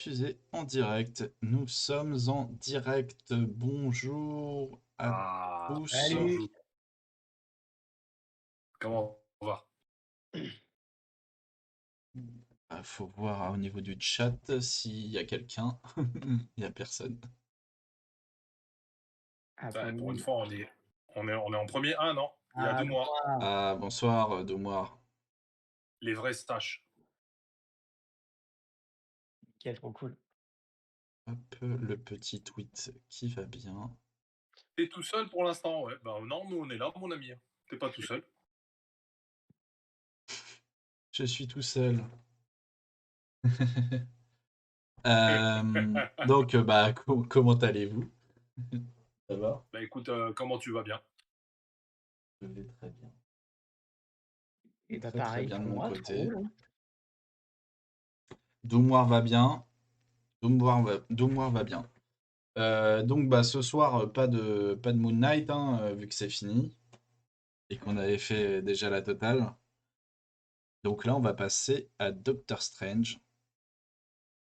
Diffusé en direct. Nous sommes en direct. Bonjour à Ah, tous. Salut. bonjour. Comment on va? Faut voir au niveau du chat s'il y a quelqu'un. Il n'y a personne. Ouais, pour une Attendez. fois, on est en premier. Ah non, il y a Ah, 2 mois. Ah, bonsoir, Doumoir. Les vrais stages. quel trop cool. Hop, le petit tweet qui va bien. T'es tout seul pour l'instant, ouais. Ben non, nous on est là, mon ami. T'es pas tout seul. Je suis tout seul. Donc, comment allez-vous? Ça va? Bah écoute, comment tu vas bien? Je vais très bien. Et bah Très très pareil bien de pour mon moi, trop côté. cool. Hein. Doumoir va bien. Doumoir va bien. Donc ce soir, pas de Moon Knight, hein, vu que c'est fini et qu'on avait fait déjà la totale. Donc là, on va passer à Doctor Strange,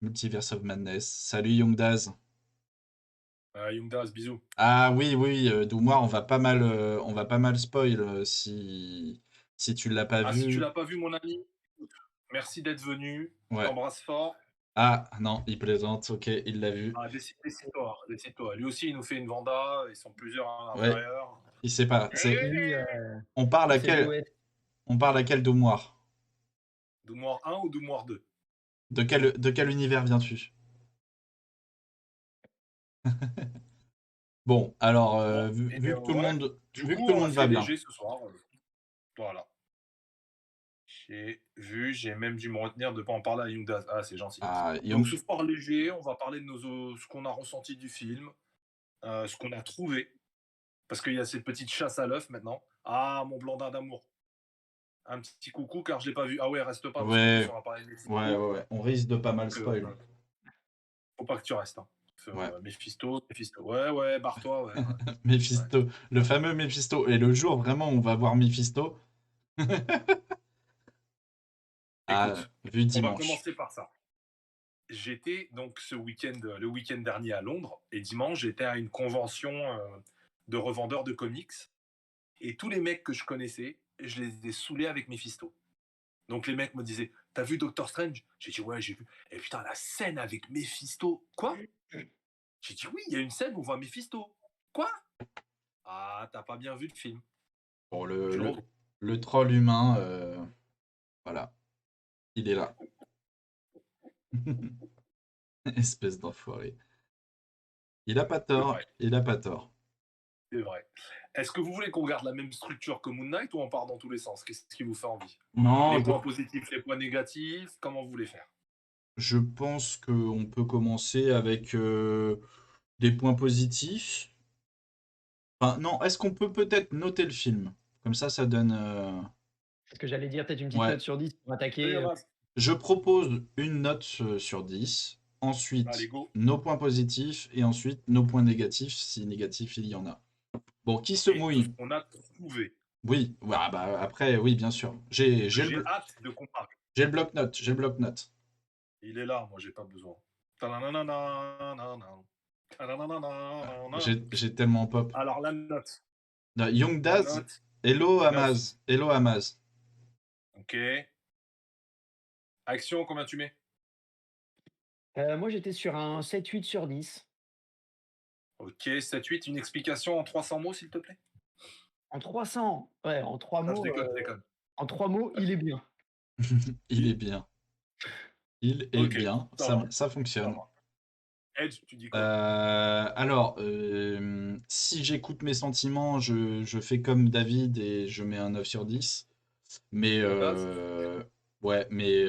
Multiverse of Madness. Salut Youngdaz. Yumdas, bisous. Ah oui, oui, Doumoir, on va pas mal spoil si tu l'as pas Ah, si tu vu. l'as pas vu, mon ami, merci d'être venu. Je Ouais. t'embrasse fort. Ah non, il plaisante. Ok, il l'a vu. Ah, décide-toi, décide-toi. Lui aussi, il nous fait une venda. Ils sont plusieurs à Ouais, l'intérieur. il sait pas. Lui, On parle il à fait de quel, l'OS. on parle à quel Doumoir? Doumoir 1 ou Doumoir 2? De quel univers viens-tu? Bon, alors, Bon, vu, et vu que tout le ouais. monde, Du vu que coup, tout le monde assez va bien. léger ce soir. Voilà. J'ai vu, j'ai même dû me retenir de ne pas en parler à Youngdas. Ah, c'est gentil. Ah, Donc, Young, ce soir léger, on va parler de ce qu'on a ressenti du film, ce qu'on a trouvé, parce qu'il y a cette petite chasse à l'œuf maintenant. Ah, mon Blandin d'amour. Un petit coucou car je l'ai pas vu. Ah ouais, reste pas parce qu'en plus ouais, on va parler de ouais, Mephisto. ouais, ouais. On risque de pas mal Donc, spoil. faut pas que tu restes. Hein. Ouais. Mephisto. Ouais, ouais, barre-toi, ouais, ouais. Ouais. Mephisto, le fameux Mephisto. Et le jour vraiment où on va voir Mephisto, ah, Écoute, vu on va dimanche. commencer par ça. J'étais donc le week-end dernier à Londres, et dimanche, j'étais à une convention de revendeurs de comics. Et tous les mecs que je connaissais, je les ai saoulés avec Mephisto. Donc les mecs me disaient, t'as vu Doctor Strange? J'ai dit, ouais, j'ai vu. Et putain, la scène avec Mephisto. Quoi? J'ai dit, oui, il y a une scène où on voit Mephisto. Quoi? Ah, t'as pas bien vu le film. Bon, Tu le, le le, retrouves. le troll humain, voilà, il est là. Espèce d'enfoiré. Il a pas C'est tort, vrai, il a pas tort. c'est vrai. Est-ce que vous voulez qu'on garde la même structure que Moon Knight ou on part dans tous les sens? Qu'est-ce qui vous fait envie? Non, Les points positifs, les points négatifs, comment vous voulez faire? je pense qu'on peut commencer avec des points positifs. Enfin, non, est-ce qu'on peut peut-être noter le film? Comme ça donne. C'est ce que j'allais dire, peut-être une petite Ouais. note sur 10 pour Salut, attaquer. Hamas. Je propose une note sur 10. Allez, Ensuite, go. nos points positifs. Et ensuite, nos points négatifs, si négatifs il y en a. Bon, qui se Et tout ce mouille? qu'on a trouvé. Oui, ouais, bah, après, oui, bien sûr. J'ai J'ai le, hâte de comparer. j'ai le bloc-notes. J'ai le bloc-notes. Il est là, moi j'ai pas besoin. Ta-na-na-na-na-na. Ta-na-na-na-na-na. J'ai tellement pop. Alors la note. Young La Daz, note. hello 9. Amaz. Hello Amaz. Ok. Action, combien tu mets? Moi, j'étais sur un 7-8 sur 10. Ok, 7-8. Une explication en 300 mots, s'il te plaît? En 300, ouais, en 3 Ah, je mots, déconne, je déconne. il est bien. Il est bien. Il est Ok, bien. ça Ça, va. ça Ça fonctionne. va. Edge, tu dis quoi? Alors, si j'écoute mes sentiments, je fais comme David et je mets un 9 sur 10. Mais Youngdas? ouais, mais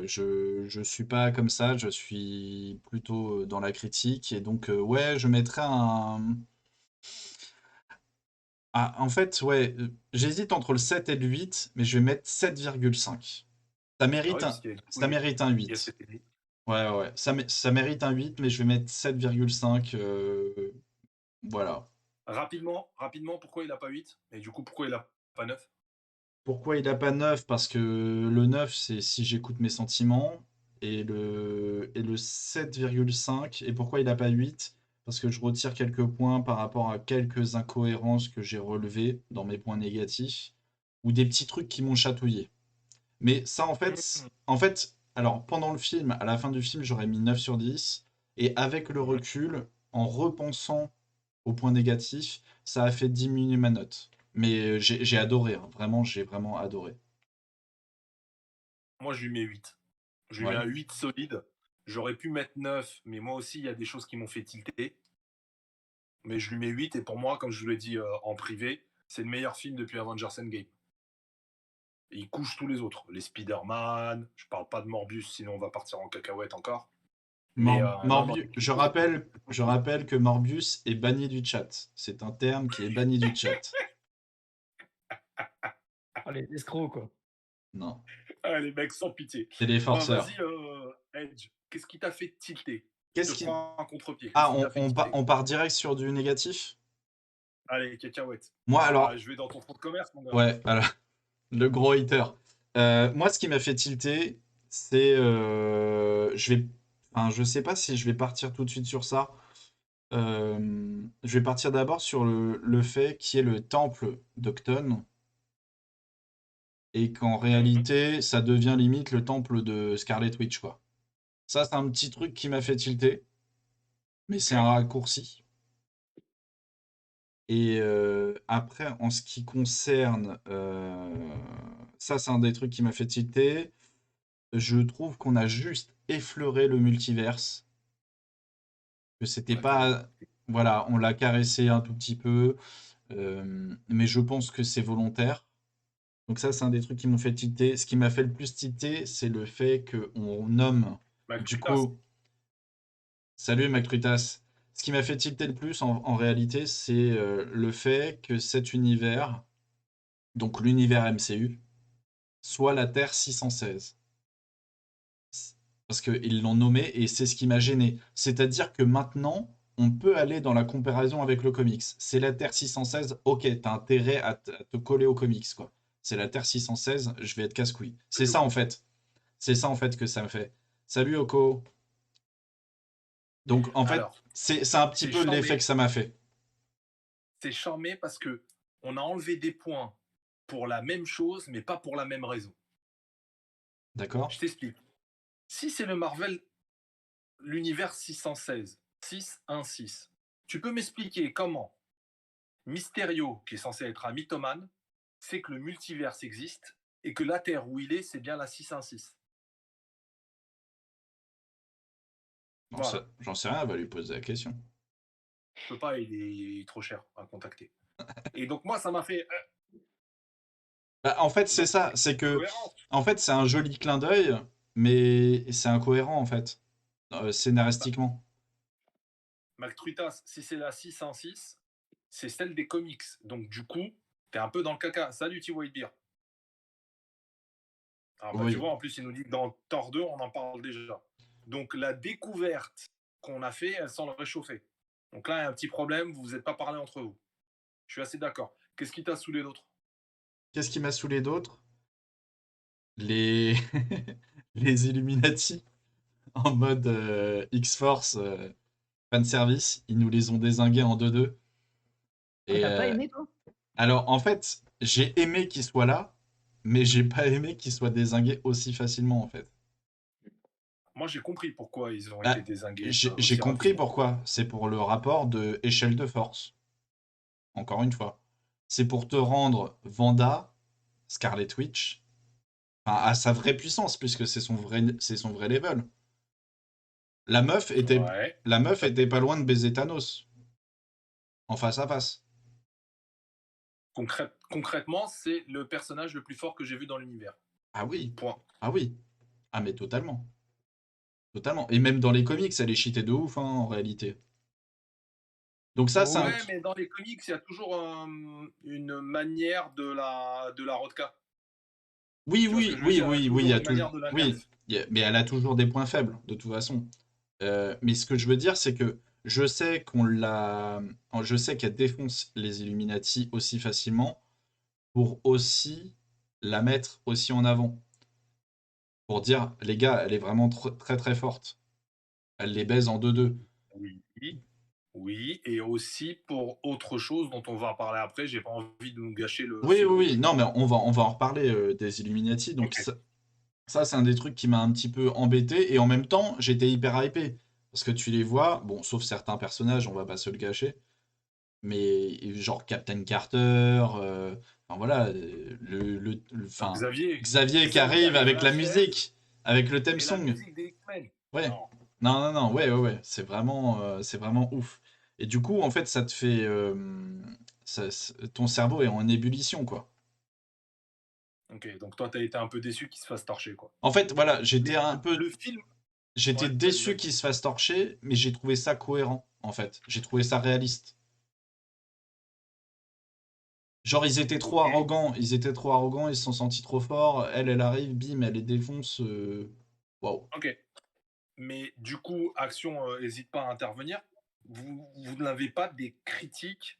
je suis pas comme ça, je suis plutôt dans la critique. Et donc, ouais, je mettrais un. Ah, en fait, ouais, j'hésite entre le 7 et le 8, mais je vais mettre 7,5. Ça Ah mérite oui, un, parce qu'il y a, du coup, ça mérite un il y a 8. cette idée. Ouais, ouais, ouais. Ça mérite un 8, mais je vais mettre 7,5. Voilà. Rapidement, pourquoi il a pas 8? Et du coup, pourquoi il a pas 9? Pourquoi il a pas 9? Parce que le 9, c'est si j'écoute mes sentiments. et le 7,5. Et pourquoi il n'a pas 8? Parce que je retire quelques points par rapport à quelques incohérences que j'ai relevées dans mes points négatifs ou des petits trucs qui m'ont chatouillé. Mais ça, alors pendant le film, à la fin du film, j'aurais mis 9 sur 10. Et avec le Mhm. recul, en repensant aux points négatifs, ça a fait diminuer ma note. Mais j'ai adoré, hein. Vraiment, j'ai vraiment adoré. Moi, je lui mets 8. Je lui mets Ouais. un 8 solide. J'aurais pu mettre 9, mais moi aussi, il y a des choses qui m'ont fait tilter. Mais je lui mets 8, et pour moi, comme je vous l'ai dit en privé, c'est le meilleur film depuis Avengers Endgame. Et il couche tous les autres. Les Spider-Man, je parle pas de Morbius, sinon on va partir en cacahuète encore. Mais non, non, Morbius, je rappelle que Morbius est banni du chat. C'est un terme qui est banni du chat. Oh, les escrocs, quoi. Non, ah, les mecs sans pitié. c'est les Bon, forceurs. vas-y, Edge, qu'est-ce qui t'a fait tilter? Je te Qu'est-ce qui... prends un contre-pied. Qu'est-ce Ah, qui t'a fait tilter? on part direct sur du négatif? Allez, cacahuète. Moi, Ah, alors, je vais dans ton fonds de commerce, mon gars. ouais, voilà, le gros hater. Moi, ce qui m'a fait tilter, c'est... enfin, je sais pas si je vais partir tout de suite sur ça. Je vais partir d'abord sur le fait qu'il y ait le temple d'Octon et qu'en Mhm. réalité, ça devient limite le temple de Scarlet Witch, quoi. Ça, c'est un petit truc qui m'a fait tilter, mais c'est un Ok. raccourci. Et après, en ce qui concerne... ça, c'est un des trucs qui m'a fait tilter. Je trouve qu'on a juste effleuré le multiverse, que c'était On a caressé. pas... Voilà, on l'a caressé un tout petit peu, mais je pense que c'est volontaire. Donc ça, c'est un des trucs qui m'ont fait tilter. Ce qui m'a fait le plus tilter, c'est le fait qu'on nomme, du McTruitas. coup, salut McTruitas. Ce qui m'a fait tilter le plus, en réalité, c'est le fait que cet univers, donc l'univers MCU, soit la Terre 616. Parce qu'ils l'ont nommé et c'est ce qui m'a gêné. C'est-à-dire que maintenant, on peut aller dans la comparaison avec le comics. C'est la Terre 616, ok, t'as intérêt à te coller au comics, quoi. C'est la Terre 616, je vais être casse-couille. C'est Salut, ça en Oko. fait. C'est ça en fait que ça me fait. Salut Oko. Donc en fait, Alors, c'est un petit c'est peu l'effet charmé. que ça m'a fait. C'est charmé parce que on a enlevé des points pour la même chose, mais pas pour la même raison. D'accord? Je t'explique. Si c'est le Marvel, l'univers 616, 616, tu peux m'expliquer comment Mysterio, qui est censé être un mythomane, sait que le multiverse existe et que la Terre où il est, c'est bien la 616. Voilà. J'en sais rien, elle va lui poser la question. Je peux pas, il est trop cher à contacter. Et donc moi, ça m'a fait... Bah, en fait, c'est Donc, ça. C'est que, cohérence. en fait, c'est un joli clin d'œil, mais c'est incohérent en fait, Bah, scénaristiquement. Maltruitas, si c'est la 616, c'est celle des comics. Donc du coup, t'es un peu dans le caca. Salut T. White Beer. Ah bah tu Oui. vois, en plus, il nous dit que dans Thor 2, on en parle déjà. Donc la découverte qu'on a fait, elle sent le réchauffer. Donc là, il y a un petit problème, vous vous êtes pas parlé entre vous. Je suis assez d'accord. Qu'est-ce qui t'a saoulé d'autre? Qu'est-ce qui m'a saoulé d'autre? Les... les Illuminati en mode X-Force fanservice. Ils nous les ont dézingués en 2-2. Ah, Et t'as pas aimé, toi? alors, en fait, j'ai aimé qu'ils soient là, mais j'ai pas aimé qu'ils soient dézingués aussi facilement, en fait. Moi, j'ai compris pourquoi ils ont été Bah, dézingués j'ai aussi compris rapidement. pourquoi. C'est pour le rapport de échelle de force. Encore une fois. C'est pour te rendre Wanda, Scarlet Witch, enfin, à sa vraie puissance, puisque c'est son vrai level. La meuf était, Ouais. la meuf était pas loin de baiser Thanos, en face à face. Concrètement, c'est le personnage le plus fort que j'ai vu dans l'univers. Ah oui, Point. ah oui, ah mais totalement, totalement. Et même dans les comics, elle est cheatée de ouf, hein, en réalité. Donc ça, c'est un... Ouais, mais dans les comics, il y a toujours une manière de la rodka. Oui, Tu vois ce que oui, je veux oui, dire? Il y a oui, oui, il y toujours a une toujours... manière de la nerf. Oui, mais elle a toujours des points faibles, de toute façon. Mais ce que je veux dire, c'est que je sais qu'on l'a... Je sais qu'elle défonce les Illuminati aussi facilement pour aussi la mettre aussi en avant. pour dire, les gars, elle est vraiment très très forte. Elle les baise en 2-2. Oui, oui, et aussi pour autre chose dont on va parler après. J'ai pas envie de nous gâcher le Oui, film. oui, oui. Non, mais on va en reparler des Illuminati. Donc, Ok. ça, c'est un des trucs qui m'a un petit peu embêté. Et en même temps, j'étais hyper hypé. Parce que tu les vois, bon, sauf certains personnages, on va pas se le cacher. Mais genre Captain Carter, enfin voilà, enfin, Xavier, Xavier qui Xavier arrive avec avec la la chaise musique, avec le theme et la song. musique des X-Men. Ouais. Non. Non, non, non, ouais, ouais, ouais. C'est vraiment ouf. Et du coup, en fait, ça te fait. Ton cerveau est en ébullition, quoi. Ok, donc toi, t'as été un peu déçu qu'il se fasse torcher, quoi. En fait, voilà, Mais le film. j'étais Ouais, vas-y, déçu vas-y. qu'il se fasse torcher, mais j'ai trouvé ça cohérent, en fait. J'ai trouvé ça réaliste. Genre, Ok, ils étaient trop arrogants, ils se sont sentis trop forts. Elle arrive, bim, elle les défonce. Waouh. ok. Mais du coup, Action, hésite pas à intervenir. Vous n'avez pas des critiques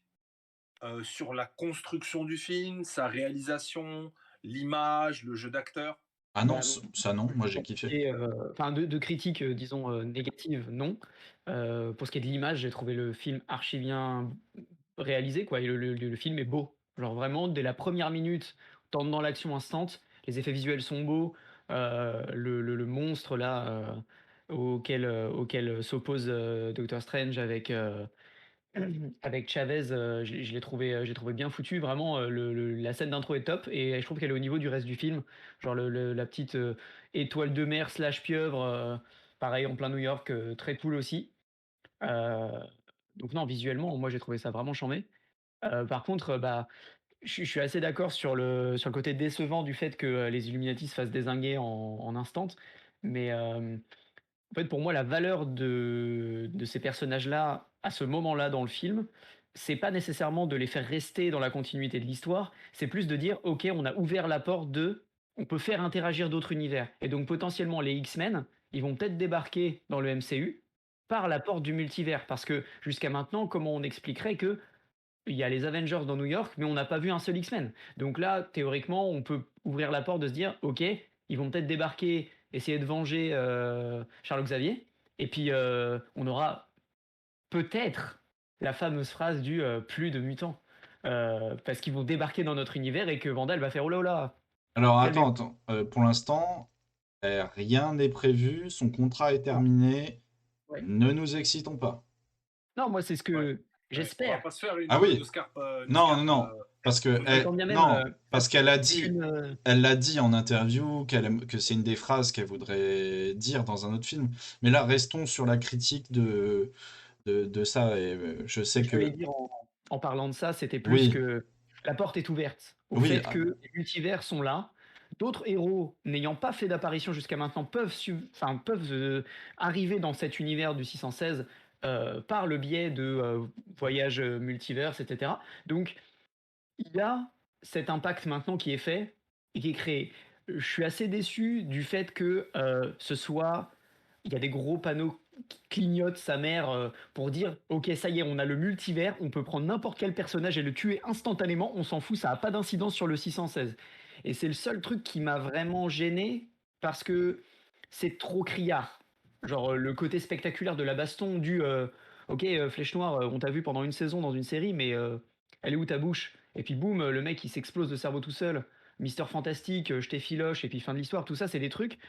sur la construction du film, sa réalisation, l'image, le jeu d'acteur? Ah non, Bah, non, ça non, moi j'ai pour ce kiffé. qui est, enfin de critiques, disons, négatives, non. Pour ce qui est de l'image, j'ai trouvé le film archi bien réalisé, quoi, et le film est beau. Genre vraiment dès la première minute, tu dans l'action instant, les effets visuels sont beaux, le monstre là, auquel s'oppose, Doctor Strange avec Chavez, je l'ai trouvé, j'ai trouvé bien foutu. Vraiment, la scène d'intro est top et je trouve qu'elle est au niveau du reste du film. Genre la petite, étoile de mer slash pieuvre, pareil en plein New York, très cool aussi. Heu, donc non, visuellement, moi j'ai trouvé ça vraiment charmé. Par contre, bah, je suis assez d'accord sur le côté décevant du fait que, les Illuminati se fassent dézinguer en instant. Mais, en fait, pour moi, la valeur de ces personnages-là, à ce moment-là dans le film, c'est pas nécessairement de les faire rester dans la continuité de l'histoire, c'est plus de dire: «OK, on a ouvert la porte on peut faire interagir d'autres univers» et donc potentiellement les X-Men, ils vont peut-être débarquer dans le MCU par la porte du multivers. Parce que jusqu'à maintenant, comment on expliquerait qu'il y a les Avengers dans New York, mais on n'a pas vu un seul X-Men? Donc là, théoriquement, on peut ouvrir la porte de se dire: «OK, ils vont peut-être débarquer, essayer de venger, Charles Xavier et puis, on aura peut-être la fameuse phrase du, «plus de mutants», parce qu'ils vont débarquer dans notre univers et que Vandal va faire: «Oh là là, Alors attends, calmez-vous». attends. Pour l'instant, rien n'est prévu, son contrat est Non, terminé. ouais. Ne nous excitons pas. Non, moi, c'est ce Ouais, que ouais. On va j'espère. pas se faire Ah une oui, de Scarpe, de non, non, Scarpe non, parce que Et Nouvelle. quand bien même, non, ça, parce qu'elle a c'est dit, qu'une, elle l'a dit en interview que c'est une des phrases qu'elle voudrait dire dans un autre film. Mais là, restons sur la critique de ça. Et je ce sais que j'allais que dire en parlant de ça, c'était plus oui, que la porte est ouverte au oui, fait que les multivers sont là. D'autres héros n'ayant pas fait d'apparition jusqu'à maintenant peuvent, arriver dans cet univers du 616, par le biais de, voyages, multivers et cetera. Donc il y a cet impact maintenant qui est fait et qui est créé. Je suis assez déçu du fait que, il y a des gros panneaux qui clignotent sa mère, pour dire: «OK, ça y est, on a le multivers, on peut prendre n'importe quel personnage et le tuer instantanément, on s'en fout, ça a pas d'incidence sur le 616» et c'est le seul truc qui m'a vraiment gêné parce que c'est trop criard. Genre, le côté spectaculaire de la baston «OK, Flèche Noire, on t'a vu pendant une saison dans une série, mais elle est où ta bouche?» et puis boum, le mec il s'explose le cerveau tout seul. Mister Fantastique, je t'effiloche et puis fin de l'histoire. Tout ça, c'est des trucs,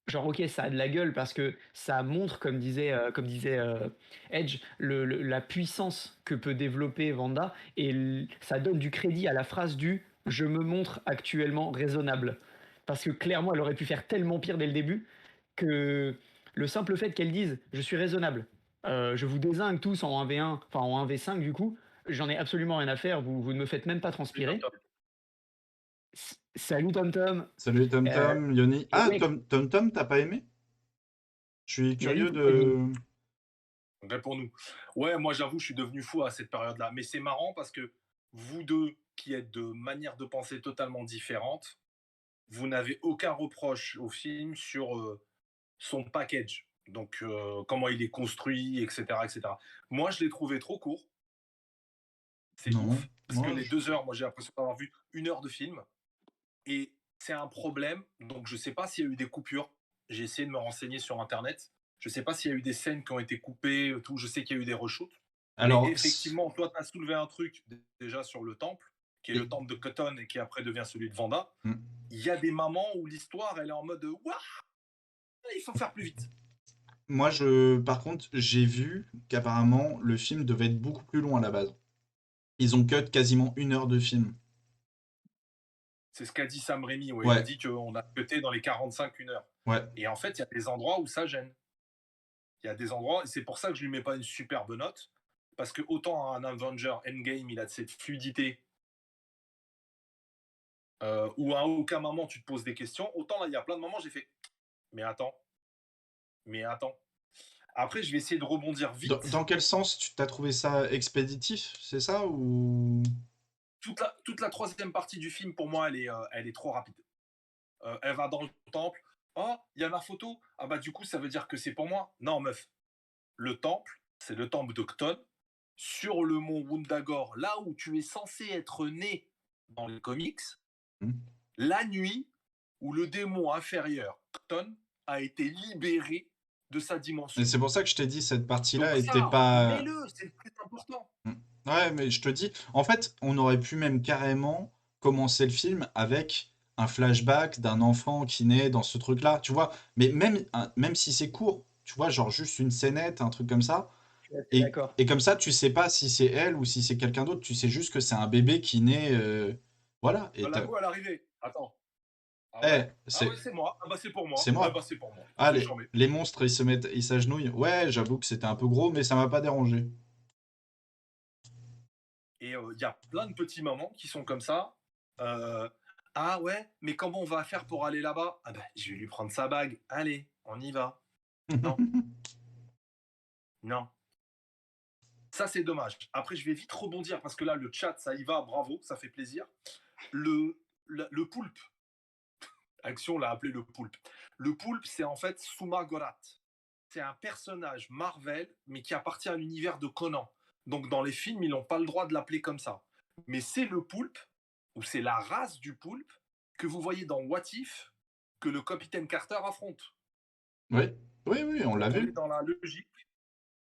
genre OK, ça a de la gueule parce que ça montre, comme disait, Edge, la puissance que peut développer Vanda et ça donne du crédit à la phrase du «Je me montre actuellement raisonnable». Parce que clairement, elle aurait pu faire tellement pire dès le début que le simple fait qu'elle dise: «Je suis raisonnable, je vous dézingue tous en 1v1, enfin en 1v5 du coup, j'en ai absolument rien à faire, vous ne me faites même pas Salut, Tom transpirer». Tom. Salut Tom Tom. salut Tom Euh, Tom, Yoni. et Ah, ouais, Tom Tom, t'as pas aimé? Je suis vas-y, curieux vas-y. de. Réponds-nous. Ouais, moi j'avoue, je suis devenu fou à cette période-là. Mais c'est marrant parce que vous deux, qui êtes de manières de penser totalement différentes, vous n'avez aucun reproche au film sur son package. Donc, comment il est construit, etc., etc. Moi, je l'ai trouvé trop court. C'est Non, ouf. Parce que moi, les 2 heures, moi, j'ai l'impression d'avoir vu 1 heure de film. Et c'est un problème. Donc, je ne sais pas s'il y a eu des coupures. J'ai essayé de me renseigner sur Internet. Je ne sais pas s'il y a eu des scènes qui ont été coupées, tout. Je sais qu'il y a eu des reshoots. Mais Alors, effectivement, toi, tu as soulevé un truc déjà sur le temple, qui est le et- temple de Cotton et qui après devient celui de Vanda. Hmm. Il y a des moments où l'histoire, elle est en mode Ouah, il faut faire plus vite. Moi, par contre, j'ai vu qu'apparemment, le film devait être beaucoup plus long à la base. Ils ont cut quasiment 1 heure de film. C'est ce qu'a dit Sam Raimi. Ouais. Il a Ouais, dit qu'on a cuté dans les 45 1 heure. ouais. Et en fait, il y a des endroits où ça gêne. Il y a des endroits, et c'est pour ça que je lui mets pas une superbe note, parce que autant un Avenger Endgame, il a de cette fluidité, où à aucun moment tu te poses des questions, autant là, il y a plein de moments, j'ai fait, mais attends, mais attends. Après, je vais essayer de rebondir vite. Dans quel sens tu t'as trouvé ça expéditif, c'est ça ou... Toute la troisième partie du film, pour moi, elle est trop rapide. Elle va dans le temple. Oh, il y a ma photo. Ah bah du coup, ça veut dire que c'est pour moi. Non, meuf. Le temple, c'est le temple d'Octon, sur le mont Wundagore, là où tu es censé être né dans les comics, Hmm. la nuit où le démon inférieur, Octon, a été libéré de sa Et dimension. c'est pour ça que je t'ai dit, cette Donc partie-là était ça, pas... mets-le, c'est le plus important. Hmm. Ouais, mais je te dis, en fait, on aurait pu même carrément commencer le film avec un flashback d'un enfant qui naît dans ce truc-là, tu vois. Mais même si c'est court, tu vois, genre juste une scénette, un truc comme ça. Je suis assez d'accord. Et comme ça, tu sais pas si c'est elle ou si c'est quelqu'un d'autre. Tu sais juste que c'est un bébé qui naît. Voilà. Et La go à l'arrivée. Attends. Ah Eh, ouais. Ah ouais, c'est moi. Ah bah c'est pour c'est moi. Ah moi. bah c'est pour moi. Ah, C'est charmé. les monstres, ils s'agenouillent. Ouais, j'avoue que c'était un peu gros, mais ça m'a pas dérangé. Et il y a plein de petits moments qui sont comme ça. Euh, ah ouais, mais comment on va faire pour aller là-bas? Ah ben, je vais lui prendre sa bague. Allez, on y va. Non, non. Ça, c'est dommage. Après, je vais vite rebondir parce que là, le chat, ça y va, bravo, ça fait plaisir. Le poulpe, Action l'a appelé le poulpe. Le poulpe, c'est en fait Suma Gorat. C'est un personnage Marvel, mais qui appartient à l'univers de Conan. Donc, dans les films, ils n'ont pas le droit de l'appeler comme ça. Mais c'est le poulpe, ou c'est la race du poulpe, que vous voyez dans What If, que le capitaine Carter affronte. Oui, oui, oui, on l'a Donc, on est vu. dans la logique.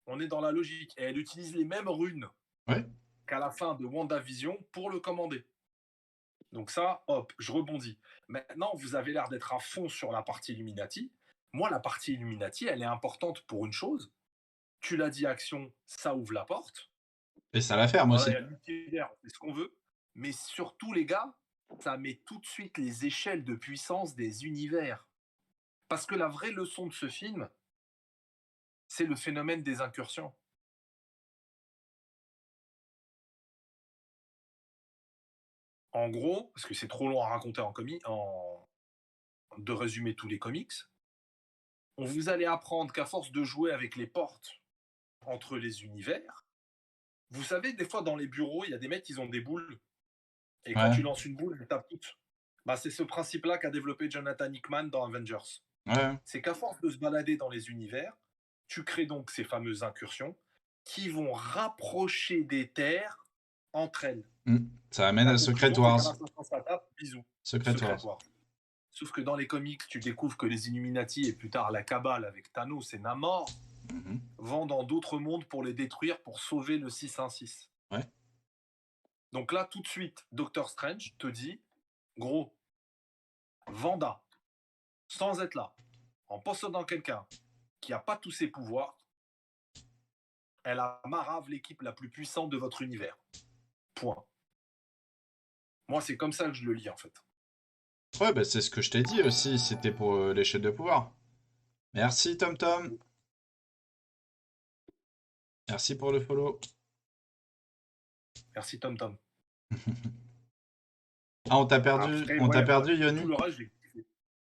On est dans la logique. Et elle utilise les mêmes runes Ouais. qu'à la fin de WandaVision pour le commander. Donc ça, hop, je rebondis. Maintenant, vous avez l'air d'être à fond sur la partie Illuminati. Moi, la partie Illuminati, elle est importante pour une chose. Tu l'as dit, Action, ça ouvre la porte. Et ça la ferme Voilà, il aussi. y a l'utilitaire, on fait ce qu'on veut. Mais surtout, les gars, ça met tout de suite les échelles de puissance des univers. Parce que la vraie leçon de ce film, c'est le phénomène des incursions. En gros, parce que c'est trop long à raconter de résumer tous les comics, on vous allez apprendre qu'à force de jouer avec les portes entre les univers, vous savez, des fois dans les bureaux, il y a des mecs qui ont des boules. Et quand Ouais, tu lances une boule, elle tape toutes. Bah, c'est ce principe-là qu'a développé Jonathan Hickman dans Avengers. ouais. C'est qu'à force de se balader dans les univers, tu crées donc ces fameuses incursions qui vont rapprocher des terres entre elles. Hmm. Ça amène La à Secret conclusion, c'est qu'à la Wars. fin, ça tape, bisous. Secret Secret Wars. Wars. Sauf que dans les comics, tu découvres que les Illuminati et plus tard la Cabale avec Thanos et Namor Mhm. vont dans d'autres mondes pour les détruire pour sauver le 616. Ouais. Donc là, tout de suite, Doctor Strange te dit, gros, Vanda, sans être là, en possédant quelqu'un qui n'a pas tous ses pouvoirs, elle a marave l'équipe la plus puissante de votre univers. Point. Moi, c'est comme ça que je le lis, en fait. Ouais, bah c'est ce que je t'ai dit aussi, c'était pour l'échelle de pouvoir. Merci Tom Tom. Merci pour le follow. Merci, Tom Tom. Ah, Après, on t'a ouais, perdu, tout Yoni. le reste, j'ai kiffé.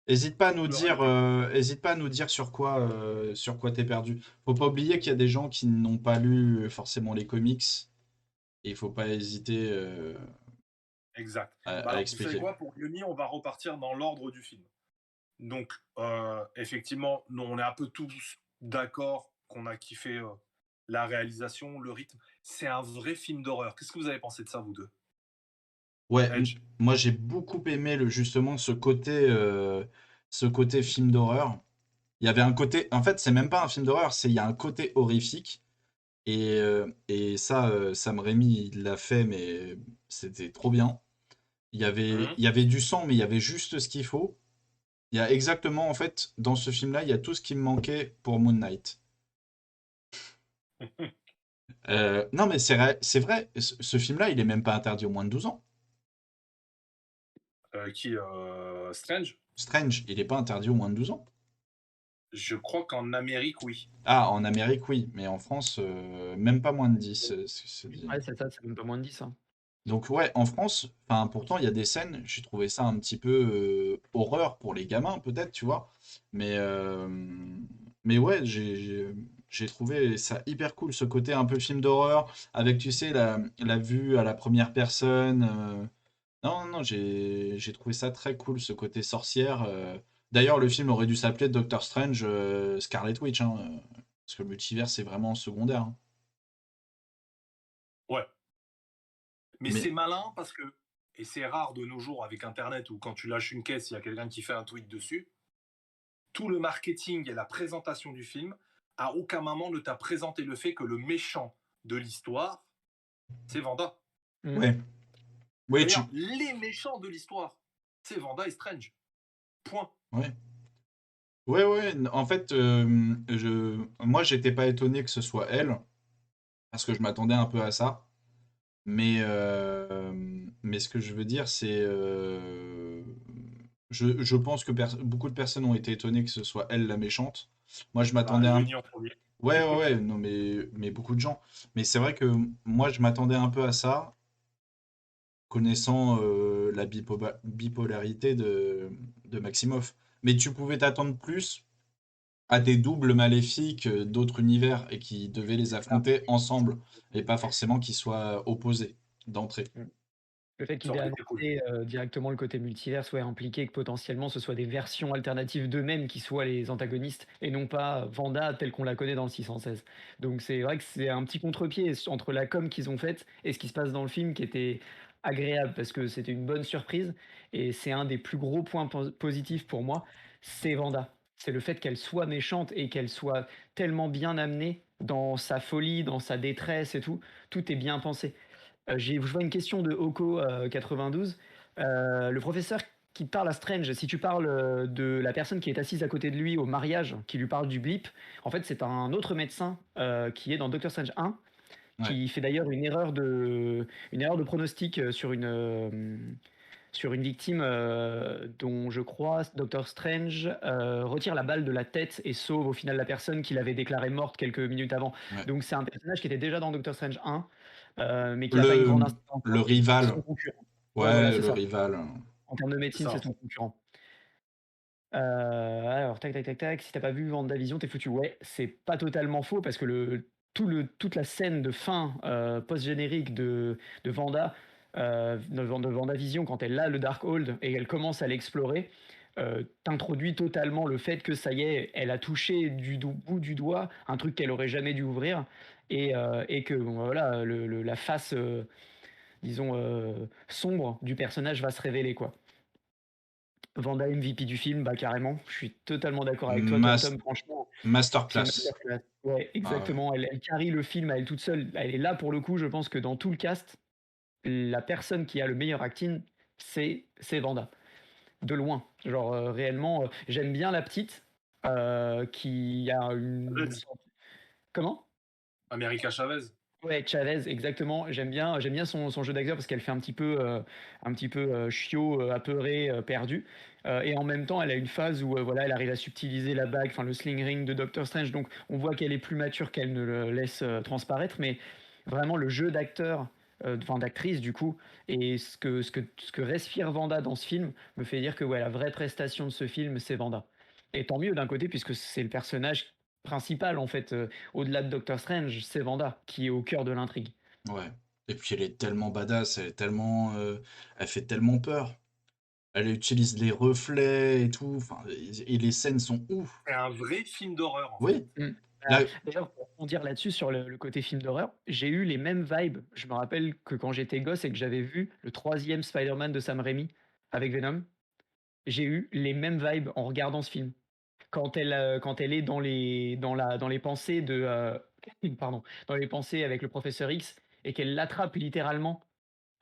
Hésite pas à nous dire sur quoi t'es perdu. Faut pas oublier qu'il y a des gens qui n'ont pas lu forcément les comics. Et il faut pas hésiter Exact. Bah à alors, vous savez expliquer. quoi, pour Yoni, on va repartir dans l'ordre du film. Donc, effectivement, nous, on est un peu tous d'accord qu'on a kiffé la réalisation, le rythme. C'est un vrai film d'horreur. Qu'est-ce que vous avez pensé de ça, vous deux? Ouais, Edge. moi j'ai beaucoup aimé justement ce côté film d'horreur. Il y avait un côté, en fait, c'est même pas un film d'horreur, il y a un côté horrifique. Et ça, Sam Raimi, il l'a fait, mais c'était trop bien. Mhm. Il y avait du sang, mais il y avait juste ce qu'il faut. Il y a exactement, en fait, dans ce film-là, il y a tout ce qui me manquait pour Moon Knight. Non, mais c'est vrai, ce film-là, il est même pas interdit aux moins de 12 ans. Strange? Strange, il est pas interdit aux moins de 12 ans. Je crois qu'en Amérique, oui. Ah, en Amérique, oui, mais en France, même pas moins de 10, c'est dit. Ouais, c'est ça, c'est même pas moins de 10, hein. Donc ouais, en France, enfin pourtant il y a des scènes, j'ai trouvé ça un petit peu horreur pour les gamins peut-être, tu vois. Mais euh, mais ouais, j'ai trouvé ça hyper cool, ce côté un peu film d'horreur avec tu sais la vue à la première personne. Non, non, non, j'ai trouvé ça très cool, ce côté sorcière. D'ailleurs, le film aurait dû s'appeler Doctor Strange Scarlet Witch, hein, parce que le multivers c'est vraiment secondaire, hein. Ouais. Mais Mais c'est malin parce que, et c'est rare de nos jours avec Internet où quand tu lâches une caisse, il y a quelqu'un qui fait un tweet dessus, tout le marketing et la présentation du film, à aucun moment ne t'a présenté le fait que le méchant de l'histoire, c'est Vanda. Mm. ouais, oui, D'ailleurs, les méchants de l'histoire, c'est Vanda et Strange. Point. ouais. Ouais, ouais, en fait, moi, j'étais pas étonné que ce soit elle, parce que je m'attendais un peu à ça. Mais ce que je veux dire, c'est. Je pense que beaucoup de personnes ont été étonnées que ce soit elle la méchante. Moi, je Bah, m'attendais un. Lenny en premier. Ouais, ouais, ouais, non, mais beaucoup de gens. Mais c'est vrai que moi, je m'attendais un peu à ça, connaissant la bipolarité de Maximoff. Mais tu pouvais t'attendre plus à des doubles maléfiques d'autres univers et qui devaient les C'est ça. affronter ensemble et pas forcément qu'ils soient opposés d'entrée. Mm. Le fait Ça qu'ils aient aurait été cool. annoncé, directement le côté multivers, ouais, impliquait que potentiellement ce soit des versions alternatives d'eux-mêmes qui soient les antagonistes et non pas Vanda telle qu'on la connaît dans le 616. Donc c'est vrai que c'est un petit contre-pied entre la com qu'ils ont faite et ce qui se passe dans le film qui était agréable parce que c'était une bonne surprise et c'est un des plus gros points positifs pour moi, c'est Vanda. C'est le fait qu'elle soit méchante et qu'elle soit tellement bien amenée dans sa folie, dans sa détresse et tout. Tout est bien pensé. Je vois une question de Oko 92. Le professeur qui parle à Strange, si tu parles de la personne qui est assise à côté de lui au mariage, qui lui parle du blip, en fait c'est un autre médecin qui est dans Doctor Strange 1, Ouais. qui fait d'ailleurs une erreur de pronostic sur une victime dont je crois Doctor Strange retire la balle de la tête et sauve au final la personne qu'il avait déclarée morte quelques minutes avant. Ouais. Donc c'est un personnage qui était déjà dans Doctor Strange 1, mais qui n'a pas une grande Le, incidence. le C'est rival, son concurrent. Ouais, voilà, ouais, c'est le ça. rival. En termes de C'est médecine, ça. c'est son concurrent. Alors, tac, tac, tac, tac. Si t'as pas vu WandaVision, t'es foutu. Ouais, c'est pas totalement faux parce que toute la scène de fin post-générique de Wanda, de WandaVision, quand elle a le Darkhold et elle commence à l'explorer, t'introduit totalement le fait que ça y est, elle a touché bout du doigt un truc qu'elle aurait jamais dû ouvrir et que bon, voilà, la face, disons, sombre du personnage va se révéler, quoi. Vanda MVP du film, bah carrément. Je suis totalement d'accord avec toi, Tom Mas- Tom. Franchement, c'est une Masterclass. masterclass. Ouais, Ah ouais. exactement. Elle carry le film à elle toute seule. Elle est là pour le coup. Je pense que dans tout le cast, la personne qui a le meilleur acting, c'est Vanda. De loin. Genre réellement, j'aime bien la petite qui a une. Chavez. Comment? America Chavez. Ouais, Chavez, exactement. J'aime bien son jeu d'acteur parce qu'elle fait un petit peu chiot, apeuré, perdu. Et en même temps, elle a une phase où voilà, elle arrive à subtiliser la bague, enfin le sling ring de Doctor Strange. Donc, on voit qu'elle est plus mature qu'elle ne le laisse transparaître. Mais vraiment, le jeu d'acteur, enfin d'actrice du coup, et ce que respire Vanda dans ce film me fait dire que ouais, la vraie prestation de ce film, c'est Vanda. Et tant mieux d'un côté, puisque c'est le personnage principal en fait. Au-delà de Doctor Strange, c'est Vanda qui est au cœur de l'intrigue. Ouais. Et puis elle est tellement badass, elle fait tellement peur. Elle utilise les reflets et tout. Enfin, et les scènes sont ouf. C'est un vrai film d'horreur, en fait. Oui, Mm. Là, D'ailleurs, pour rebondir là-dessus sur le côté film d'horreur, j'ai eu les mêmes vibes. Je me rappelle que quand j'étais gosse et que j'avais vu le troisième Spider-Man de Sam Raimi avec Venom, j'ai eu les mêmes vibes en regardant ce film. Quand elle est dans les pensées de, pardon, dans les pensées avec le professeur X et qu'elle l'attrape littéralement,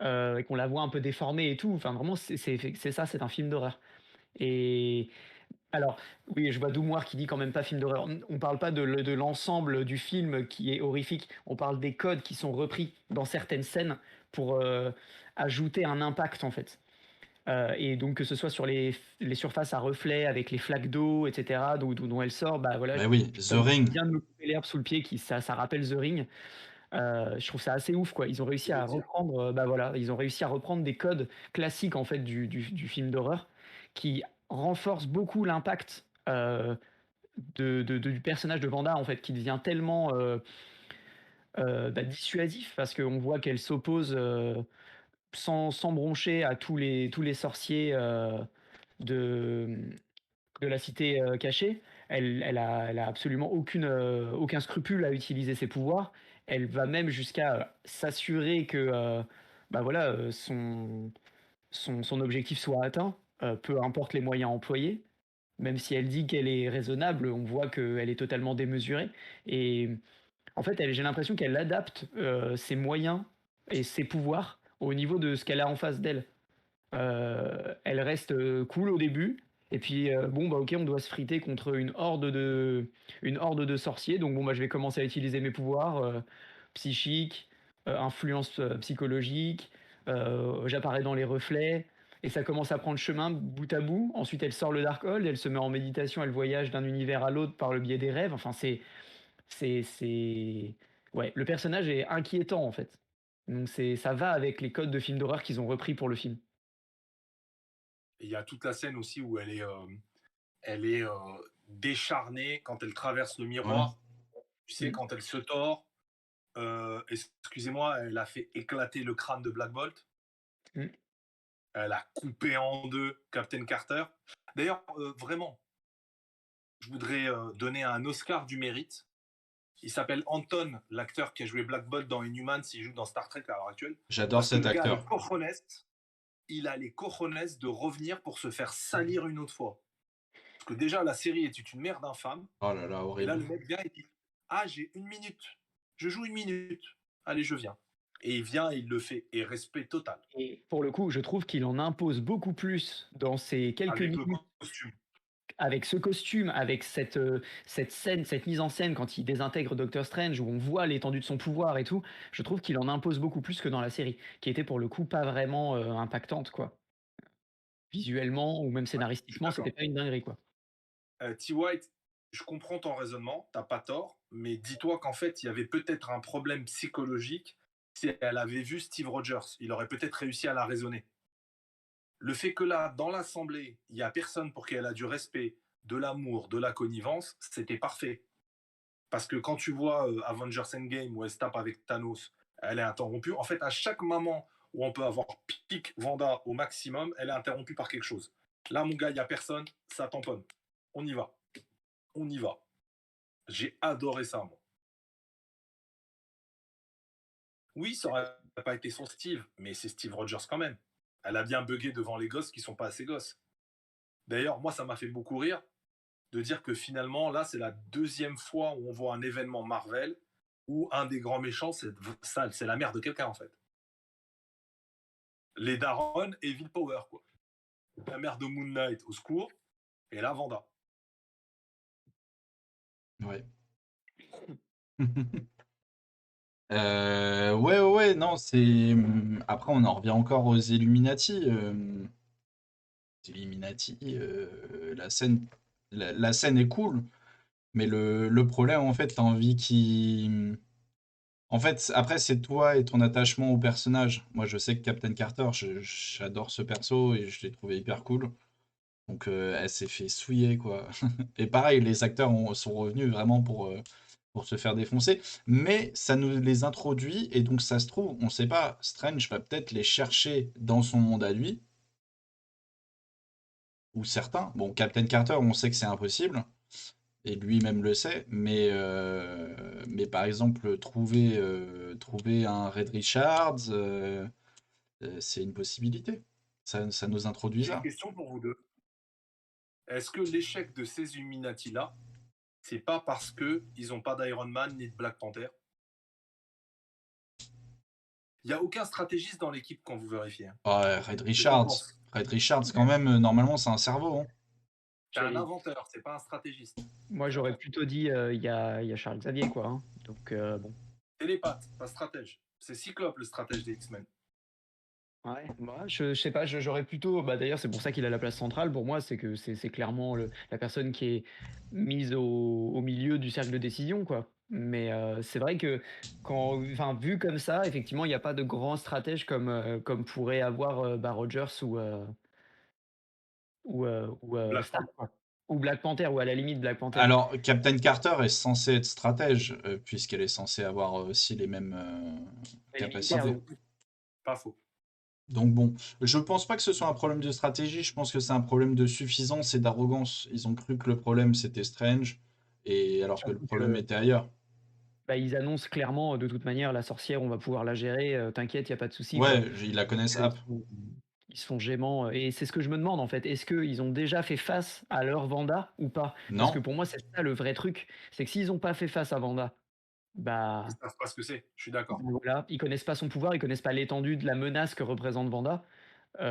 et qu'on la voit un peu déformée et tout, enfin vraiment c'est ça, c'est un film d'horreur. Et alors, oui, je vois Doumoire qui dit quand même pas film d'horreur. On parle pas de l'ensemble du film qui est horrifique. On parle des codes qui sont repris dans certaines scènes pour ajouter un impact en fait. Et donc que ce soit sur les surfaces à reflets avec les flaques d'eau, etc., dont elle sort, bah voilà, bah oui, The comme tu Ring. viens de me couper l'herbe sous le pied, ça rappelle The Ring. Je trouve ça assez ouf, quoi. Ils ont réussi Je veux à dire. reprendre, bah voilà, ils ont réussi à reprendre des codes classiques en fait du film d'horreur, qui renforcent beaucoup l'impact du personnage de Vanda en fait, qui devient tellement bah, dissuasif parce qu'on voit qu'elle s'oppose sans broncher à tous les sorciers de, de la cité cachée. Elle a absolument aucun scrupule à utiliser ses pouvoirs. Elle va même jusqu'à s'assurer que bah voilà, son objectif soit atteint, peu importe les moyens employés. Même si elle dit qu'elle est raisonnable, on voit qu'elle est totalement démesurée. Et en fait, j'ai l'impression qu'elle adapte ses moyens et ses pouvoirs au niveau de ce qu'elle a en face d'elle. Elle reste cool au début. Et puis, bon, bah ok, on doit se friter contre une horde de sorciers. Donc, bon, bah, je vais commencer à utiliser mes pouvoirs psychiques, influence psychologique. J'apparais dans les reflets. Et ça commence à prendre chemin bout à bout. Ensuite, elle sort le Darkhold, elle se met en méditation, elle voyage d'un univers à l'autre par le biais des rêves. Enfin, c'est. Ouais, le personnage est inquiétant en fait. Donc, ça va avec les codes de films d'horreur qu'ils ont repris pour le film. Il y a toute la scène aussi où elle est décharnée quand elle traverse le Ouais. miroir. Tu sais, Mm. quand elle se tord, excusez-moi, elle a fait éclater le crâne de Black Bolt. Mm. Elle a coupé en deux Captain Carter. D'ailleurs, vraiment, je voudrais donner un Oscar du mérite. Il s'appelle Anton, l'acteur qui a joué Black Bolt dans Inhumans, il joue dans Star Trek à l'heure actuelle. J'adore Parce que cet le gars a les acteur. cojones, il a les cojones de revenir pour se faire salir une autre fois. Parce que déjà, la série était une merde infâme. Oh là là, Et là, horrible. le mec vient et dit: Ah, j'ai une minute. Je joue une minute. Allez, je viens. Et il vient, il le fait. Et respect total. Et pour le coup, je trouve qu'il en impose beaucoup plus dans ces quelques Avec le minutes costume. avec ce costume, avec cette scène, cette mise en scène quand il désintègre Doctor Strange où on voit l'étendue de son pouvoir et tout. Je trouve qu'il en impose beaucoup plus que dans la série, qui était pour le coup pas vraiment impactante quoi. Visuellement ou même Ouais, je suis scénaristiquement, c'était d'accord. pas une dinguerie quoi. T. White, je comprends ton raisonnement, t'as pas tort, mais dis-toi qu'en fait, il y avait peut-être un problème psychologique si elle avait vu Steve Rogers. Il aurait peut-être réussi à la raisonner. Le fait que là, dans l'assemblée, il y a personne pour qui elle a du respect, de l'amour, de la connivence, c'était parfait. Parce que quand tu vois Avengers Endgame où elle se tape avec Thanos, elle est interrompue. En fait, à chaque moment où on peut avoir pique Vanda au maximum, elle est interrompue par quelque chose. Là, mon gars, il n'y a personne, ça tamponne. On y va. On y va. J'ai adoré ça, moi. Oui, ça aurait pas été son Steve, mais c'est Steve Rogers quand même. Elle a bien bugué devant les gosses qui sont pas assez gosses. D'ailleurs, moi, ça m'a fait beaucoup rire de dire que finalement, là, c'est la deuxième fois où on voit un événement Marvel où un des grands méchants, c'est la mère de quelqu'un, en fait. Les Daron et Evil Power, quoi. La mère de Moon Knight, au secours, et la Vanda. Ouais. Ouais, ouais, ouais, non, c'est. Après, on en revient encore aux Illuminati. Illuminati, la scène est cool, mais le problème, en fait, t'as envie qu'il. En fait, après, c'est toi et ton attachement au personnage. Moi, je sais que Captain Carter, j'adore ce perso et je l'ai trouvé hyper cool. Donc, elle s'est fait souiller, quoi. Et pareil, les acteurs sont revenus vraiment pour se faire défoncer. Mais ça nous les introduit, et donc ça se trouve, on sait pas, Strange va peut-être les chercher dans son monde à lui, ou certains. Bon, Captain Carter, on sait que c'est impossible. et lui-même le sait, mais par exemple, trouver un Red Richards, c'est une possibilité. Ça nous introduit J'ai une ça. question pour vous deux. Est-ce que l'échec de ces Illuminati-là, c'est pas parce qu'ils n'ont pas d'Iron Man ni de Black Panther? Il n'y a aucun stratégiste dans l'équipe quand vous vérifiez. Ah, Red Qu'est-ce que t'en Richards. penses? Red Richards, quand même, normalement, c'est un cerveau, hein. C'est un J'allais- inventeur, c'est pas un stratégiste. Moi, j'aurais plutôt dit il y a Charles Xavier, quoi. Hein. Donc, bon. Télépathe, pas stratège. C'est Cyclope le stratège des X-Men. Ouais, bah, je sais pas, j'aurais plutôt. Bah, d'ailleurs, c'est pour ça qu'il a la place centrale. Pour moi, c'est que c'est clairement la personne qui est mise au milieu du cercle de décision, quoi. Mais c'est vrai que enfin, vu comme ça, effectivement, il n'y a pas de grand stratège comme pourrait avoir bah, Rogers ou Black Stark, Panther. quoi. Ou Black Panther, ou à la limite Black Panther. Alors, Captain Carter est censée être stratège, puisqu'elle est censée avoir aussi les mêmes Elle est militaire, capacités. donc. Pas faux. Donc bon, je pense pas que ce soit un problème de stratégie, je pense que c'est un problème de suffisance et d'arrogance. Ils ont cru que le problème c'était Strange, et alors que le Surtout problème que était ailleurs. bah, ils annoncent clairement, de toute manière, la sorcière, on va pouvoir la gérer, t'inquiète, il y a pas de souci, quoi. Ouais, ils la connaissent Ils app. sont ils se font gênants, et c'est ce que je me demande, en fait. Est-ce qu'ils ont déjà fait face à leur Vanda ou pas? Parce que Non, pour moi, c'est ça le vrai truc. C'est que s'ils ont pas fait face à Vanda, Ils bah, savent pas ce que c'est, je suis d'accord. voilà, ils connaissent pas son pouvoir, ils connaissent pas l'étendue de la menace que représente Vanda,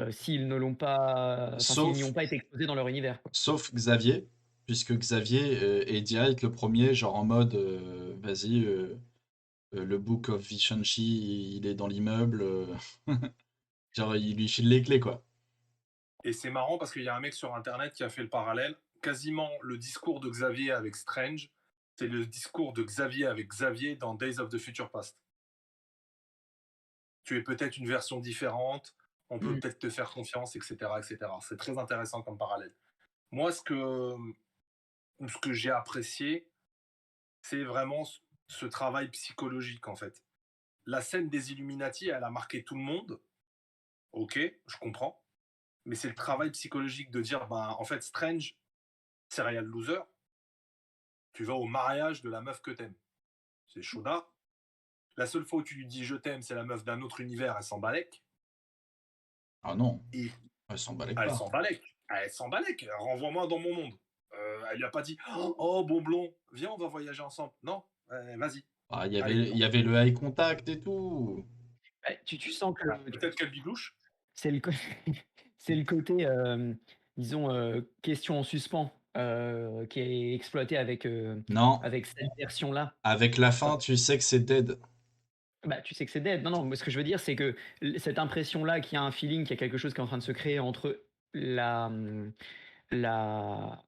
s'ils ne l'ont pas enfin, s'ils n'y sauf, ont pas été exposés dans leur univers, quoi. sauf Xavier, puisque Xavier est direct le premier, genre en mode, vas-y, le Book of Vishanchi, il est dans l'immeuble, genre il lui file les clés, quoi. Et c'est marrant parce qu'il y a un mec sur internet qui a fait le parallèle. Quasiment le discours de Xavier avec Strange, c'est le discours de Xavier avec Xavier dans Days of the Future Past. Tu es peut-être une version différente, on peut Mmh. peut-être te faire confiance, etc., etc. C'est très intéressant comme parallèle. Moi, ce que j'ai apprécié, c'est vraiment ce travail psychologique, en fait. La scène des Illuminati, elle a marqué tout le monde. Ok, je comprends. Mais c'est le travail psychologique de dire, ben, en fait, Strange, serial loser, tu vas au mariage de la meuf que t'aimes. C'est chaudard. La seule fois où tu lui dis je t'aime, c'est la meuf d'un autre univers, elle s'en balèque. Ah non, Et elle s'en balèque elle pas. s'en balèque. Elle s'en balèque. Renvoie-moi dans mon monde. Elle lui a pas dit oh bon blond, viens, on va voyager ensemble. Non, vas-y. Ah, Allez. il y avait le eye contact et tout. Bah, tu sens que Peut-être qu'elle biglouche. c'est le, c'est le côté, disons, question en suspens, qui est exploité Non, avec cette version-là. avec la Enfin, fin, tu sais que c'est dead. bah, tu sais que c'est dead. Non, non, mais ce que je veux dire, c'est que cette impression-là, qu'il y a un feeling, qu'il y a quelque chose qui est en train de se créer entre la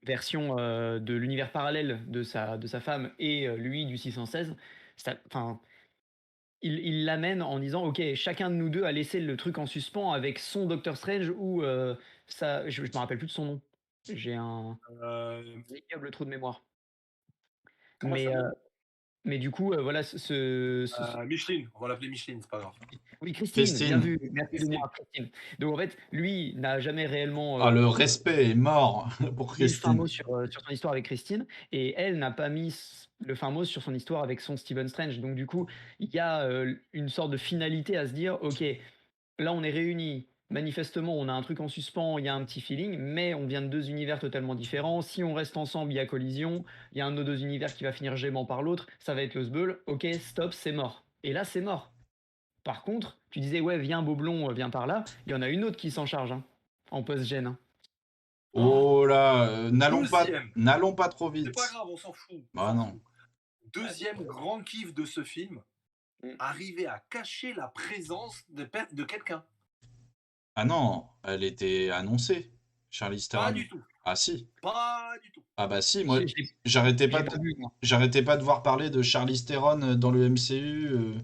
version de l'univers parallèle de sa femme et lui du 616, enfin, il l'amène en disant ok, chacun de nous deux a laissé le truc en suspens avec son Doctor Strange ou ça, je me rappelle plus de son nom. J'ai un Euh, ignoble trou de mémoire. Comment elle Mais, s'appelle du coup, voilà, Micheline. On va l'appeler Micheline, c'est pas grave. oui, Christine, bien Christine. vu, merci de Christine. moi, Christine. Donc en fait, lui n'a jamais réellement Ah, le respect est mort pour mis le fin mot Christine. sur son histoire avec Christine, et elle n'a pas mis le fin mot sur son histoire avec son Stephen Strange. Donc du coup, il y a une sorte de finalité à se dire, ok, là on est réunis, manifestement on a un truc en suspens, il y a un petit feeling, mais on vient de deux univers totalement différents. Si on reste ensemble, il y a collision, il y a un de nos deux univers qui va finir gémant par l'autre, ça va être le sbeul, ok, stop, c'est mort. Et là c'est mort. Par contre, tu disais, ouais, viens Boblon, viens par là, il y en a une autre qui s'en charge, hein, en post-gène. Hein. Oh là, Deuxième. n'allons pas trop C'est pas vite. grave, on s'en fout. On Bah s'en non. fout. Deuxième grand kiff de ce film, Mm. arriver à cacher la présence de quelqu'un. Ah non, elle était annoncée, Charlize Pas Theron. du tout. Ah si. Pas du tout. Ah bah si, moi, J'ai j'arrêtais pas j'ai de, pas vu, moi. j'arrêtais pas de voir parler de Charlize Theron dans le MCU.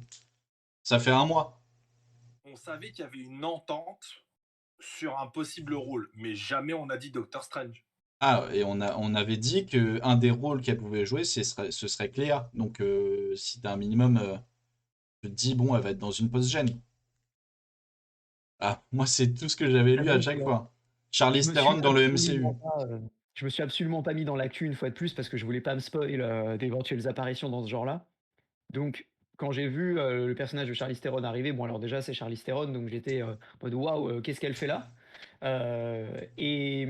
Ça fait un mois. On savait qu'il y avait une entente sur un possible rôle, mais jamais on a dit Doctor Strange. Ah, et on avait dit que un des rôles qu'elle pouvait jouer, ce serait Cléa. Donc, si t'as un minimum, tu te dis, bon, elle va être dans une post-gène. Ah, moi, c'est tout ce que j'avais lu à J'avoue chaque que fois. Charlize je me suis Theron dans le absolument MCU. pas. Je me suis absolument pas mis dans l'actu une fois de plus parce que je voulais pas me spoil d'éventuelles apparitions dans ce genre-là. Donc, quand j'ai vu le personnage de Charlize Theron arriver, bon alors déjà c'est Charlize Theron, donc j'étais en mode waouh, qu'est-ce qu'elle fait là? Et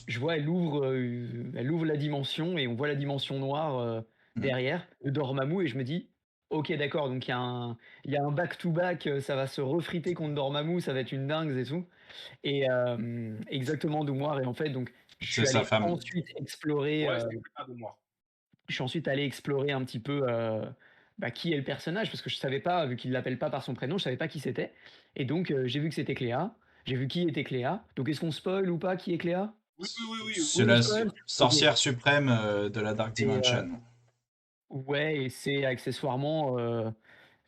je vois, elle ouvre la dimension et on voit la dimension noire Mm. derrière, de Dormammu, et je me dis, ok d'accord, donc il y a un back-to-back, ça va se refriter contre Dormammu, ça va être une dingue et tout. Et exactement, Domoir, et en fait, donc je C'est suis sa allé femme. ensuite explorer. Ouais, c'est pas de moi. Je suis ensuite allé explorer un petit peu, bah, qui est le personnage parce que je savais pas, vu qu'il l'appelle pas par son prénom, je savais pas qui c'était, et donc j'ai vu que c'était Cléa, j'ai vu qui était Cléa. Donc est-ce qu'on spoil ou pas qui est Cléa? Oui, oui, oui, oui, C'est Oui, on la spoil? OK. sorcière suprême de la Dark C'est, Dimension. ouais, et c'est accessoirement,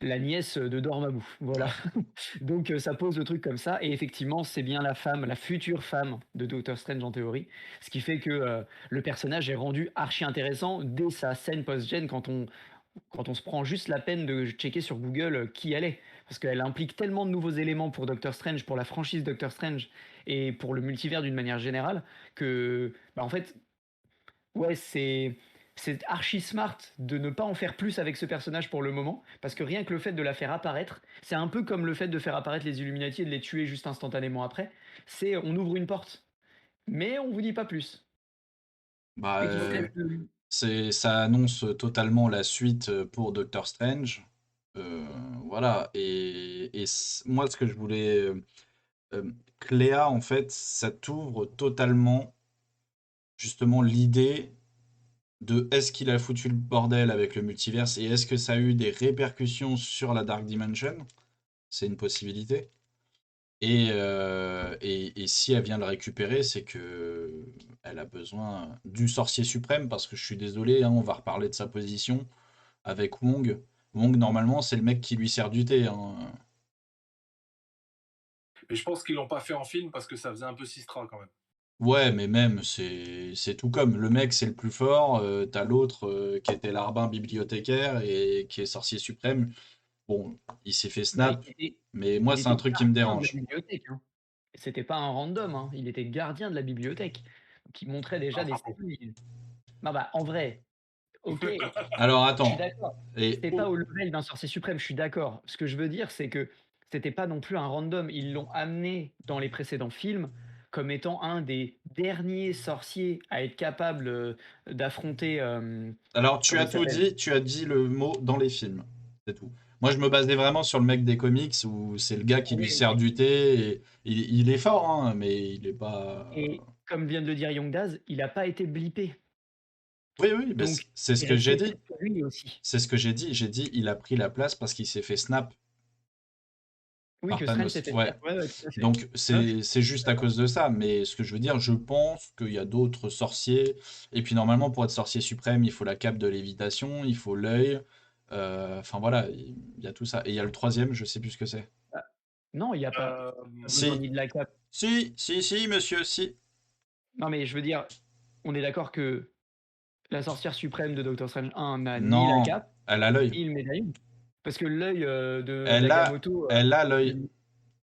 la nièce de Dormammu, voilà. Ouais. Donc ça pose le truc comme ça, et effectivement, c'est bien la femme, la future femme de Doctor Strange en théorie. Ce qui fait que, le personnage est rendu archi intéressant dès sa scène post-gen quand on se prend juste la peine de checker sur Google qui elle est, parce qu'elle implique tellement de nouveaux éléments pour Doctor Strange, pour la franchise Doctor Strange et pour le multivers d'une manière générale, que, bah, en fait, ouais, c'est archi smart de ne pas en faire plus avec ce personnage pour le moment, parce que rien que le fait de la faire apparaître, c'est un peu comme le fait de faire apparaître les Illuminati et de les tuer juste instantanément après. C'est on ouvre une porte, mais on vous dit pas plus. Bah, Et qui serait ça annonce totalement la suite pour Doctor Strange. Voilà. Moi, ce que je voulais. Cléa, en fait, ça t'ouvre totalement justement l'idée de est-ce qu'il a foutu le bordel avec le multiverse et est-ce que ça a eu des répercussions sur la Dark Dimension? C'est une possibilité. Et si elle vient le récupérer, c'est que elle a besoin du sorcier suprême, parce que je suis désolé, hein, on va reparler de sa position avec Wong. Wong, normalement, c'est le mec qui lui sert du thé, hein. Et je pense qu'ils l'ont pas fait en film parce que ça faisait un peu Sistra quand même. Ouais, mais même, c'est tout comme. Le mec, c'est le plus fort. T'as l'autre qui était l'arbin bibliothécaire et qui est sorcier suprême. Bon, il s'est fait bah, snap, mais moi, il c'est un était truc qui me gardien de la dérange. bibliothèque, hein. C'était pas un random, hein, il était gardien de la bibliothèque, qui montrait déjà Ah, des bravo. signes. Non, bah, en vrai, OK, Alors, je suis attends. d'accord. Et C'était pas au level d'un sorcier suprême, je suis d'accord. Ce que je veux dire, c'est que c'était pas non plus un random. Ils l'ont amené dans les précédents films comme étant un des derniers sorciers à être capable, d'affronter, alors, tu comment as il tout s'appelle? dit, tu as dit le mot dans les films. C'est tout. Moi, je me basais vraiment sur le mec des comics où c'est le gars qui lui Oui, sert du thé. Et il est fort, hein, mais il est pas. et comme vient de le dire Young Daz, il a pas été blippé. Oui, oui, mais Donc c'est ce il que j'ai restait dit. plus que lui aussi. C'est ce que j'ai dit. J'ai dit, il a pris la place parce qu'il s'est fait snap Oui, par que Strange Thanos. s'était Ouais. fait, ouais, ouais, tout à fait. Donc, Ouais, je c'est suis juste à d'accord. cause de ça. Mais ce que je veux dire, je pense qu'il y a d'autres sorciers. Et puis, normalement, pour être sorcier suprême, il faut la cape de lévitation, il faut l'œil. Enfin, voilà, il y a tout ça. Et il y a le troisième, je sais plus ce que c'est. Bah, non, il y a pas besoin Si, ni de la cape. si, monsieur, si. Non, mais je veux dire, on est d'accord que la sorcière suprême de Doctor Strange 1 n'a ni la Non, cape, elle a l'œil. ni le médaillon. Parce que l'œil, de Elle a, d'Agamotto, elle a l'œil. il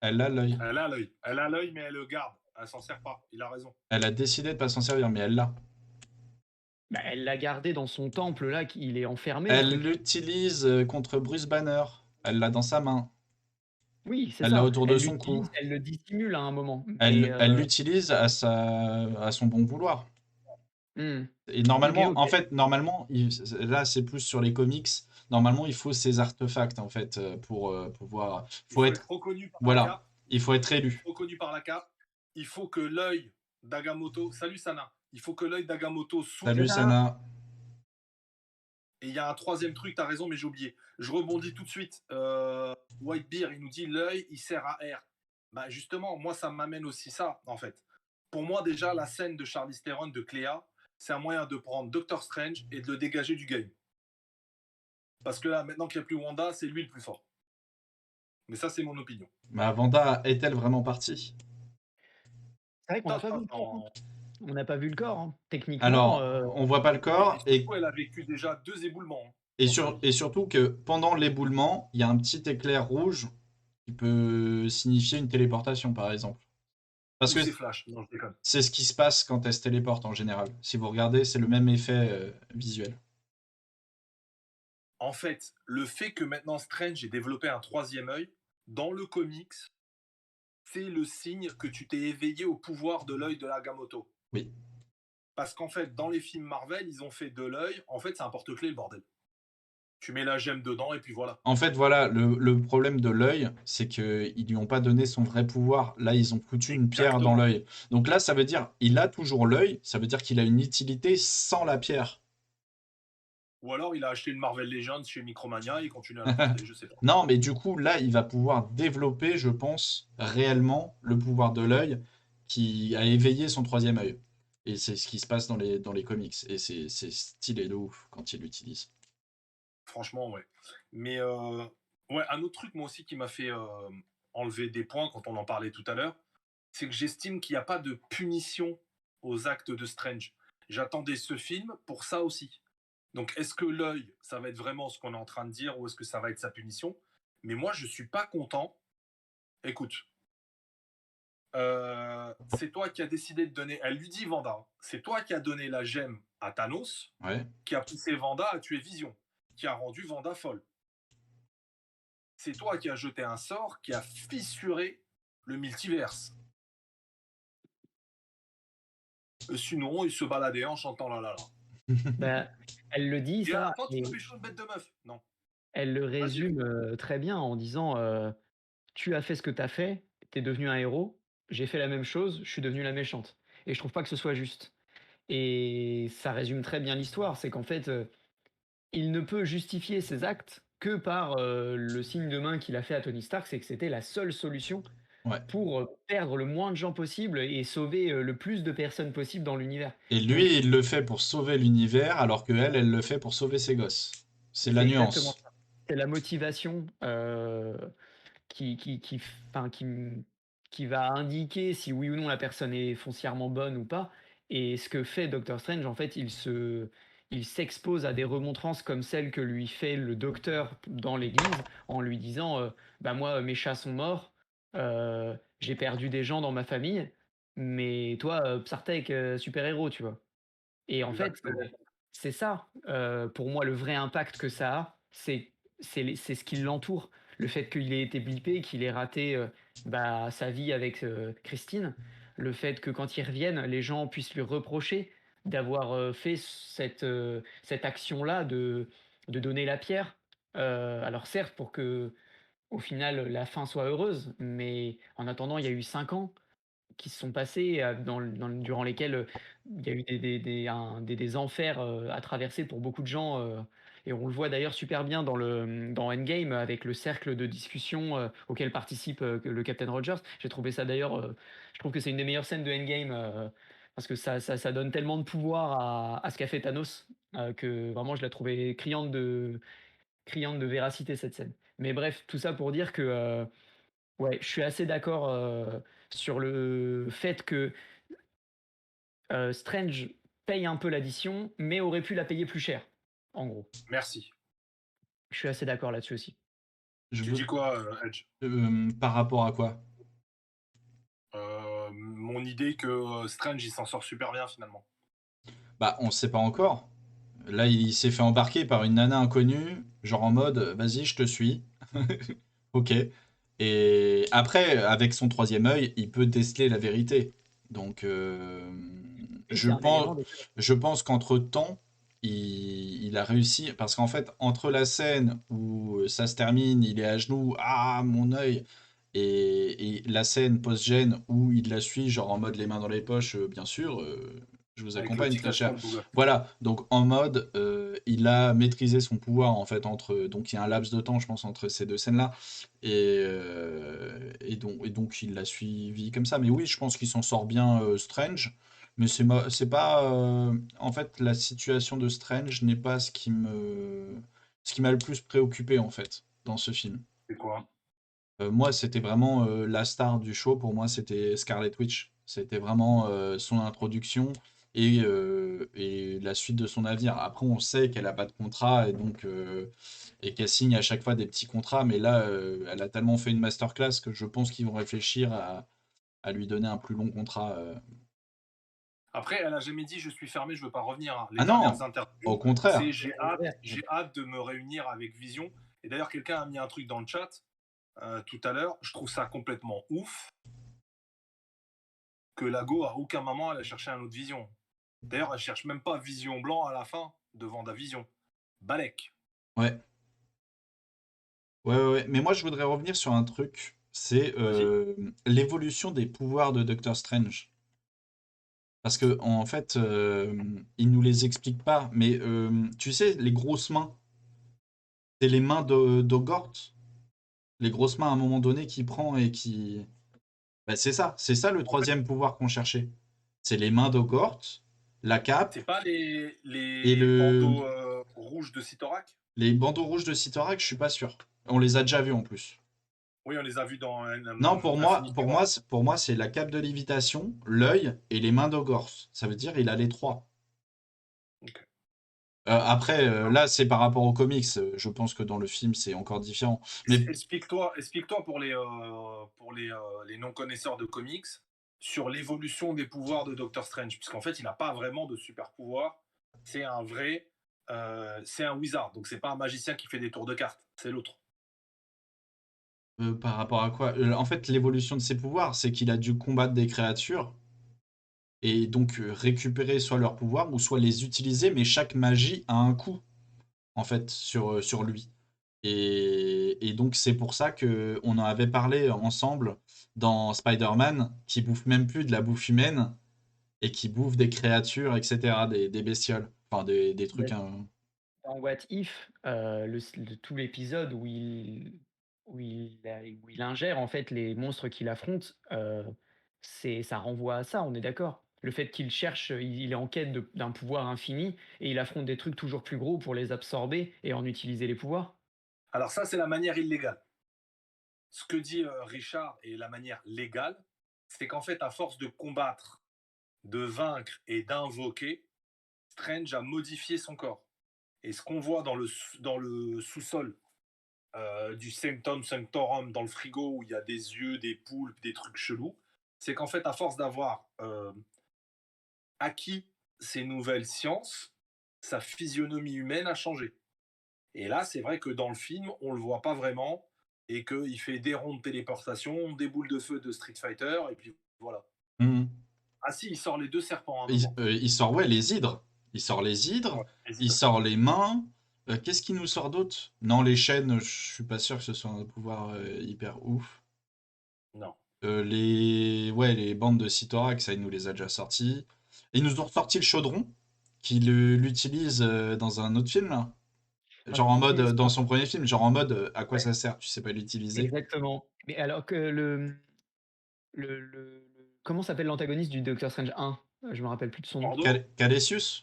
Elle a l'œil. Elle a l'œil. Elle a l'œil, mais elle le garde. Elle s'en sert pas. Il a raison. Elle a décidé de pas s'en servir, mais elle l'a. bah, elle l'a gardé dans son temple là, qu'il est enfermé le Elle truc. l'utilise contre Bruce Banner. Elle l'a dans sa main. Oui, c'est Elle l'a ça. autour de Elle son cou. l'utilise, elle le dissimule à un moment. Mais, Elle l'utilise à son bon vouloir. mmh. Et OK, normalement, OK. en fait, normalement, là, c'est plus sur les comics. Normalement, il faut ces artefacts, en fait, pour pouvoir. Il Faut faut être être, reconnu par la voilà, cape. il faut être élu. Reconnu par la cape. Il faut que l'œil d'Agamotto. Salut Sana. Il faut que l'œil d'Agamotto Salut, s'ouvre. Ça, Senna. Et il y a un troisième truc, tu as raison, mais j'ai oublié. Je rebondis tout de suite. Whitebeard, il nous dit l'œil, il sert à R. Bah justement, moi, ça m'amène aussi ça, en fait. Pour moi, déjà, la scène de Charlize Theron, de Cléa, c'est un moyen de prendre Doctor Strange et de le dégager du game. Parce que là, maintenant qu'il n'y a plus Wanda, c'est lui le plus fort. Mais ça, c'est mon opinion. Ma Wanda est-elle vraiment partie? c'est vrai qu'on n'a pas vu le corps, hein. Attends. On n'a pas vu le corps, hein. Techniquement, Alors, on voit pas le Oui, mais corps, surtout, elle a vécu déjà 2 éboulements dans sa vie. et surtout que pendant l'éboulement, il y a un petit éclair rouge qui peut signifier une téléportation, par exemple. Parce Ou que c'est Flash? Non, je déconne. c'est ce qui se passe quand elle se téléporte en général. Si vous regardez, c'est le même effet visuel. En fait, le fait que maintenant Strange ait développé un troisième œil, dans le comics, c'est le signe que tu t'es éveillé au pouvoir de l'œil de l'Agamotto. Oui. Parce qu'en fait, dans les films Marvel, ils ont fait de l'œil. En fait, c'est un porte-clés, le bordel. Tu mets la gemme dedans et puis voilà. En fait, voilà, le problème de l'œil, c'est qu'ils lui ont pas donné son vrai pouvoir. Là, ils ont foutu une pierre dans Exactement. l'œil. Donc là, ça veut dire, il a toujours l'œil, ça veut dire qu'il a une utilité sans la pierre. Ou alors, il a acheté une Marvel Legends chez Micromania et il continue à la porter, je sais pas. Non, mais du coup, là, il va pouvoir développer, je pense, réellement le pouvoir de l'œil qui a éveillé son troisième œil. Et c'est ce qui se passe dans les comics. Et c'est stylé de ouf quand il l'utilise. Franchement, ouais. Mais ouais, un autre truc, moi aussi, qui m'a fait enlever des points quand on en parlait tout à l'heure, c'est que j'estime qu'il n'y a pas de punition aux actes de Strange. J'attendais ce film pour ça aussi. Donc, est-ce que l'œil, ça va être vraiment ce qu'on est en train de dire ou est-ce que ça va être sa punition? Mais moi, je suis pas content. Écoute, c'est toi qui as décidé de donner. Elle lui dit Vanda, c'est toi qui as donné la gemme à Thanos, Ouais. qui a poussé Vanda à tuer Vision, qui a rendu Vanda folle. C'est toi qui as jeté un sort qui a fissuré le multiverse. Sinon, il se baladait en chantant la la la. Bah, elle le dit Et à la ça fin, tu et peux pécho une bête de meuf. Non. elle le Vas-y. résume, très bien en disant, «Tu as fait ce que tu as fait, tu es devenu un héros, j'ai fait la même chose, je suis devenue la méchante» et je trouve pas que ce soit juste et ça résume très bien l'histoire. C'est qu'en fait, il ne peut justifier ses actes que par, le signe de main qu'il a fait à Tony Stark, c'est que c'était la seule solution Ouais. pour, perdre le moins de gens possible et sauver, le plus de personnes possible dans l'univers. Et Donc lui, il le fait pour sauver l'univers, alors que elle le fait pour sauver ses gosses. C'est la c'est exactement nuance. ça. C'est la motivation, qui enfin, qui va indiquer si oui ou non la personne est foncièrement bonne ou pas. Et ce que fait Doctor Strange, en fait, il s'expose à des remontrances comme celles que lui fait le docteur dans l'église en lui disant bah moi mes chats sont morts, j'ai perdu des gens dans ma famille, mais toi Psartek super héros, tu vois. Et en fait, Exactement. c'est ça, pour moi, le vrai impact que ça a, c'est ce qui l'entoure. Le fait qu'il ait été blippé, qu'il ait raté, bah, sa vie avec, Christine. Le fait que quand il revienne, les gens puissent lui reprocher d'avoir, fait cette action-là de donner la pierre. Alors certes, pour que au final, la fin soit heureuse, mais en attendant, il y a eu 5 ans qui se sont passés, durant lesquels, il y a eu des enfers, à traverser pour beaucoup de gens, et on le voit d'ailleurs super bien dans Endgame avec le cercle de discussion, auquel participe, que le Captain Rogers. J'ai trouvé ça d'ailleurs, je trouve que c'est une des meilleures scènes de Endgame, parce que ça donne tellement de pouvoir à ce qu'a fait Thanos, que vraiment je l'ai trouvée criante de véracité cette scène. Mais bref, tout ça pour dire que, ouais, je suis assez d'accord, sur le fait que, Strange paye un peu l'addition, mais aurait pu la payer plus cher, en gros. Merci. Je suis assez d'accord là-dessus aussi. Je Tu dis veux... quoi, Edge? Par rapport à quoi? Mon idée que Strange, il s'en sort super bien finalement. Bah, on sait pas encore. Là, il s'est fait embarquer par une nana inconnue, genre en mode, vas-y, je te suis. Ok. Et après, avec son troisième œil, il peut déceler la vérité. Donc, Oui, je c'est un pense, élément de je pense qu'entre-temps, il a réussi. Parce qu'en fait, entre la scène où ça se termine, il est à genoux, ah, mon œil, et la scène post-gène où il la suit, genre en mode les mains dans les poches, bien sûr, je vous Avec le accompagne, petit très cher. casque Google. Voilà, donc en mode, il a maîtrisé son pouvoir en fait entre. Donc il y a un laps de temps, je pense, entre ces deux scènes-là. Et donc il l'a suivi comme ça. Mais oui, je pense qu'il s'en sort bien, Strange. Mais c'est pas. En fait, la situation de Strange n'est pas ce qui m'a le plus préoccupé en fait dans ce film. C'est quoi? Moi, c'était vraiment la star du show. Pour moi, c'était Scarlet Witch. C'était vraiment son introduction et la suite de son avenir. Après, on sait qu'elle n'a pas de contrat et donc et qu'elle signe à chaque fois des petits contrats. Mais là, elle a tellement fait une masterclass que je pense qu'ils vont réfléchir à lui donner un plus long contrat. Après, elle a jamais dit je suis fermé, je veux pas revenir, hein. Les Ah dernières non, au interviews, c'est contraire. j'ai hâte de me réunir avec Vision. Et d'ailleurs, quelqu'un a mis un truc dans le chat tout à l'heure. Je trouve ça complètement ouf que Lago, à aucun moment, elle a cherché un autre Vision. D'ailleurs, elle cherche même pas Vision blanc à la fin de Vision. Balek. Ouais. Ouais. Mais moi, je voudrais revenir sur un truc. C'est Vas-y. l'évolution des pouvoirs de Doctor Strange. Parce que en fait, il nous les explique pas. Mais tu sais, les grosses mains, c'est les mains d'Ogort. Les grosses mains à un moment donné qui prend et qui. Bah, c'est ça le En fait, troisième pouvoir qu'on cherchait. C'est les mains d'Ogort, la cape c'est pas et les bandeaux rouges de Sitorak. les bandeaux rouges de Cyttorak, je suis pas sûr. On les a déjà vus en plus. Oui, on les a vus dans Non, Infinity War. pour moi, c'est la cape de lévitation, l'œil et les mains d'Ogort. Ça veut dire il a les trois. Ok. Après, là, c'est par rapport aux comics. Je pense que dans le film, c'est encore différent. Mais Explique-toi pour les non-connaisseurs de comics sur l'évolution des pouvoirs de Doctor Strange, puisqu'en fait, il n'a pas vraiment de super pouvoir. C'est un vrai, c'est un wizard, donc c'est pas un magicien qui fait des tours de cartes, c'est l'autre. par rapport à quoi? En fait, l'évolution de ses pouvoirs, c'est qu'il a dû combattre des créatures et donc récupérer soit leurs pouvoirs ou soit les utiliser, mais chaque magie a un coût, en fait, sur lui. Et donc, c'est pour ça que on en avait parlé ensemble dans Spider-Man, qui bouffe même plus de la bouffe humaine et qui bouffe des créatures, etc., des bestioles, enfin des trucs. Dans What If, tout l'épisode où il ingère en fait les monstres qu'il affronte, ça renvoie à ça, on est d'accord? Le fait qu'il cherche, il est en quête d'un pouvoir infini et il affronte des trucs toujours plus gros pour les absorber et en utiliser les pouvoirs? Alors ça, c'est la manière illégale. Ce que dit Richard et la manière légale, c'est qu'en fait, à force de combattre, de vaincre et d'invoquer, Strange a modifié son corps. Et ce qu'on voit dans le sous-sol du Sanctum Sanctorum, dans le frigo où il y a des yeux, des poulpes, des trucs chelous, c'est qu'en fait, à force d'avoir acquis ces nouvelles sciences, sa physionomie humaine a changé. Et là, c'est vrai que dans le film, on le voit pas vraiment et qu'il fait des ronds de téléportation, des boules de feu de Street Fighter, et puis voilà. Mhm. Ah si, il sort les deux serpents à un moment. Il sort, ouais, les hydres. Il sort les hydres, Ouais, les il idées. sort les mains. Qu'est-ce qu'il nous sort d'autre? Non, les chaînes, je suis pas sûr que ce soit un pouvoir hyper ouf. Non. Ouais, les bandes de Cyttorak, ça, il nous les a déjà sortis. Et ils nous ont ressorti le chaudron, qu'il l'utilise dans un autre film, là. Ah, Genre en mode, c'est dans son premier film, genre en mode, à quoi ouais, ça sert? Tu sais pas l'utiliser. exactement. Mais alors que comment s'appelle l'antagoniste du Doctor Strange 1? Je me rappelle plus de son nom. Mordo? Calesius?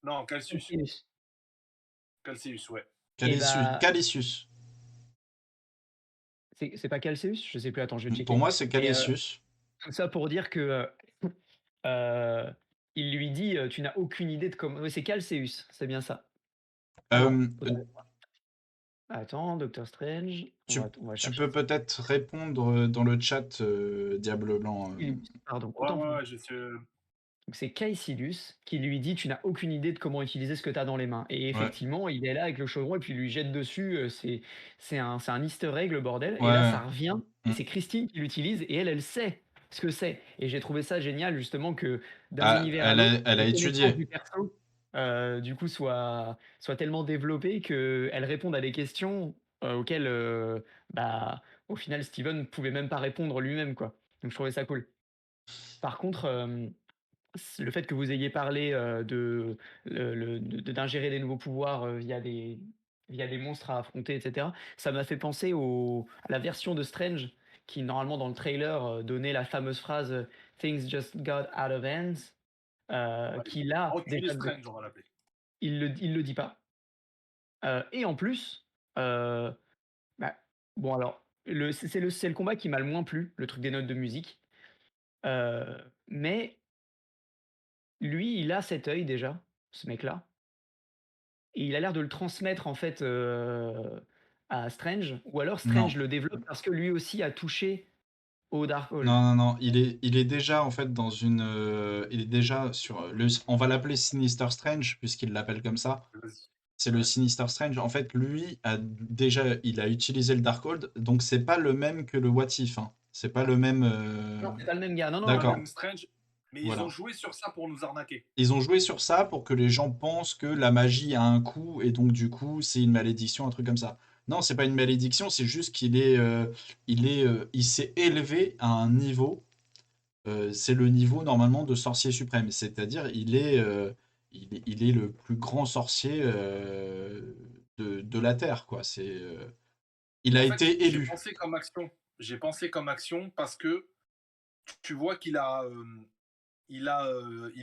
Non, Calcius. Calculus. Calcius, ouais. Et Calesius. bah, Calesius. c'est pas Calceus? Je sais plus, attends, je vais Pour checker. moi, c'est Mais Calesius. tout ça pour dire que il lui dit tu n'as aucune idée de comment. Oui, c'est Calceus, c'est bien ça. Ah non, Euh, autant pour moi. Attends, Doctor Strange, on va tu chercher peux ça. peut-être répondre dans le chat, Diable Blanc. Caecilius, pardon, Ouais, autant pour ouais, moi. ouais, je sais. Donc c'est Caecilius qui lui dit tu n'as aucune idée de comment utiliser ce que tu as dans les mains. Et Ouais, effectivement, il est là avec le chaudron et puis il lui jette dessus. C'est un Easter egg le bordel. Et là, ouais. ça revient et Mm. c'est Christine qui l'utilise et elle sait ce que c'est. Et j'ai trouvé ça génial justement que d'un Ah, univers à l'autre, elle a les connaissances étudié. du perso du coup soient tellement développées qu'elles répondent à des questions auxquelles bah, au final Steven pouvait même pas répondre lui-même quoi. Donc je trouvais ça cool. Par contre, le fait que vous ayez parlé d'ingérer des nouveaux pouvoirs via des monstres à affronter, etc., ça m'a fait penser à la version de Strange qui, normalement, dans le trailer, donnait la fameuse phrase Things just got out of hands, Ouais. qui là, Reculé déjà, Strange, on va l'appeler. il le dit pas. Et en plus, euh, bah, bon, alors, c'est le combat qui m'a le moins plu, le truc des notes de musique. Mais lui, il a cet œil déjà, ce mec-là. Et il a l'air de le transmettre en fait, à Strange ou alors Non. Strange le développe parce que lui aussi a touché au Darkhold. Non, non, non, il est déjà en fait dans une. Il est déjà sur le. On va l'appeler Sinister Strange, puisqu'il l'appelle comme ça. Vas-y. C'est le Ouais. Sinister Strange. En fait, lui a déjà. Il a utilisé le Darkhold, donc c'est pas le même que le What If, hein. C'est pas le même. Non, c'est pas le même gars. Non, C'est non, pas le non, D'accord, non. même Strange, mais ils ont voilà. joué sur ça pour nous arnaquer. Ils ont joué sur ça pour que les gens pensent que la magie a un coût et donc du coup c'est une malédiction, un truc comme ça. Non, c'est pas une malédiction, c'est juste il s'est élevé à un niveau. C'est le niveau normalement de sorcier suprême, c'est-à-dire il est le plus grand sorcier de la terre, quoi. Il a En fait, été j'ai élu. pensé comme action. J'ai pensé comme action parce que tu vois qu'il a, il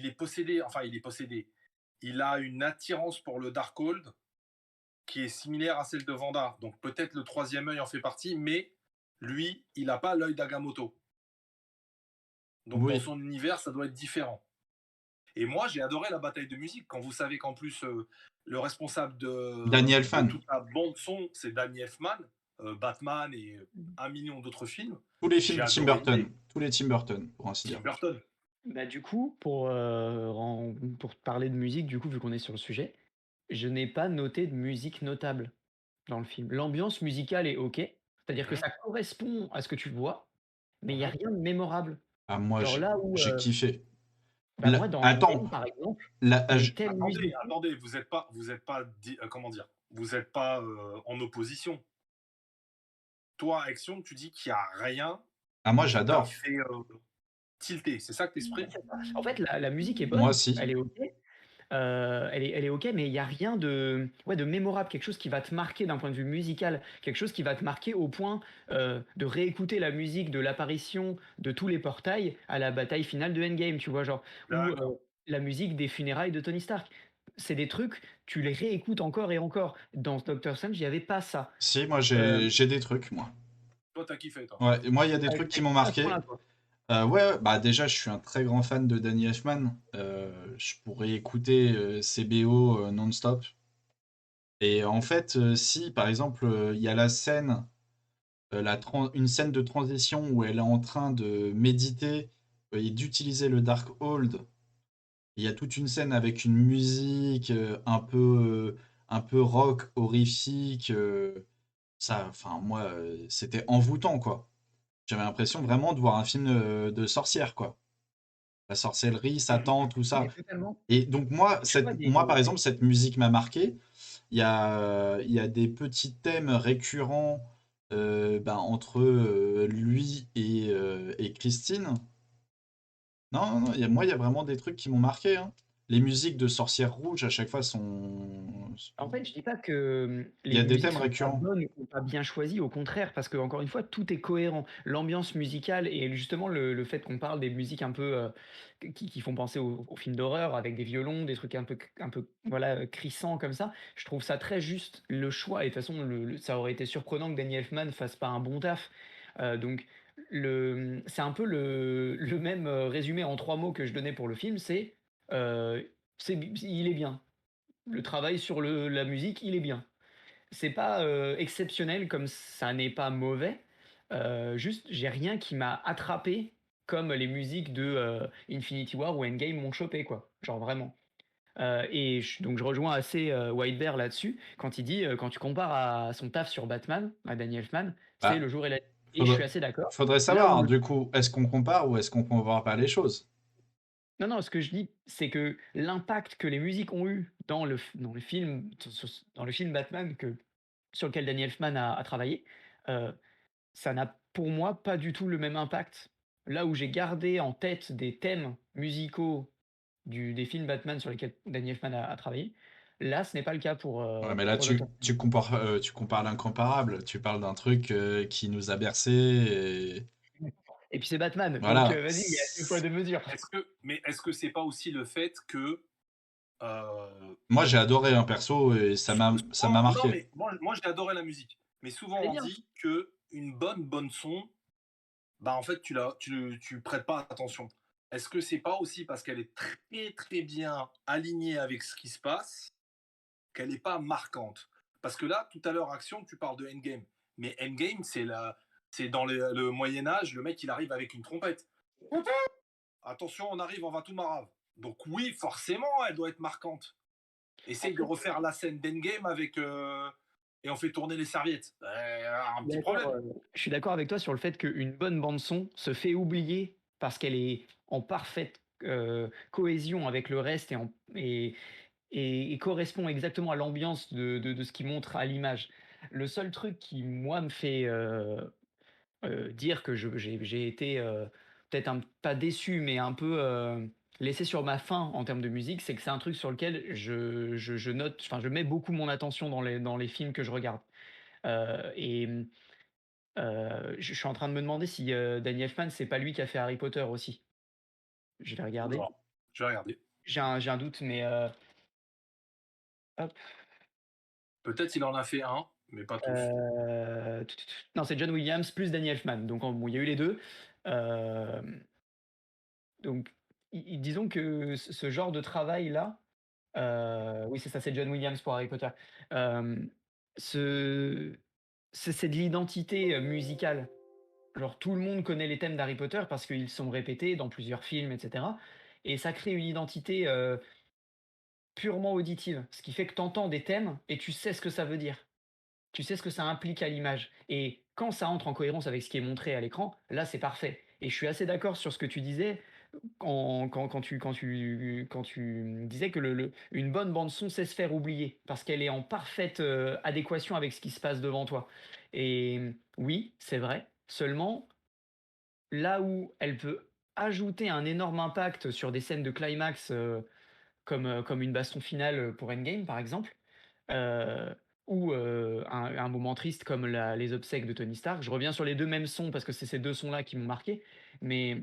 est possédé, enfin il est possédé. Il a une attirance pour le Darkhold qui est similaire à celle de Vanda. Donc peut-être le troisième œil en fait partie, mais lui, il n'a pas l'œil d'Agamotto. Donc dans Oui, son univers, ça doit être différent. Et moi, j'ai adoré la bataille de musique. Quand vous savez qu'en plus, le responsable Danny de Elfman. toute la bande-son, c'est Danny Elfman, Batman et un million d'autres films, Tous les j'ai films Tim adoré Burton. l'idée. Tous les Tim Burton, pour ainsi Tim dire. Burton. Bah, du coup, pour parler de musique, du coup, vu qu'on est sur le sujet, je n'ai pas noté de musique notable dans le film. L'ambiance musicale est OK, c'est-à-dire que Mhm, ça correspond à ce que tu vois, mais il y a mhm. rien de mémorable. Ah, moi, Genre là où, j'ai kiffé. bah, moi dans Attends, Endgame, par exemple, les là, thèmes Attendez, musicaux. attendez, vous êtes pas, comment dire, vous êtes pas en opposition. Toi, Action, tu dis qu'il y a rien ah, moi qui t'a j'adore. fait tilter. C'est ça que Ouais, t'exprimes? c'est ça. En fait, la musique est Moi bonne, aussi. elle est OK, elle est OK, mais il y a rien de ouais, de mémorable, quelque chose qui va te marquer d'un point de vue musical, quelque chose qui va te marquer au point, de réécouter la musique de l'apparition de tous les portails à la bataille finale de Endgame, tu vois? Genre, ou, D'accord. la musique des funérailles de Tony Stark. C'est des trucs, tu les réécoutes encore et encore. Dans Doctor Strange, il y avait pas ça. Si, moi Hem, j'ai des trucs, moi. Toi, t'as kiffé, toi. Ouais, et moi il y a des tu trucs as qui m'ont kiffé à ce marqué. point-là, quoi. Ouais, ouais, bah déjà je suis un très grand fan de Danny Elfman. Je pourrais écouter ses BO non-stop. Et en fait, si par exemple il y a la scène, une scène de transition où elle est en train de méditer et d'utiliser le Darkhold. Il y a toute une scène avec une musique un peu rock, horrifique. Ça, enfin, moi, c'était envoûtant, quoi. J'avais l'impression vraiment de voir un film de sorcière, quoi. La sorcellerie, Satan, tout ça. Mais totalement. Et donc, moi, Tu vois moi, par exemple, cette musique m'a marqué. Il y a des petits thèmes récurrents ben, entre lui et Christine. Non, non, non, moi, il y a vraiment des trucs qui m'ont marqué, hein. Les musiques de Sorcières Rouges, à chaque fois, sont. En fait, je dis pas que, Il y les a des musiques thèmes sont pas récurrents. bonnes ou pas bien choisies, au contraire, parce qu'encore une fois, tout est cohérent. L'ambiance musicale et justement le fait qu'on parle des musiques un peu, qui font penser aux films d'horreur avec des violons, des trucs un peu, voilà, crissants comme ça. Je trouve ça très juste, le choix et de toute façon le ça aurait été surprenant que Danny Elfman fasse pas un bon taf. Donc c'est un peu le même, résumé en 3 mots que je donnais pour le film, il est bien. Le travail sur la musique, il est bien. C'est pas, exceptionnel comme ça n'est pas mauvais, juste j'ai rien qui m'a attrapé comme les musiques de, Infinity War ou Endgame m'ont chopé quoi, genre vraiment. Et donc je rejoins assez, White Bear là-dessus quand il dit, quand tu compares à son taf sur Batman, à Danny Elfman, c'est Bah, le jour et la nuit et je faudrait, suis assez d'accord. faudrait Là savoir, où hein, le du coup, est-ce qu'on compare ou est-ce qu'on compare pas les choses? Non, non, ce que je dis, c'est que l'impact que les musiques ont eu dans le film Batman sur lequel Danny Elfman a travaillé, heu, ça n'a pour moi pas du tout le même impact. Là où j'ai gardé en tête des thèmes musicaux des films Batman sur lesquels Danny Elfman a travaillé, là ce n'est pas le cas Ouais, mais là, pour Doctor Strange. tu compares l'incomparable. Tu parles d'un truc qui nous a bercé. Et... Et puis c'est Batman, donc Voilà. vas-y, il y a 2 poids 2 mesures. Est-ce que c'est pas aussi le fait que euh, Moi, j'ai adoré un perso et ça m'a non, marqué. mais moi j'ai adoré la musique. Mais souvent Elle est on bien. dit que une bonne son, bah en fait tu prêtes pas attention. Est-ce que c'est pas aussi parce qu'elle est très bien alignée avec ce qui se passe qu'elle n'est pas marquante? Parce que là, tout à l'heure, Action, tu parles de Endgame. Mais Endgame, c'est la, C'est dans le Moyen-Âge, le mec, il arrive avec une trompette. Attention, on arrive, on va tout marave. Donc oui, forcément, elle doit être marquante. Essaye de refaire la scène d'Endgame avec... et on fait tourner les serviettes. Un petit D'accord, problème. je suis d'accord avec toi sur le fait qu'une bonne bande son se fait oublier parce qu'elle est en parfaite, cohésion avec le reste et correspond exactement à l'ambiance de ce qu'il montre à l'image. Le seul truc qui, moi, me fait, dire que j'ai été, peut-être pas déçu, mais un peu, laissé sur ma faim en termes de musique, c'est que c'est un truc sur lequel je note, enfin, je mets beaucoup mon attention dans les films que je regarde. Et je suis en train de me demander si, Danny Elfman, c'est pas lui qui a fait Harry Potter aussi. Je vais regarder. Oula, je vais regarder. J'ai un doute, mais, hop, Peut-être il en a fait un, mais pas tous. non, c'est John Williams plus Danny Elfman, donc bon, il y a eu les 2. Hem, donc disons que ce genre de travail-là, oui, c'est ça, c'est John Williams pour Harry Potter. Hem, ce c'est de l'identité, musicale. Genre tout le monde connaît les thèmes d'Harry Potter parce qu'ils sont répétés dans plusieurs films et cetera et ça crée une identité, purement auditive. Ce qui fait que tu entends des thèmes et tu sais ce que ça veut dire. Tu sais ce que ça implique à l'image et quand ça entre en cohérence avec ce qui est montré à l'écran, là, c'est parfait et je suis assez d'accord sur ce que tu disais quand tu disais que une bonne bande son sait se faire oublier parce qu'elle est en parfaite, adéquation avec ce qui se passe devant toi et oui, c'est vrai. Seulement, là où elle peut ajouter un énorme impact sur des scènes de climax, comme une baston finale, pour Endgame, par exemple, heu, ou, un moment triste comme les obsèques de Tony Stark. Je reviens sur les 2 mêmes sons parce que c'est ces 2 sons-là qui m'ont marqué, mais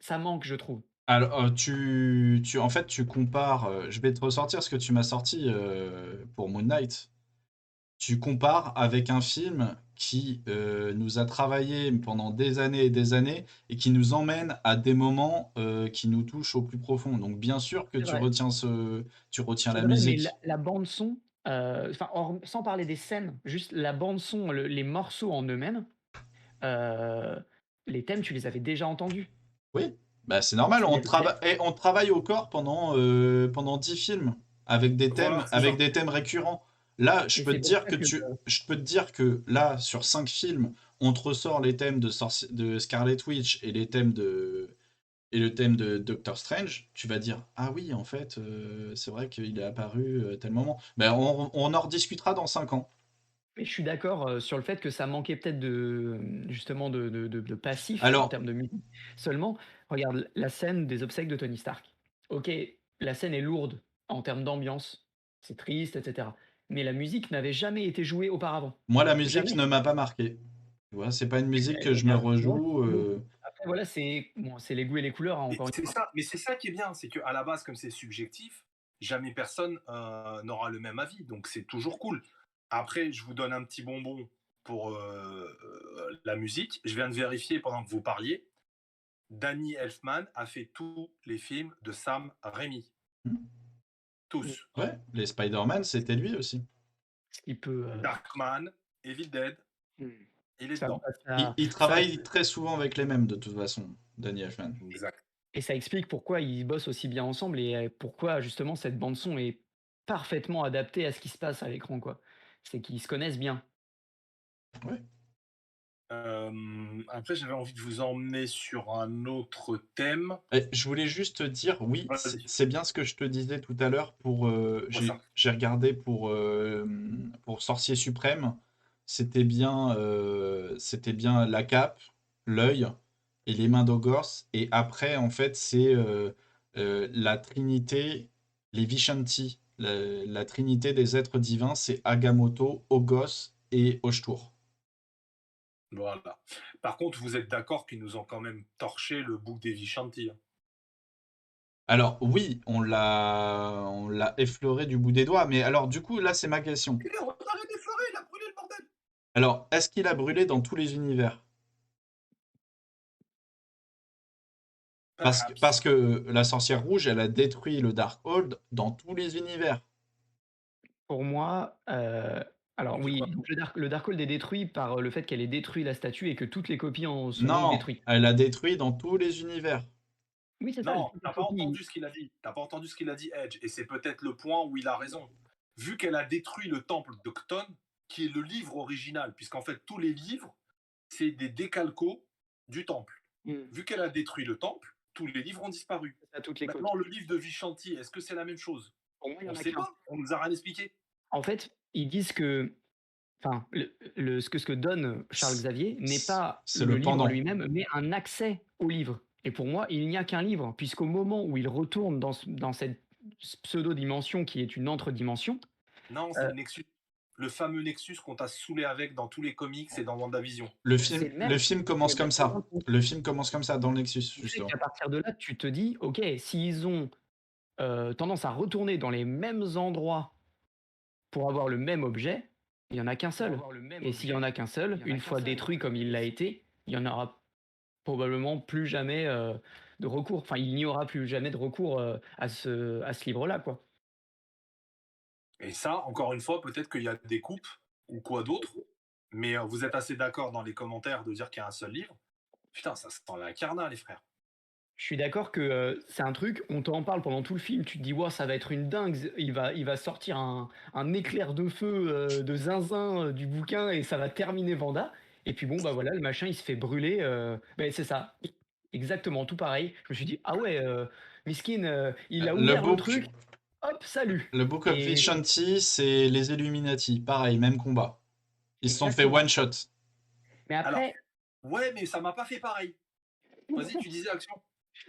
ça manque, je trouve. Alors, en fait, tu compares, je vais te ressortir ce que tu m'as sorti, pour Moon Knight. Tu compares avec un film qui, nous a travaillé pendant des années et des années et qui nous emmène à des moments, qui nous touchent au plus profond. Donc bien sûr que C'est vrai. tu retiens C'est la vrai, mais la musique. la bande son, enfin, sans parler des scènes, juste la bande son, les morceaux en eux-mêmes, heu, les thèmes, tu les avais déjà entendus. Oui, bah, c'est normal, Il y avait on travaille au corps pendant 10 films Voilà, c'est avec ça. des thèmes récurrents. Là, et c'est pour ça que, je peux te dire que là, sur 5 films, on te ressort les thèmes de Scarlet Witch et le thème de Doctor Strange. Tu vas dire, ah oui, en fait, c'est vrai qu'il est apparu tel moment. Ben, on en rediscutera dans 5 ans. mais je suis d'accord, sur le fait que ça manquait peut-être de, justement de passif en Alors, termes de musique. Seulement, regarde la scène des obsèques de Tony Stark. OK, la scène est lourde en termes d'ambiance, c'est triste et cetera. Mais la musique n'avait jamais été jouée auparavant. moi, la musique Jamais. ne m'a pas marqué. Tu vois, c'est pas une musique que Et je me bah, moi rejoue. non plus. Après voilà, c'est bon, c'est les goûts et les couleurs, hein, Et encore une c'est fois. ça, mais c'est ça qui est bien, c'est qu'à la base, comme c'est subjectif, jamais personne n'aura le même avis, donc c'est toujours cool. Après, je vous donne un petit bonbon pour la musique. Je viens de vérifier pendant que vous parliez. Danny Elfman a fait tous les films de Sam Raimi. Mmh. Tous. Ouais, les Spider-Man, c'était lui aussi. Ce qui peut, Darkman, Evil Dead, mmh, il est ça dedans. Il ça travaille très souvent avec les mêmes, de toute façon, Danny Elfman. Exact. et ça explique pourquoi ils bossent aussi bien ensemble et pourquoi justement cette bande son est parfaitement adaptée à ce qui se passe à l'écran, quoi. C'est qu'ils se connaissent bien. Ouais. Après, j'avais envie de vous emmener sur un autre thème. Et je voulais juste te dire, oui, Vas-y, c'est bien ce que je te disais tout à l'heure pour, moi ça. j'ai regardé pour Sorcier Suprême, c'était bien la cape, l'œil et les mains d'Ogors. Et après, en fait, c'est la trinité, les Vishanti, la trinité des êtres divins, c'est Agamotto, Ogos et Oshtur. Voilà. Par contre, vous êtes d'accord qu'ils nous ont quand même torché le bouc des Vishanti, hein. Alors oui, on l'a effleuré du bout des doigts, mais alors du coup, là, c'est ma question. Il est retardé des forêts, il a brûlé le bordel. Alors, est-ce qu'il a brûlé dans tous les univers? Perhaps. Parce que la sorcière rouge, elle a détruit le Darkhold dans tous les univers. Pour moi, Alors Donc, oui, voilà. donc le Darkhold est détruit par, le fait qu'elle ait détruit la statue et que toutes les copies en sont donc Non, détruites. elle a détruit dans tous les univers. Oui, c'est ça, Non, toutes les t'as pas copies. entendu ce qu'il a dit. T'as pas entendu ce qu'il a dit, Edge. Et c'est peut-être le point où il a raison. Vu qu'elle a détruit le temple de Cthon, qui est le livre original, puisqu'en fait, tous les livres, c'est des décalcos du temple. Mmh. Vu qu'elle a détruit le temple, tous les livres ont disparu. C'est ça, toutes les Maintenant, copies. le livre de Vishanti, est-ce que c'est la même chose? Pour moi, il y On en ne a sait qu'un. pas. On nous a rien expliqué. En fait, ils disent que enfin, ce que donne Charles C- Xavier n'est pas C'est le le livre en pendant. lui-même, mais un accès au livre. Et pour moi, il n'y a qu'un livre, puisqu'au moment où il retourne dans cette pseudo-dimension qui est une entre-dimension, Non, c'est euh, le Nexus. Le fameux Nexus qu'on t'a saoulé avec dans tous les comics et dans WandaVision. c'est le Le même. film Mais commence comme ça. maintenant, Le film commence comme ça dans le Nexus, ce qui fait justement. qu'à partir de là, tu te dis, ok, s'ils ont tendance à retourner dans les mêmes endroits pour avoir le même objet, il n'y en a qu'un seul. Et s'il n'y en a qu'un seul, une fois détruit comme il l'a été, il y en aura probablement plus jamais de recours. Enfin, il n'y aura plus jamais de recours à ce livre-là, quoi. Et ça, encore une fois, peut-être qu'il y a des coupes ou quoi d'autre, mais vous êtes assez d'accord dans les commentaires de dire qu'il y a un seul livre. Putain, ça sent la carna, les frères. Je suis d'accord que c'est un truc, on t'en parle pendant tout le film, tu te dis, wow, ça va être une dingue, il va sortir un éclair de feu de zinzin du bouquin et ça va terminer Vanda. Et puis bon, bah voilà, le machin, il se fait brûler. Ben, c'est ça, exactement, tout pareil. Je me suis dit, ah ouais, Miskin, il a Le ouvert le book, truc, hop, salut. le Book of Et Vishanti, c'est les Illuminati. Pareil, même combat. Ils se sont fait exactement. one shot. Mais Alors, après, ouais, mais ça m'a pas fait pareil. Vas-y, tu disais action.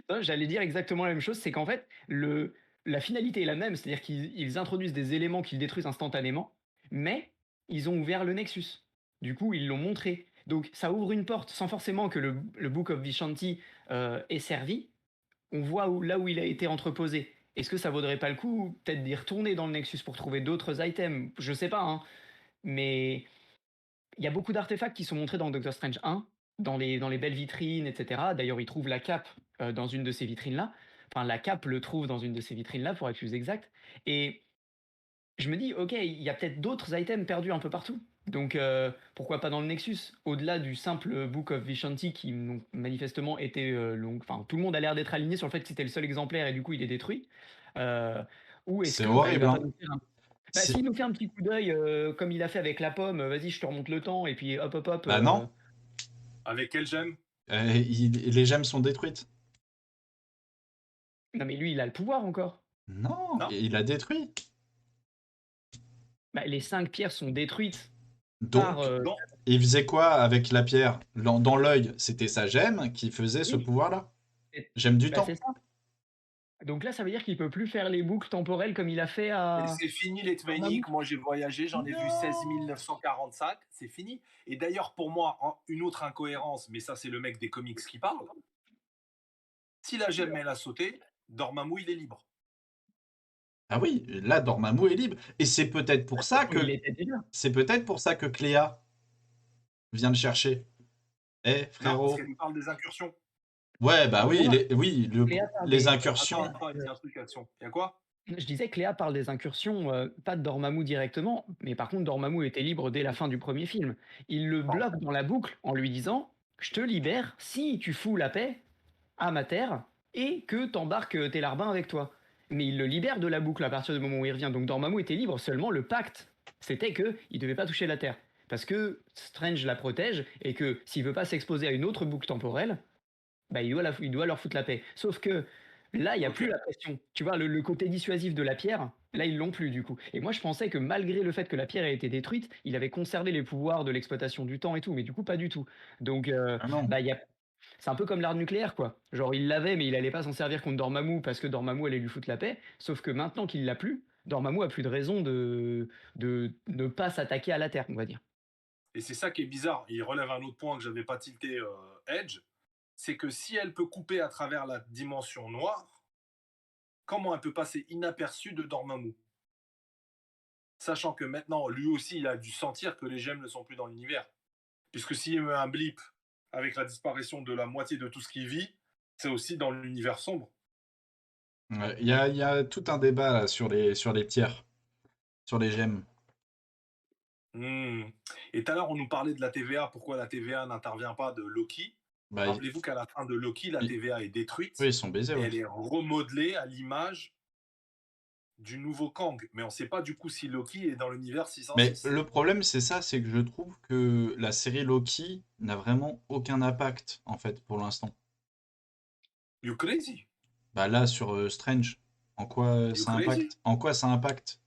non, j'allais dire exactement la même chose, c'est qu'en fait, la finalité est la même, c'est-à-dire qu'ils introduisent des éléments qu'ils détruisent instantanément, mais ils ont ouvert le Nexus. Du coup, ils l'ont montré. Donc, ça ouvre une porte sans forcément que le Book of Vishanti ait servi. On voit là où il a été entreposé. Est-ce que ça vaudrait pas le coup, peut-être d'y retourner dans le Nexus pour trouver d'autres items? Je sais pas, hein. Mais il y a beaucoup d'artefacts qui sont montrés dans Doctor Strange 1, dans les belles vitrines, etc. D'ailleurs, il trouve la cape dans une de ces vitrines-là. Enfin, la cape le trouve dans une de ces vitrines-là, pour être plus exact. Et je me dis, ok, il y a peut-être d'autres items perdus un peu partout. Donc, pourquoi pas dans le Nexus? Au-delà du simple Book of Vishanti, qui donc, manifestement était enfin, tout le monde a l'air d'être aligné sur le fait que c'était le seul exemplaire et du coup, il est détruit. Euh, ou est-ce C'est que bah, il horrible, va pas hein. nous faire un bah, C'est- s'il nous fait un petit coup d'œil, comme il a fait avec la pomme, vas-y, je te remonte le temps, et puis hop, hop, hop. Bah non, Avec quel gemme? les gemmes sont détruites. Non, mais lui, il a le pouvoir encore. Non, Non. il a détruit. Bah, les 5 pierres sont détruites par. Donc, Non. il faisait quoi avec la pierre? Dans l'œil, c'était sa gemme qui faisait ce Oui, pouvoir-là. Gemme du bah, c'est temps. ça. Donc là, ça veut dire qu'il peut plus faire les boucles temporelles comme il a fait Et à c'est fini les Dormammu. Tveiniks. Moi, j'ai voyagé, j'en ai vu 16 Non. 945. C'est fini. Et d'ailleurs, pour moi, une autre incohérence, mais ça, c'est le mec des comics qui parle. Si la gemme, elle a sauté, Dormammu, il est libre. Ah oui, là, Dormammu est libre. Et De toute façon, il l'était déjà. c'est peut-être pour ça que Cléa vient le chercher. Eh, Non, parce frérot. qu'elle nous parle des incursions. Ouais, bah Pour oui, moi, oui, Cléa parle les Attends, incursions. attends, il y a un truc action. Il y a quoi? Je disais que Cléa parle des incursions, pas de Dormammu directement, mais par contre, Dormammu était libre dès la fin du premier film. Il le bloque dans la boucle en lui disant: je te libère si tu fous la paix à ma terre et que t'embarques tes larbins avec toi. Mais il le libère de la boucle à partir du moment où il revient. Donc Dormammu était libre, seulement le pacte, c'était que il devait pas toucher la terre. Parce que Strange la protège et que s'il veut pas s'exposer à une autre boucle temporelle, bah, il doit leur foutre la paix. Sauf que là, il n'y a Ok. plus la pression. Tu vois, le côté dissuasif de la pierre, là, ils l'ont plus du coup. Et moi, je pensais que malgré le fait que la pierre ait été détruite, il avait conservé les pouvoirs de l'exploitation du temps et tout, mais du coup, pas du tout. Donc, Ah non. bah, c'est un peu comme l'arme nucléaire, quoi. Genre, il l'avait, mais il allait pas s'en servir contre Dormammu parce que Dormammu allait lui foutre la paix. Sauf que maintenant qu'il l'a plus, Dormammu a plus de raison de ne pas s'attaquer à la Terre, on va dire. Et c'est ça qui est bizarre. Il relève un autre point que j'avais pas tilté Edge. C'est que si elle peut couper à travers la dimension noire, comment elle peut passer inaperçue de Dormammu? Sachant que maintenant, lui aussi, il a dû sentir que les gemmes ne sont plus dans l'univers. Puisque s'il y a eu un blip avec la disparition de la moitié de tout ce qui vit, c'est aussi dans l'univers sombre. Ouais, il y a tout un débat là, sur les pierres, sur les gemmes. Hmm. Et tout à l'heure, on nous parlait de la TVA, pourquoi la TVA n'intervient pas de Loki. Bah, Rappelez-vous qu'à la fin de Loki, la ils- TVA est oui, détruite ils sont baisés, et ouais. elle est remodelée à l'image du nouveau Kang. Mais on ne sait pas du coup si Loki est dans l'univers Mais 606. le problème, c'est ça, c'est que je trouve que la série Loki n'a vraiment aucun impact, en fait, pour l'instant. You crazy? Bah là, sur Strange, en quoi You ça crazy? impacte? En quoi ça impacte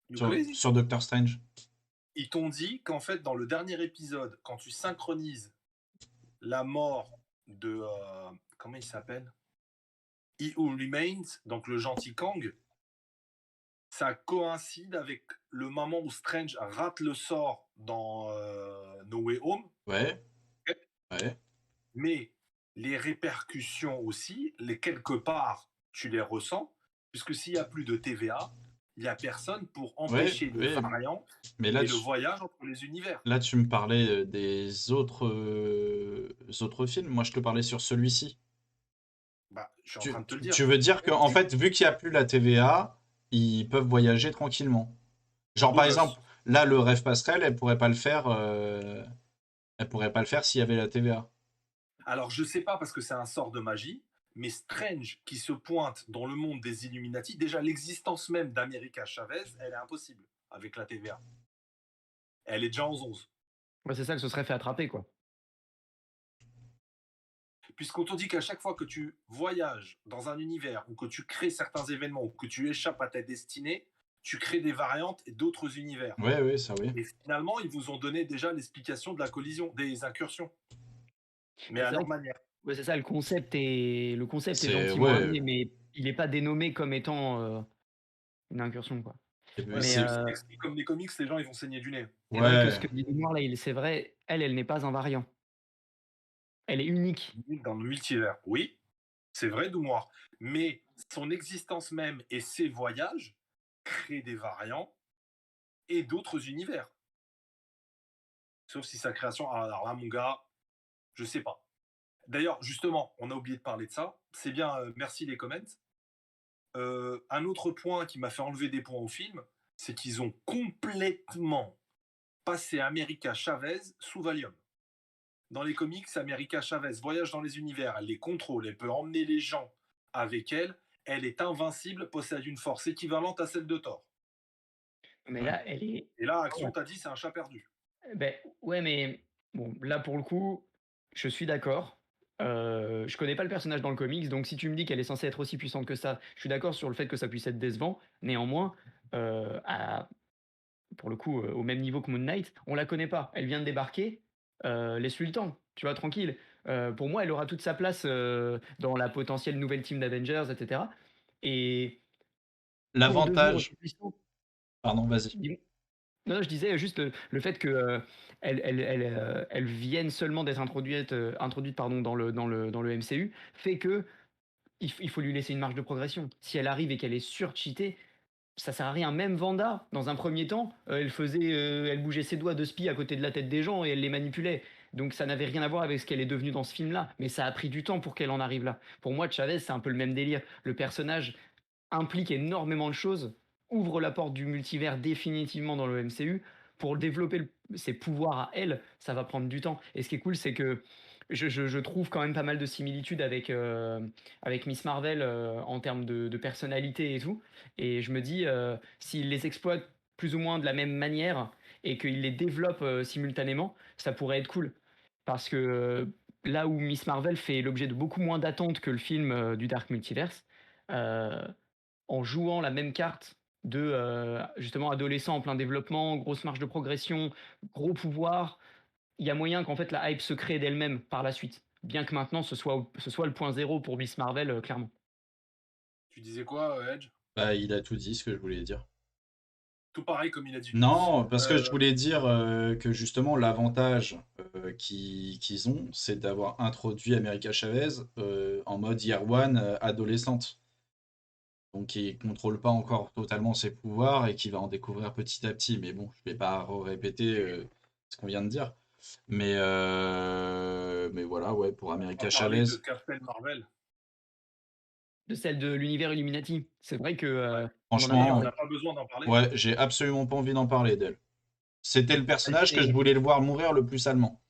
You sur, crazy? sur Doctor Strange? Ils t'ont dit qu'en fait, dans le dernier épisode, quand tu synchronises la mort de. Comment il s'appelle? He Who Remains, donc le gentil Kang, ça coïncide avec le moment où Strange rate le sort dans No Way Home. Ouais, ouais. Mais les répercussions aussi, quelque part, tu les ressens, puisque s'il n'y a plus de TVA, il n'y a personne pour Ouais, empêcher les ouais. variants Mais et le voyage entre les univers. là, tu me parlais des autres films. Moi, je te parlais sur celui-ci. Bah, je suis en Tu, train de te le tu- dire. tu veux dire On qu'en dit fait, vu qu'il n'y a plus la TVA, ils peuvent voyager tranquillement. Genre, beau par exemple, gosse. là, le rêve passerelle, elle pourrait pas le faire. Elle pourrait pas le faire s'il y avait la TVA. Alors, je sais pas parce que c'est un sort de magie, mais Strange qui se pointe dans le monde des Illuminati, déjà l'existence même d'America Chavez, elle est impossible avec la TVA. Elle est déjà en 11. Ouais, c'est ça, elle se serait fait attraper, quoi. Puisqu'on te dit qu'à chaque fois que tu voyages dans un univers ou que tu crées certains événements ou que tu échappes à ta destinée, tu crées des variantes et d'autres univers. Ouais, ouais, ça oui. Et finalement, ils vous ont donné déjà l'explication de la collision, des incursions, mais Bah, à c'est vrai leur que manière. ouais, c'est ça, le concept est C'est gentiment ouais. amené, mais il est pas dénommé comme étant, une incursion, quoi. Ouais, Mais, C'est si t'expliques comme des comics, les gens ils vont saigner du nez. c'est vrai que ce ouais. que dit Noir là, c'est vrai, elle n'est pas un variant. Elle est unique. Dans le multivers, oui, c'est vrai, Doumoire. Mais son existence même et ses voyages créent des variants et d'autres univers. Sauf si sa création. Alors là, mon gars, je sais pas. D'ailleurs, justement, on a oublié de parler de ça. C'est bien, merci les comments. Un autre point qui m'a fait enlever des points au film, c'est qu'ils ont complètement passé America Chavez sous Valium. Dans les comics, America Chavez voyage dans les univers, elle les contrôle, elle peut emmener les gens avec elle, elle est invincible, possède une force équivalente à celle de Thor. Mais là, elle est Et là, Action t'a dit c'est un chat perdu. beh, ouais, mais bon, là, pour le coup, je suis d'accord. Je connais pas le personnage dans le comics, donc si tu me dis qu'elle est censée être aussi puissante que ça, je suis d'accord sur le fait que ça puisse être décevant. Néanmoins, à pour le coup, au même niveau que Moon Knight, on la connaît pas. Elle vient de débarquer, laisse-lui le temps, tu vois? Tranquille. Pour moi, elle aura toute sa place, dans la potentielle nouvelle team d'Avengers et cetera et pour devenir L'avantage. aussi puissante Pardon, vas-y. dis non, je disais juste le fait que, elle vienne seulement d'être introduite pardon dans le MCU fait que il faut lui laisser une marge de progression. Si elle arrive et qu'elle est sur-cheatée, ça sert à rien. Même Vanda, dans un premier temps, elle bougeait ses doigts de spie à côté de la tête des gens et elle les manipulait. Donc ça n'avait rien à voir avec ce qu'elle est devenue dans ce film-là. Mais ça a pris du temps pour qu'elle en arrive là. Pour moi, Chavez, c'est un peu le même délire. Le personnage implique énormément de choses, ouvre la porte du multivers définitivement dans le MCU. Pour développer ses pouvoirs à elle, ça va prendre du temps. Et ce qui est cool, c'est que je trouve quand même pas mal de similitudes avec Miss Marvel en termes de personnalité et tout. Et je me dis, s'ils les exploitent plus ou moins de la même manière et qu'ils les développent simultanément, ça pourrait être cool. Parce que là où Miss Marvel fait l'objet de beaucoup moins d'attentes que le film du Dark Multiverse, euh, en jouant la même carte de justement adolescent en plein développement, grosse marge de progression, gros pouvoir, il y a moyen qu'en fait la hype se crée d'elle-même par la suite. Bien que maintenant ce soit le point zéro pour Miss Marvel, clairement. Tu disais quoi, Edge? Bah, il a tout dit ce que je voulais dire. Tout pareil comme il a dit. Non, parce que je Euh, voulais dire que justement l'avantage qu'ils ont, c'est d'avoir introduit America Chavez en mode Year One adolescente. Donc qui contrôle pas encore totalement ses pouvoirs et qui va en découvrir petit à petit. Mais bon, je vais pas répéter ce qu'on vient de dire. Mais voilà, ouais, pour on America va parler Chavez, de Captain Marvel. De celle de l'univers Illuminati. C'est vrai que Ouais. on en a Et pas on franchement, n'a parlé. pas besoin d'en parler. ouais, j'ai absolument pas envie d'en parler d'elle. C'était le personnage que je voulais le voir mourir le plus salement.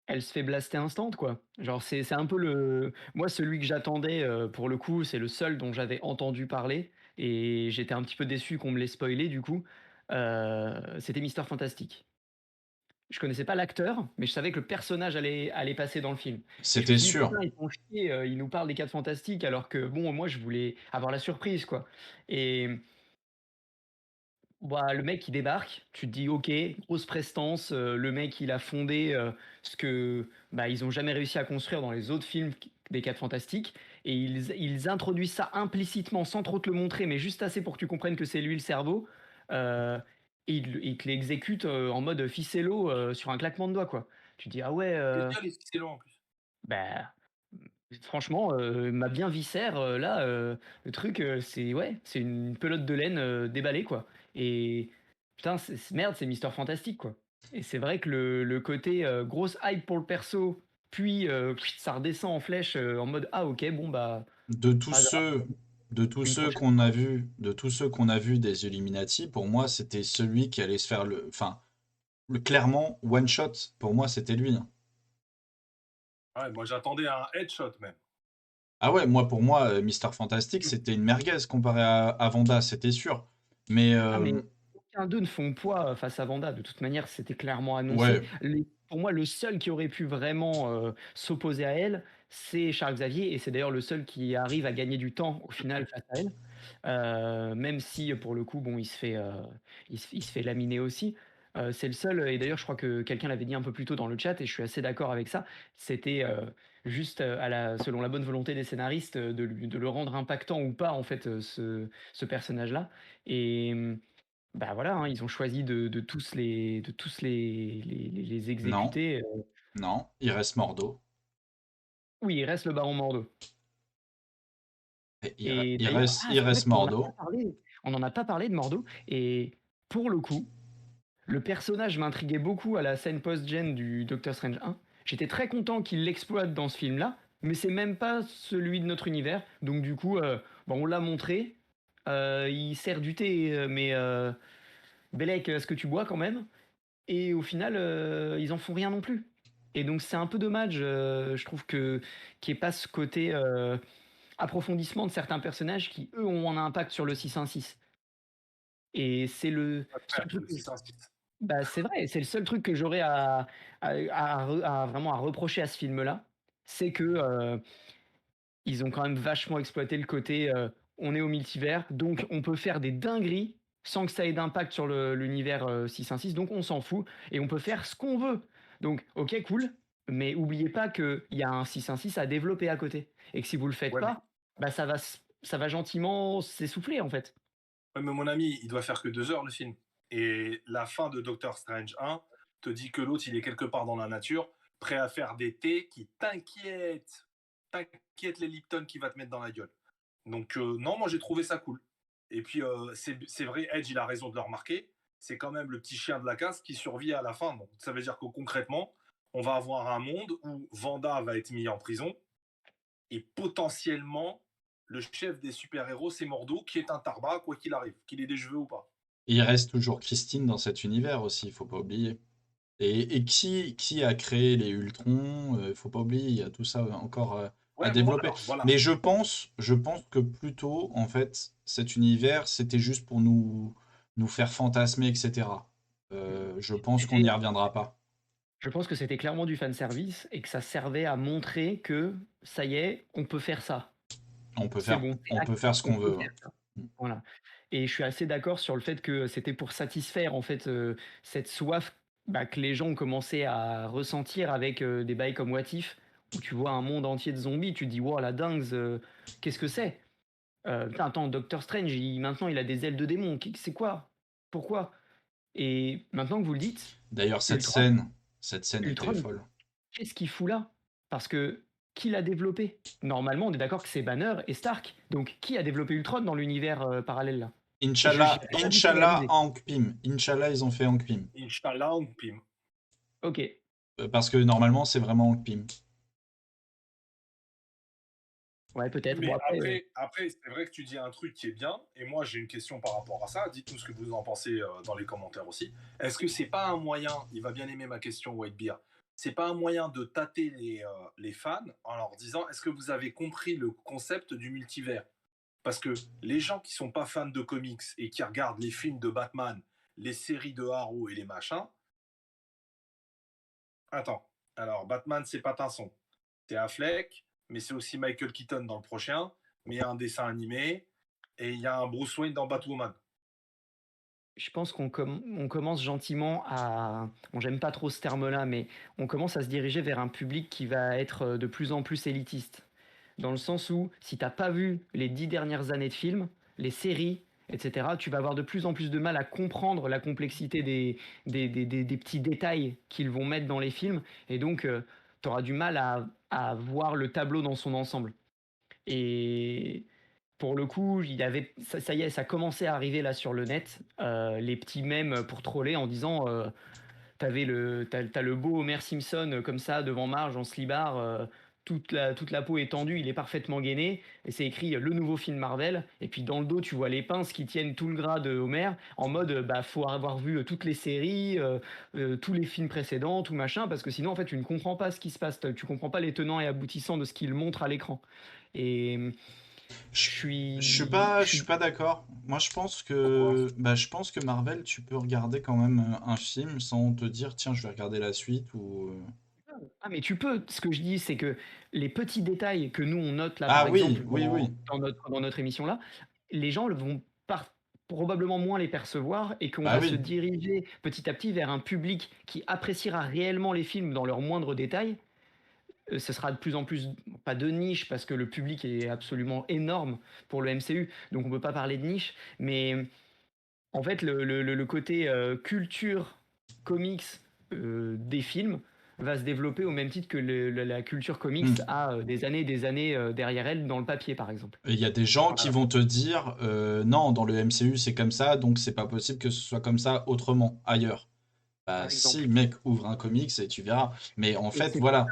Elle se fait blaster instant, quoi. Genre, c'est un peu moi, celui que j'attendais, pour le coup, c'est le seul dont j'avais entendu parler et j'étais un petit peu déçu qu'on me l'ait spoilé du coup, c'était Mister Fantastique. Je connaissais pas l'acteur, mais je savais que le personnage allait passer dans le film et je me C'était suis dit: sûr. «Putain, ils font chier, ils nous parlent des 4 Fantastiques alors que bon, moi, je voulais avoir la surprise, quoi» et bah, le mec, il débarque, tu te dis: «OK, grosse prestance», le mec, il a fondé, ce que, bah, ils ont jamais réussi à construire dans les autres films q des 4 Fantastiques et ils introduisent ça implicitement sans trop te le montrer, mais juste assez pour que tu comprennes que c'est lui le cerveau, heu et ils te l'exécutent, en mode ficello, sur un claquement de doigts, quoi. Tu te dis: «Ah ouais, Génial et excellent en plus. bah, franchement, ma bien viscère, là, le truc, c'est ouais, c'est une pelote de laine, déballée, quoi et putain, merde, c'est Mister Fantastique, quoi et c'est vrai que le côté, grosse hype pour le perso, puis, ça redescend en flèche, en mode: «Ah OK, bon, bah, De tous pas grave, ceux, de tous une ceux prochaine qu'on a fois». vus, de tous ceux qu'on a vus des Illuminati, pour moi, c'était celui qui allait se faire enfin, clairement, one shot, pour moi, c'était lui, hein. Ouais, moi j'attendais un headshot même. Ah ouais, moi, pour moi, Mister Fantastic, c'était une merguez comparé à Wanda, c'était sûr. Mais Ah mais aucun d'eux ne font poids, face à Wanda. De toute manière, c'était clairement annoncé. ouais, Les Pour moi, le seul qui aurait pu vraiment, s'opposer à elle, c'est Charles Xavier et c'est d'ailleurs le seul qui arrive à gagner du temps au final face à elle. Même si, pour le coup, bon, il se fait laminer aussi. C'est le seul et d'ailleurs je crois que quelqu'un l'avait dit un peu plus tôt dans le chat et je suis assez d'accord avec ça. C'était, juste, selon la bonne volonté des scénaristes, de le rendre impactant ou pas en fait, ce personnage-là et bah, voilà, hein, ils ont choisi de tous les non, exécuter, non, il reste Mordo. oui, il reste le baron Mordo Et et il d'ailleurs reste, ah, il c'est vrai reste qu'on n'en a pas Mordo. parlé, on n'en a pas parlé de Mordo et pour le coup, le personnage m'intriguait beaucoup à la scène post-gen du Doctor Strange 1. J'étais très content qu'il l'exploite dans ce film-là, mais c'est même pas celui de notre univers, donc du coup, bon, on l'a montré, il sert du thé, mais Bellec, est-ce que tu bois quand même? Et au final, ils en font rien non plus. Et donc c'est un peu dommage, je trouve que qu'il y ait pas ce côté, approfondissement de certains personnages qui, eux, ont un impact sur le 616. Et c'est le Pas seul faire truc le que 616. bah, c'est vrai, c'est le seul truc que j'aurais à vraiment à reprocher à ce film-là. C'est que, ils ont quand même vachement exploité le côté, on est au multivers, donc on peut faire des dingueries sans que ça ait d'impact sur l'univers, 616, donc on s'en fout et on peut faire ce qu'on veut. Donc OK, cool, mais oubliez pas qu'il y a un 616 à développer à côté et que si vous le faites Ouais, mais pas, bah, ça va gentiment s'essouffler, en fait. ouais, mais mon ami, il doit faire que 2 heures le film. Et la fin de Doctor Strange 1 te dit que l'autre, il est quelque part dans la nature, prêt à faire des thés qui t'inquiètent. T'inquiète les Lipton qui va te mettre dans la gueule. Donc, non, moi j'ai trouvé ça cool. Et puis, c'est vrai, Edge, il a raison de le remarquer. C'est quand même le petit chien de la casse qui survit à la fin. Donc, ça veut dire que concrètement, on va avoir un monde où Vanda va être mis en prison et potentiellement, le chef des super-héros, c'est Mordo, qui est un tarba, quoi qu'il arrive, qu'il ait des cheveux ou pas. Et il reste toujours Christine dans cet univers aussi, il faut pas oublier. Et qui a créé les Ultrons, faut pas oublier, il y a tout ça encore à Ouais, bon, développer. alors voilà. Mais je pense que plutôt, en fait, cet univers, c'était juste pour nous faire fantasmer, etc. Je pense qu'on n'y C'était reviendra pas. Je pense que c'était clairement du fanservice et que ça servait à montrer que, ça y est, on peut faire ça. On peut C'est faire, bon, c'est on peut faire acquis, ce on qu'on peut veut, ouais. faire ça. Voilà et je suis assez d'accord sur le fait que c'était pour satisfaire, en fait, cette soif, bah, que les gens ont commencé à ressentir avec, des bails comme What If, où tu vois un monde entier de zombies, tu te dis: «Waouh, la dingues, qu'est-ce que c'est?» Putain, attends, Doctor Strange, maintenant il a des ailes de démon, c'est quoi? Pourquoi? Et maintenant que vous le dites, D'ailleurs, Ultron cette scène était Ultron, folle. qu'est-ce qu'il fout là? Parce que qui l'a développé? Normalement, on est d'accord que c'est Banner et Stark. Donc qui a développé Ultron dans l'univers, parallèle là? Et je Inch'Allah, j'ai pas du tout Inch'Allah, réalisé. Hank Pym. Inch'Allah, ils ont fait Hank Pym. Inch'Allah, on pime. OK. Parce que normalement, c'est vraiment Hank Pym. Ouais, peut-être. Bon, Mais après, après c'est vrai que tu dis un truc qui est bien, et moi j'ai une question par rapport à ça. Dites-nous ce que vous en pensez dans les commentaires aussi. Est-ce que c'est pas un moyen, il va bien aimer ma question, Whitebeard, c'est pas un moyen de tâter les fans en leur disant est-ce que vous avez compris le concept du multivers? Parce que les gens qui sont pas fans de comics et qui regardent les films de Batman, les séries de Arrow et les machins, attends, alors Batman c'est Pattinson, c'est Affleck, mais c'est aussi Michael Keaton dans le prochain, mais il y a un dessin animé et il y a un Bruce Wayne dans Batwoman. je pense on commence gentiment à bon, j'aime pas trop ce terme-là, mais on commence à se diriger vers un public qui va être, de plus en plus élitiste. Dans le sens où, si t'as pas vu les 10 dernières années de films, les séries, etc., tu vas avoir de plus en plus de mal à comprendre la complexité des petits détails qu'ils vont mettre dans les films, et donc tu auras du mal à voir le tableau dans son ensemble. Et pour le coup, ça y est, ça commençait à arriver là sur le net, les petits mèmes pour troller en disant t'as le beau Homer Simpson comme ça devant Marge en slibard, toute la peau est tendue, il est parfaitement gainé, et c'est écrit le nouveau film Marvel, et puis dans le dos tu vois les pinces qui tiennent tout le gras de Homer, en mode bah faut avoir vu toutes les séries, tous les films précédents, tout machin, parce que sinon en fait tu ne comprends pas ce qui se passe, tu comprends pas les tenants et aboutissants de ce qu'il montre à l'écran. Et Je, je je suis suis pas d'accord. Moi, Pourquoi? je pense que Marvel, tu peux regarder quand même un film sans te dire, tiens, je vais regarder la suite ou. Ah, mais tu peux. Ce que je dis, c'est que les petits détails que nous, on note là, Ah par oui, exemple, oui, oui. dans notre émission là, les gens vont probablement moins les percevoir, et qu'on Bah va se oui. diriger petit à petit vers un public qui appréciera réellement les films dans leurs moindres détails. Ce sera de plus en plus, pas de niche, parce que le public est absolument énorme pour le MCU, donc on peut pas parler de niche, mais en fait, le côté culture, comics des films va se développer au même titre que la culture comics Hmm. a des années derrière elle dans le papier, par exemple. Et il y a des gens qui Voilà, vont te dire, non, dans le MCU, c'est comme ça, donc c'est pas possible que ce soit comme ça autrement, ailleurs. Bah par si, exemple. mec, ouvre un comics et tu verras. Mais en Et fait, voilà.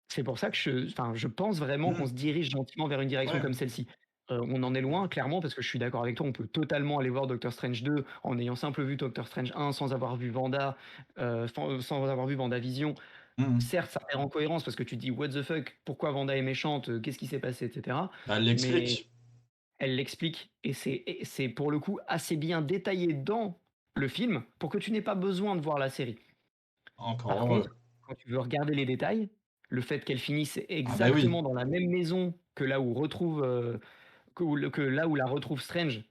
c'est pour ça que enfin, je pense vraiment qu'on Hmm. se dirige gentiment vers une direction Ouais. comme celle-ci. On en est loin, clairement, parce que je suis d'accord avec toi, on peut totalement aller voir Doctor Strange 2 en ayant simple vu Doctor Strange 1 sans avoir vu Vanda, sans avoir vu WandaVision. Hmm. Certes, ça perd en cohérence parce que tu te dis what the fuck, pourquoi Vanda est méchante, qu'est-ce qui s'est passé, etc. Bah, elle Mais l'explique. elle l'explique, et c'est pour le coup assez bien détaillé dans le film pour que tu n'aies pas besoin de voir la série. Encore Par heureux. contre, quand tu veux regarder les détails, le fait qu'elle finisse Ah bah oui. exactement dans la même maison que là où retrouve que là où la retrouve Strange,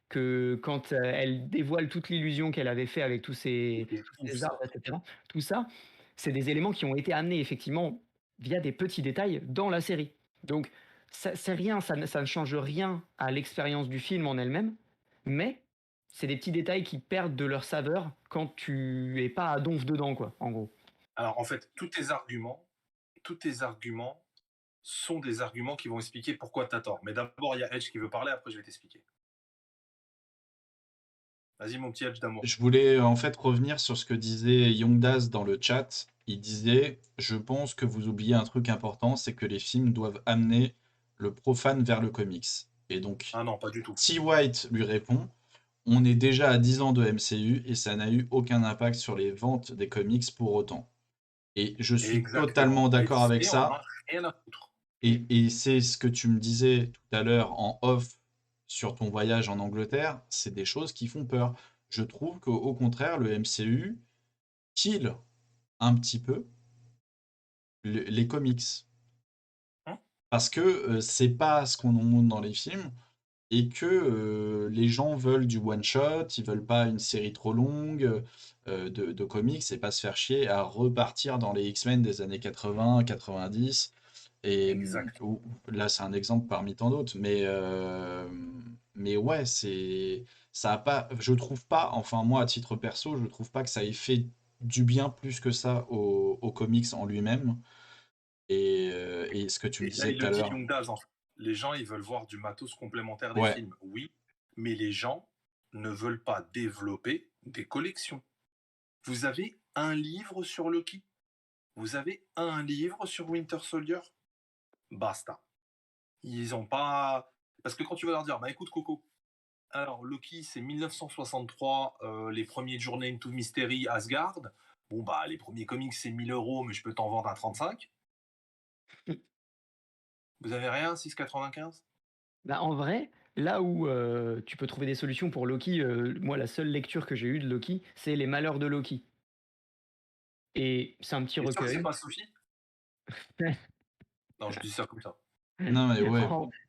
que quand elle dévoile toute l'illusion qu'elle avait fait avec C'était tous ouf ces ça. arbres, etc. Tout ça, c'est des éléments qui ont été amenés effectivement via des petits détails dans la série. Donc, c'est rien, ça ne change rien à l'expérience du film en elle-même, mais c'est des petits détails qui perdent de leur saveur quand tu es pas à donf dedans, quoi, en gros. Alors en fait, tous tes arguments sont des arguments qui vont expliquer pourquoi tu as tort. Mais d'abord, il y a Edge qui veut parler, après je vais t'expliquer. Vas-y mon petit Edge d'amour. Je voulais en fait revenir sur ce que disait Yongdas dans le chat. Il disait, je pense que vous oubliez un truc important, c'est que les films doivent amener le profane vers le comics. Et donc, Ah non, pas du tout. T. White lui répond, on est déjà à 10 ans de MCU et ça n'a eu aucun impact sur les ventes des comics pour autant. Et je suis Exactement. totalement Et d'accord avec Disney en ça. a rien à foutre. Et c'est ce que tu me disais tout à l'heure en off sur ton voyage en Angleterre, c'est des choses qui font peur. Je trouve qu'au contraire, le MCU kill un petit peu les comics. Hein. Parce que c'est pas ce qu'on nous montre dans les films et que les gens veulent du one shot, ils veulent pas une série trop longue de comics et pas se faire chier à repartir dans les X-Men des années 80, 90. Et Exact. là, c'est un exemple parmi tant d'autres, mais ouais, ça a pas, je trouve pas, enfin moi à titre perso, je trouve pas que ça ait fait du bien plus que ça au comics en lui-même. Et ce que tu me Et là, disais il tout le à dit l'heure, Young Daz, en fait. Les gens, ils veulent voir du matos complémentaire des ouais, films. Oui, mais les gens ne veulent pas développer des collections. Vous avez un livre sur Loki. Vous avez un livre sur Winter Soldier. Basta. Ils ont pas. Parce que quand tu vas leur dire, bah écoute, Coco, alors Loki, c'est 1963, les premiers Journey into Mystery Asgard. Bon, bah, les premiers comics, c'est 1 000 €, mais je peux t'en vendre à 35. Vous avez rien, 6,95? Bah, en vrai, là où, tu peux trouver des solutions pour Loki, moi la seule lecture que j'ai eue de Loki, c'est Les Malheurs de Loki et c'est un petit T'es sûr que c'est recueil. pas Sophie? Non, je dis ça comme ça. Non, mais ouais.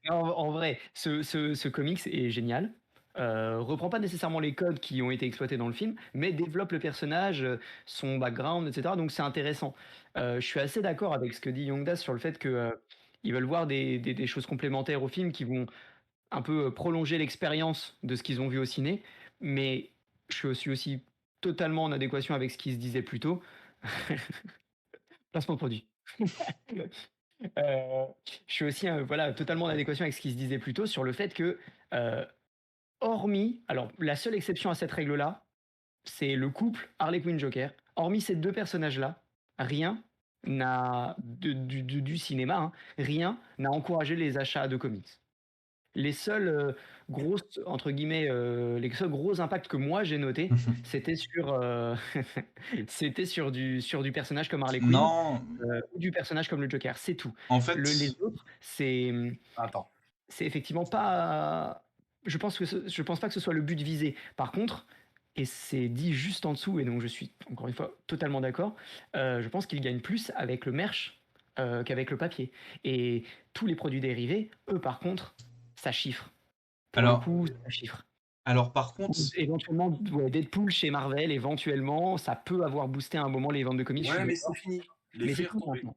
En vrai, ce comics est génial. Reprend pas nécessairement les codes qui ont été exploités dans le film, mais développe le personnage, son background, et cetera, donc c'est intéressant. Je suis assez d'accord avec ce que dit Yongdas sur le fait que, ils veulent voir des choses complémentaires au film qui vont un peu, prolonger l'expérience de ce qu'ils ont vu au ciné, mais je suis aussi totalement en adéquation avec ce qui se disait plus tôt. Placement de produit. Heu, je suis aussi, voilà, totalement en adéquation avec ce qui se disait plus tôt sur le fait que, heu, hormis alors la seule exception à cette règle-là, c'est le couple Harley Quinn Joker. Hormis ces 2 personnages-là, rien n'a du cinéma, hein, rien n'a encouragé les achats de comics. Les seuls, grosses entre guillemets, les seuls gros impacts que moi j'ai notés, c'était sur, c'était sur du personnage comme Harley Quinn, Non, ou du personnage comme le Joker, c'est tout. en Les fait, autres, c'est, Attends. c'est effectivement pas je pense pas que ce soit le but visé. Par contre, et c'est dit juste en dessous et donc je suis encore une fois totalement d'accord, je pense qu'ils gagnent plus avec le merch, qu'avec le papier et tous les produits dérivés, eux, par contre, ça chiffre. Pour le alors, coup, ça chiffre. alors par contre, Ou éventuellement, ouais, Deadpool chez Marvel, éventuellement, ça peut avoir boosté à un moment les ventes de comics, je suis Ouais, mais c'est d'accord, fini. mais c'est L'effet est tout retombé. maintenant.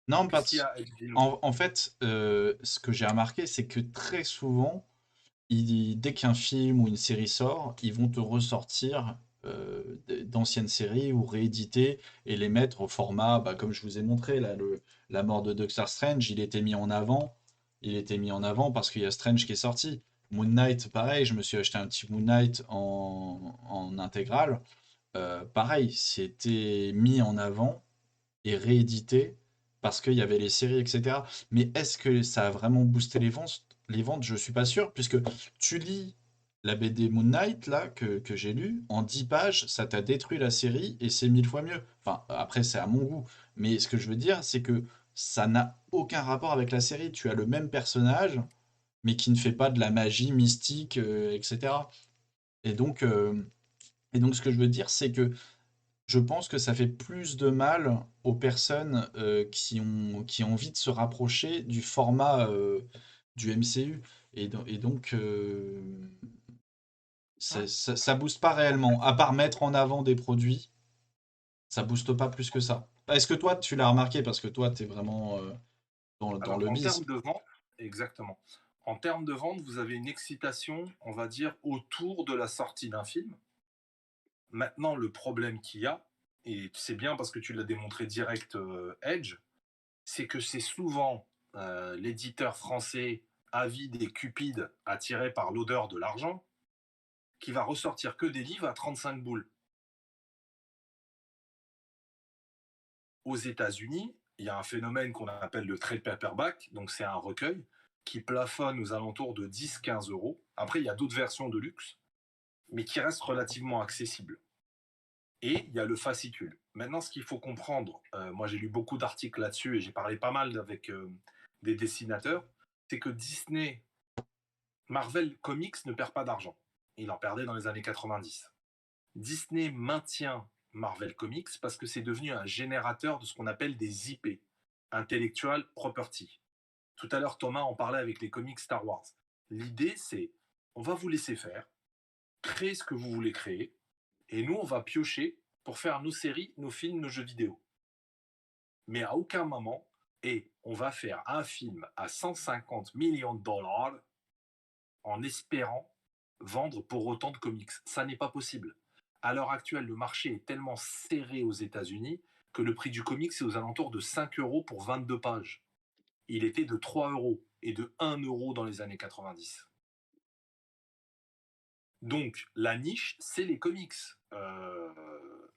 non, Puisqu'il y a Edge Dino. en fait, ce que j'ai remarqué, c'est que très souvent, dès qu'un film ou une série sort, ils vont te ressortir d'anciennes séries ou rééditer et les mettre au format, bah, comme je vous ai montré, là, la mort de Doctor Strange, il était mis en avant. Il était mis en avant parce qu'il y a Strange qui est sorti. Moon Knight, pareil, je me suis acheté un petit Moon Knight en intégrale. Pareil, c'était mis en avant et réédité parce qu'il y avait les séries, etc. Mais est-ce que ça a vraiment boosté les ventes? Les ventes, je suis pas sûr, puisque tu lis la BD Moon Knight, là, que j'ai lu, en 10 pages, ça t'a détruit la série et c'est 1000 fois mieux. Enfin, après, c'est à mon goût. Mais ce que je veux dire, c'est que ça n'a aucun rapport avec la série. Tu as le même personnage, mais qui ne fait pas de la magie mystique, etc. Et donc, euh, et donc, ce que je veux dire, c'est que je pense que ça fait plus de mal aux personnes qui ont envie de se rapprocher du format du MCU. Et donc, ça booste pas réellement. À part mettre en avant des produits, ça booste pas plus que ça. Est-ce que toi, tu l'as remarqué? Parce que toi, tu es vraiment dans Alors, le en termes biz. de vente, exactement. En termes de vente, vous avez une excitation, on va dire, autour de la sortie d'un film. Maintenant, le problème qu'il y a, et c'est bien parce que tu l'as démontré direct, Edge, c'est que c'est souvent l'éditeur français avide et cupide, attiré par l'odeur de l'argent, qui va ressortir que des livres à 35 boules. Aux États-Unis, il y a un phénomène qu'on appelle le trade paperback, donc c'est un recueil qui plafonne aux alentours de 10-15 euros. Après, il y a d'autres versions de luxe, mais qui restent relativement accessibles. Et il y a le fascicule. Maintenant, ce qu'il faut comprendre, moi j'ai lu beaucoup d'articles là-dessus et j'ai parlé pas mal avec des dessinateurs, c'est que Disney, Marvel Comics ne perd pas d'argent. Il en perdait dans les années 90. Disney maintient Marvel Comics parce que c'est devenu un générateur de ce qu'on appelle des IP, Intellectual Property. Tout à l'heure, Thomas en parlait avec les comics Star Wars. L'idée, c'est on va vous laisser faire, créer ce que vous voulez créer, et nous, on va piocher pour faire nos séries, nos films, nos jeux vidéo. Mais à aucun moment, et on va faire un film à 150 millions de dollars en espérant vendre pour autant de comics. Ça n'est pas possible. À l'heure actuelle, le marché est tellement serré aux États-Unis que le prix du comics est aux alentours de 5 euros pour 22 pages. Il était de 3 euros et de 1 euro dans les années 90. Donc, la niche, c'est les comics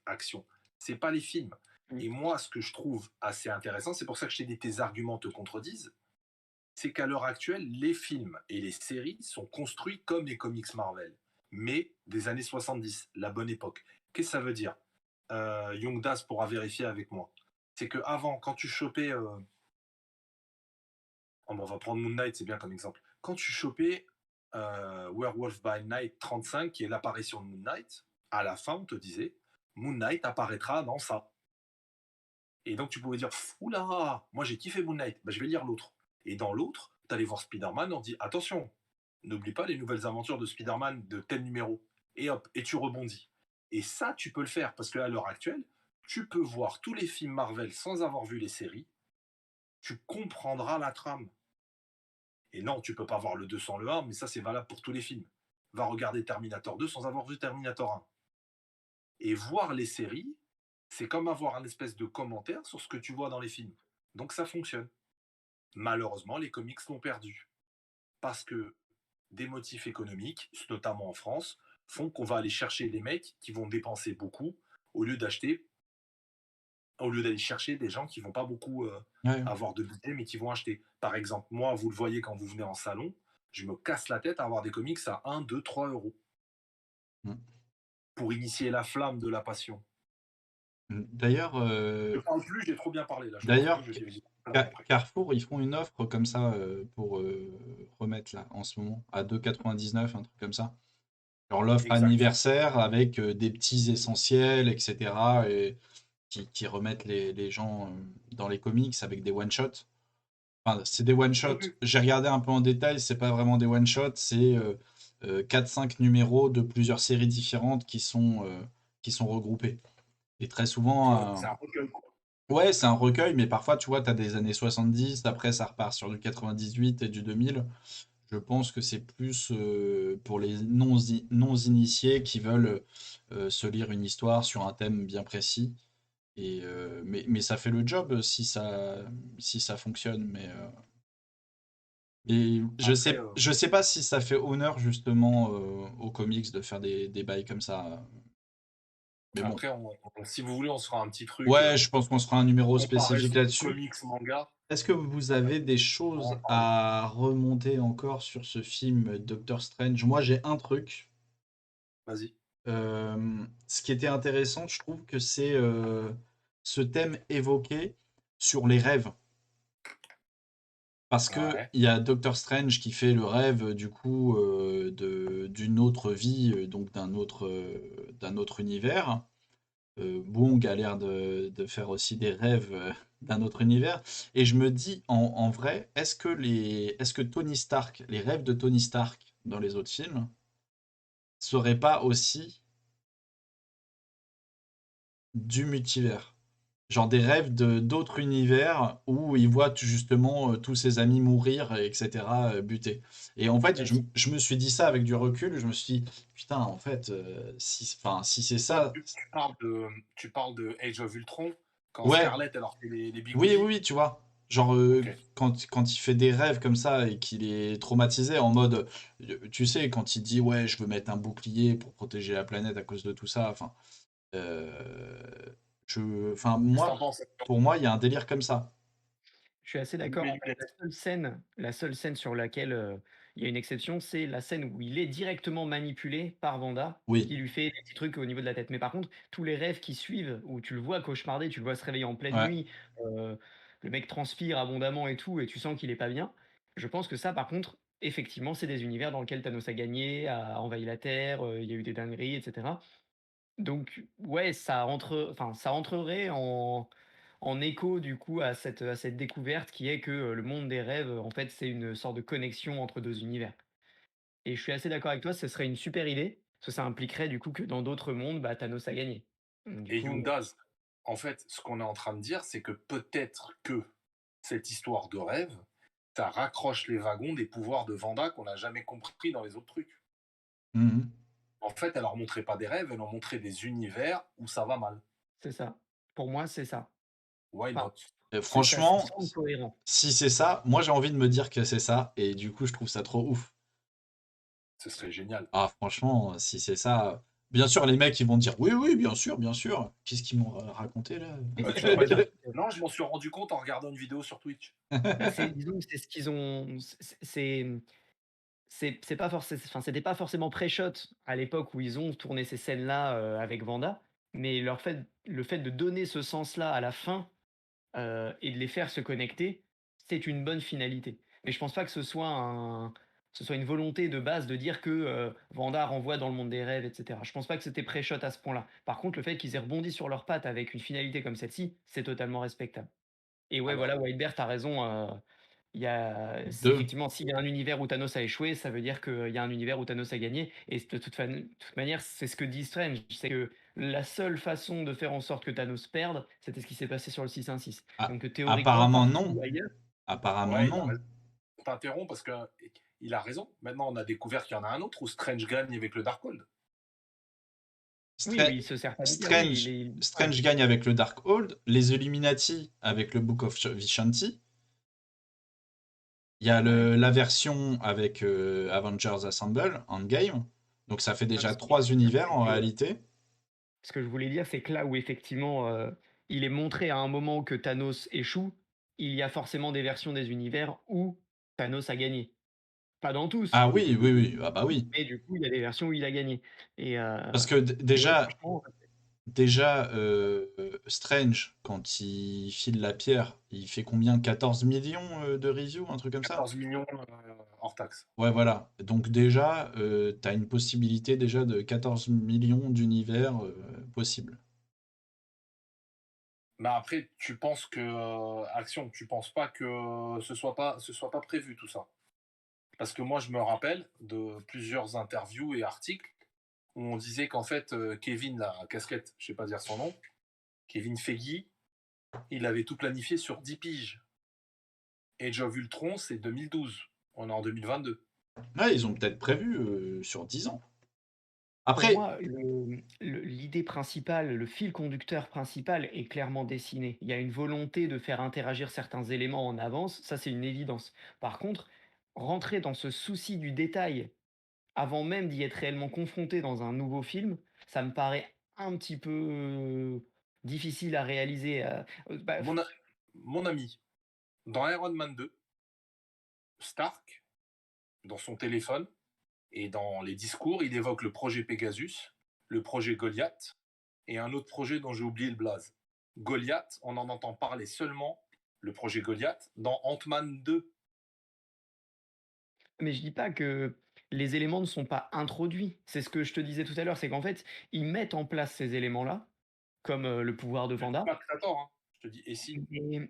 action. C'est pas les films. Mmh. Et moi, ce que je trouve assez intéressant, c'est pour ça que je t'ai dit tes arguments te contredisent, c'est qu'à l'heure actuelle, les films et les séries sont construits comme les comics Marvel, mais des années 70, la bonne époque. Qu'est-ce que ça veut dire? Young Das pourra vérifier avec moi. C'est que avant, quand tu chopais, on va prendre Moon Knight, c'est bien comme exemple. Quand tu chopais Werewolf by Night 35, qui est l'apparition de Moon Knight, à la fin, on te disait Moon Knight apparaîtra dans ça. Et donc, tu pouvais dire oula, moi j'ai kiffé Moon Knight, bah, je vais lire l'autre. Et dans l'autre, tu allais voir Spider-Man, on dit attention, n'oublie pas les nouvelles aventures de Spider-Man de tel numéro. Et hop, et tu rebondis. Et ça, tu peux le faire parce qu'à l'heure actuelle, tu peux voir tous les films Marvel sans avoir vu les séries. Tu comprendras la trame. Et non, tu peux pas voir le 2 sans le 1, mais ça, c'est valable pour tous les films. Va regarder Terminator 2 sans avoir vu Terminator 1. Et voir les séries, c'est comme avoir un espèce de commentaire sur ce que tu vois dans les films. Donc ça fonctionne. Malheureusement, les comics l'ont perdu. Parce que des motifs économiques, notamment en France, font qu'on va aller chercher des mecs qui vont dépenser beaucoup au lieu d'aller chercher des gens qui vont pas beaucoup Ouais. avoir de budget, mais qui vont acheter. Par exemple, moi, vous le voyez quand vous venez en salon, je me casse la tête à avoir des comics à 1, 2, 3 euros Mm. pour initier la flamme de la passion. D'ailleurs, Je parle plus, j'ai trop bien parlé là. Je d'ailleurs, continue, je dis après. Carrefour, ils font une offre comme ça pour remettre là en ce moment à 2,99, un truc comme ça. Genre l'offre Exact. anniversaire avec des petits essentiels, etc. Et qui remettent les gens dans les comics avec des one-shots. Enfin, c'est des one-shots. Oui. J'ai regardé un peu en détail, c'est pas vraiment des one-shots, c'est 4-5 numéros de plusieurs séries différentes qui sont regroupés. Et très souvent, C'est un recueil, quoi. ouais, c'est un recueil, mais parfois, tu vois, tu as des années 70, après ça repart sur du 98 et du 2000. Je pense que c'est plus pour les non-initiés qui veulent se lire une histoire sur un thème bien précis. Et, mais ça fait le job si ça fonctionne. Et Après, je sais pas si ça fait honneur justement aux comics de faire des bails comme ça. Mais bon. après si vous voulez, on se fera un petit truc Ouais, je pense qu'on se fera un numéro spécifique comparaison là-dessus. comics, manga. Est-ce que vous avez des choses à remonter encore sur ce film Doctor Strange? Moi, j'ai un truc. Vas-y. Ce qui était intéressant, je trouve que c'est ce thème évoqué sur les rêves. Parce que Ouais. il y a Doctor Strange qui fait le rêve du coup d'une autre vie, donc d'un autre univers. Wong a l'air de faire aussi des rêves d'un autre univers. Et je me dis, en vrai, est-ce que Tony Stark, les rêves de Tony Stark dans les autres films, seraient pas aussi du multivers? Genre des rêves d'autres univers où il voit justement tous ses amis mourir, etc., buter. Et en fait, je me suis dit ça avec du recul, je me suis dit, putain, en fait, si c'est Toi, ça... tu parles de Age of Ultron, quand Ouais, Scarlett, elle leur fait les oui, oui, bigoudis. oui, tu vois. Genre, Ok. quand il fait des rêves comme ça et qu'il est traumatisé en mode, tu sais, quand il dit, ouais, je veux mettre un bouclier pour protéger la planète à cause de tout ça, enfin, euh, Qu'est-ce que t'en moi, penses? pour moi, il y a un délire comme ça. Je suis assez d'accord. En fait, la seule scène sur laquelle, il y a une exception, c'est la scène où il est directement manipulé par Wanda, Oui, qui lui fait des petits trucs au niveau de la tête. Mais par contre, tous les rêves qui suivent, où tu le vois cauchemarder, tu le vois se réveiller en pleine ouais. nuit, heu, le mec transpire abondamment et tout, et tu sens qu'il est pas bien. Je pense que ça, par contre, effectivement, c'est des univers dans lesquels Thanos a gagné, a envahi la Terre, il y a eu des dingueries, et cetera. Donc ouais, ça rentrerait en écho du coup à cette découverte qui est que, le monde des rêves, en fait, c'est une sorte de connexion entre 2 univers. Et je suis assez d'accord avec toi, ce serait une super idée, parce que ça impliquerait du coup que dans d'autres mondes, bah, Thanos a gagné. Donc du Et coup, Yundaz, en fait, ce qu'on est en train de dire, c'est que peut-être que cette histoire de rêve, ça raccroche les wagons des pouvoirs de Vanda qu'on n'a jamais compris dans les autres trucs. Mhm. En fait, elle leur montrait pas des rêves, elle leur montrait des univers où ça va mal. c'est ça. Pour moi, c'est ça. Why Enfin, not? ça Franchement, semble cohérent. si c'est ça, moi j'ai envie de me dire que c'est ça, et du coup je trouve ça trop ouf. Ce serait génial. Ah franchement, si c'est ça, Bien sûr, les mecs, ils vont dire oui, oui, bien sûr, bien sûr. Qu'est-ce qu'ils m'ont raconté là? Mais Bah, c'est tu pas vas pas dire, impossible. non, je m'en suis rendu compte en regardant une vidéo sur Twitch. Bah, c'est disons que c'est ce qu'ils ont c'est pas forcé enfin, c'était pas forcément pré-shot à l'époque où ils ont tourné ces scènes-là, avec Vanda, mais le fait de donner ce sens-là à la fin, et de les faire se connecter, c'est une bonne finalité. Mais je pense pas que ce soit une volonté de base de dire que, Vanda renvoie dans le monde des rêves et cetera. Je pense pas que c'était pré-shot à ce point-là. Par contre, le fait qu'ils aient rebondi sur leurs pattes avec une finalité comme celle-ci, c'est totalement respectable. Et ouais, Alors, voilà, Whitebert, tu raison, il y a Deux. effectivement, s'il y a un univers où Thanos a échoué, ça veut dire qu'il y a un univers où Thanos a gagné et de toute manière, c'est ce que dit Strange, c'est que la seule façon de faire en sorte que Thanos perde, c'était ce qui s'est passé sur le 616. Ah, Donc théoriquement, apparemment partout non. ailleurs Apparemment ouais, non. je t'interromps parce que il a raison. Maintenant, on a découvert qu'il y en a un autre où Strange gagne avec le Darkhold. oui, Stra- oui, il se sert pas d'hyper oui, Strange, ouais. Strange gagne avec le Darkhold, les Illuminati avec le Book of Vishanti. Il y a Ouais. la version avec Avengers Assemble, Endgame. Donc ça fait Ouais, déjà ce que je 3 voulais dire, univers c'est en que réalité. Ce que je voulais dire, c'est que là où effectivement, il est montré à un moment que Thanos échoue, il y a forcément des versions des univers où Thanos a gagné. Pas dans tous, Ah oui, oui, oui. Ah bah oui. mais du coup, il y a des versions où il a gagné Parce que et ouais, déjà, franchement, déjà Strange, quand il file la pierre, il fait combien? 14 millions de reviews, un truc comme ça? 14 millions hors taxe. Ouais, voilà. Donc déjà, tu as une possibilité déjà de 14 millions d'univers possibles. Mais après, tu penses que Action, tu penses pas que ce soit pas prévu tout ça? Parce que moi, je me rappelle de plusieurs interviews et articles où on disait qu'en fait, Kevin, la casquette, je sais pas dire son nom, Kevin Feige, il avait tout planifié sur 10 piges. Age of Ultron, c'est 2012. On est en 2022. Ouais, ils ont peut-être prévu sur 10 ans. pour Après, moi, l'idée principale, le fil conducteur principal est clairement dessiné. Il y a une volonté de faire interagir certains éléments en avance, ça c'est une évidence. Par contre, rentrer dans ce souci du détail avant même d'y être réellement confronté dans un nouveau film, ça me paraît un petit peu, difficile à réaliser, bah, Mon, a- mon ami, dans Iron Man 2, Stark, dans son téléphone et dans les discours, il évoque le projet Pegasus, le projet Goliath et un autre projet dont j'ai oublié le blaze. Goliath, on en entend parler seulement, le projet Goliath, dans Ant-Man 2. mais je dis pas que les éléments ne sont pas introduits. C'est ce que je te disais tout à l'heure, c'est qu'en fait, ils mettent en place ces éléments-là, comme, le pouvoir de Je ne dis Vanda. pas que t'as tort, hein. Je te dis, et si. Mais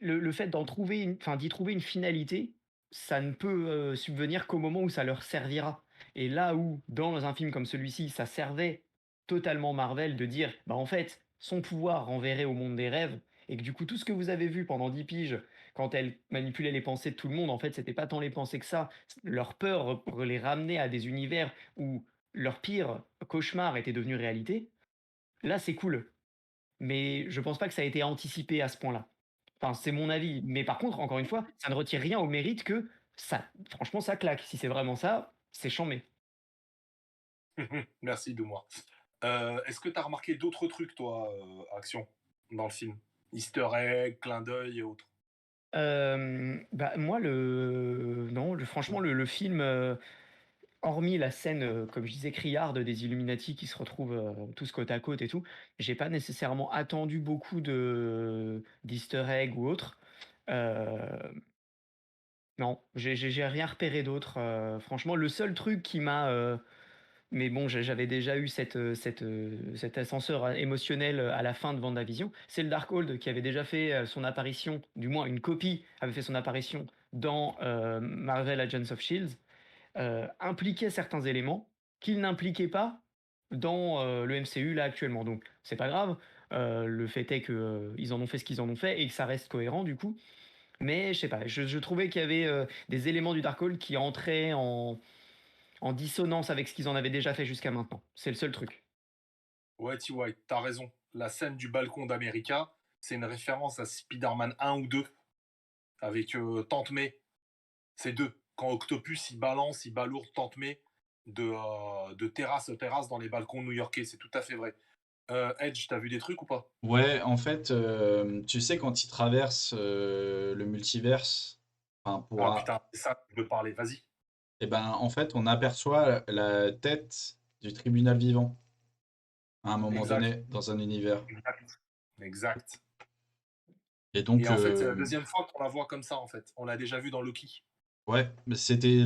le fait d'y trouver une finalité, ça ne peut, subvenir qu'au moment où ça leur servira. Et là où, dans un film comme celui-ci, ça servait totalement Marvel de dire: «Bah, en fait, son pouvoir renverrait au monde des rêves» et que du coup, tout ce que vous avez vu pendant 10 piges, quand elle manipulait les pensées de tout le monde, en fait, c'était pas tant les pensées que ça. Leur peur les ramener à des univers où leur pire cauchemar était devenu réalité. Là, c'est cool. Mais je pense pas que ça a été anticipé à ce point-là. Enfin, c'est mon avis. Mais par contre, encore une fois, ça ne retire rien au mérite que ça franchement, ça claque. Si c'est vraiment ça, c'est chambé. Merci, Doumois. Est-ce que tu as remarqué d'autres trucs, toi, Action, dans le film? Easter egg, clin d'œil et autres. Bah, moi, le non, franchement, le film, hormis la scène, comme je disais, criarde des Illuminati qui se retrouvent, tous côte à côte et tout, j'ai pas nécessairement attendu beaucoup d'easter egg ou autre. Heu, non, j'ai rien repéré d'autre, franchement. Le seul truc qui m'a, mais bon, j'avais déjà eu cet ascenseur, émotionnel, à la fin de WandaVision. C'est le Darkhold qui avait déjà fait, son apparition, du moins une copie avait fait son apparition dans, Marvel Agents of Shield, impliquait certains éléments qu'il n'impliquait pas dans, le MCU là actuellement. Donc c'est pas grave, le fait est que, ils en ont fait ce qu'ils en ont fait et que ça reste cohérent du coup. Mais je sais pas, je trouvais qu'il y avait, des éléments du Darkhold qui entraient en dissonance avec ce qu'ils en avaient déjà fait jusqu'à maintenant. C'est le seul truc. Ouais, T.Y., t'as raison. La scène du balcon d'America, c'est une référence à Spider-Man 1 ou 2, avec Tante May. C'est 2. Quand Octopus, il balance, il balourde Tante May, de terrasse à terrasse dans les balcons new-yorkais. C'est tout à fait vrai. Edge, t'as vu des trucs ou pas? Ouais, en fait, tu sais, quand ils traversent le multiverse, enfin, Ah putain, c'est ça que je veux parler. Vas-y. eh ben, en fait, on aperçoit la tête du tribunal vivant à un moment Exact. donné dans un univers. Exact. Exact. Et donc, Et en fait, c'est la deuxième fois qu'on la voit comme ça, en fait. On l'a déjà vu dans Loki. ouais, mais c'était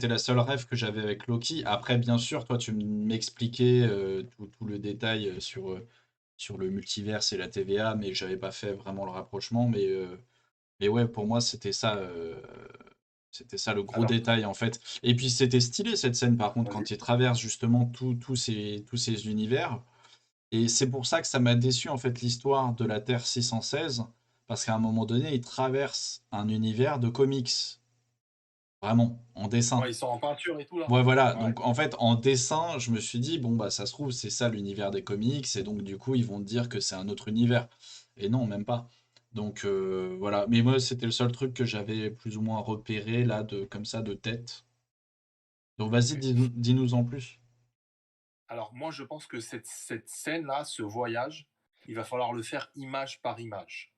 la seule rêve que j'avais avec Loki. Après, bien sûr, toi, tu m'expliquais tout le détail sur le multiverse et la TVA, mais j'avais pas fait vraiment le rapprochement. Mais ouais, pour moi, c'était ça le gros Alors, détail en fait. Et puis c'était stylé cette scène par contre vas-y. quand il traverse justement tous ces univers. Et c'est pour ça que ça m'a déçu en fait l'histoire de la Terre 616, parce qu'à un moment donné, il traverse un univers de comics, vraiment, en Ouais, dessin. ils sont en peinture et tout, là. Ouais, voilà. Ouais. Donc, en fait, en dessin, je me suis dit, bon, bah, ça se trouve, c'est ça l'univers des comics, et donc, du coup, ils vont te dire que c'est un autre univers. Et non, même pas. Donc, voilà. Mais moi, c'était le seul truc que j'avais plus ou moins repéré, là, comme ça, de tête. Donc, vas-y, Ok. dis-nous en plus. Alors, moi, je pense que cette scène-là, ce voyage, il va falloir le faire image par image.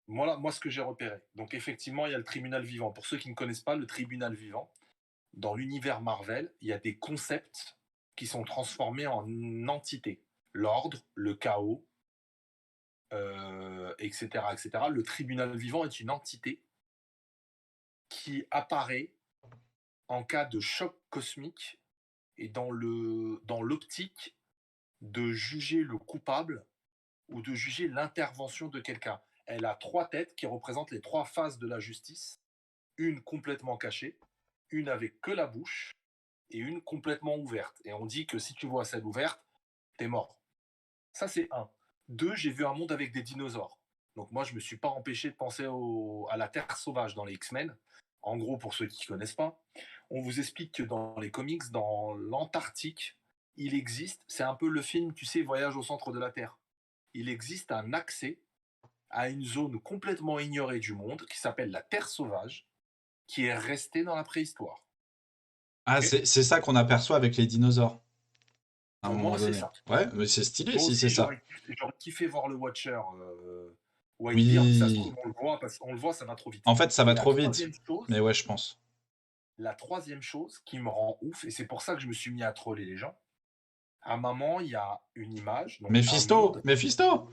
Moi, ce que j'ai repéré. Donc, effectivement, il y a le tribunal vivant. Pour ceux qui ne connaissent pas le tribunal vivant, dans l'univers Marvel, il y a des concepts qui sont transformés en entités. L'ordre, le chaos, etc., etc. Le tribunal vivant est une entité qui apparaît en cas de choc cosmique et dans l'optique de juger le coupable ou de juger l'intervention de quelqu'un. Elle a 3 têtes qui représentent les 3 phases de la justice, une complètement cachée, une avec que la bouche et une complètement ouverte. Et on dit que si tu vois celle ouverte, t'es mort. Ça, c'est un. Deux, j'ai vu un monde avec des dinosaures. Donc moi, je me suis pas empêché de penser à la Terre sauvage dans les X-Men. En gros, pour ceux qui ne connaissent pas, on vous explique que dans les comics, dans l'Antarctique, il existe, c'est un peu le film, tu sais, Voyage au centre de la Terre. Il existe un accès à une zone complètement ignorée du monde qui s'appelle la Terre sauvage, qui est restée dans la préhistoire. Ah, Ok. c'est ça qu'on aperçoit avec les dinosaures, à un Pour moment moi, c'est donné. ça. Ouais, mais c'est stylé Moi si c'est aussi, ça. j'aurais kiffé voir le Watcher Whitebeard. Ça se trouve, Oui. on le voit, parce qu'on le voit, ça va trop vite. En fait, ça Et va trop vite. Mais ouais, je pense. la troisième chose qui me rend ouf, et c'est pour ça que je me suis mis à troller les gens, à un moment, il y a une image, donc un Mephisto! monde, Mephisto!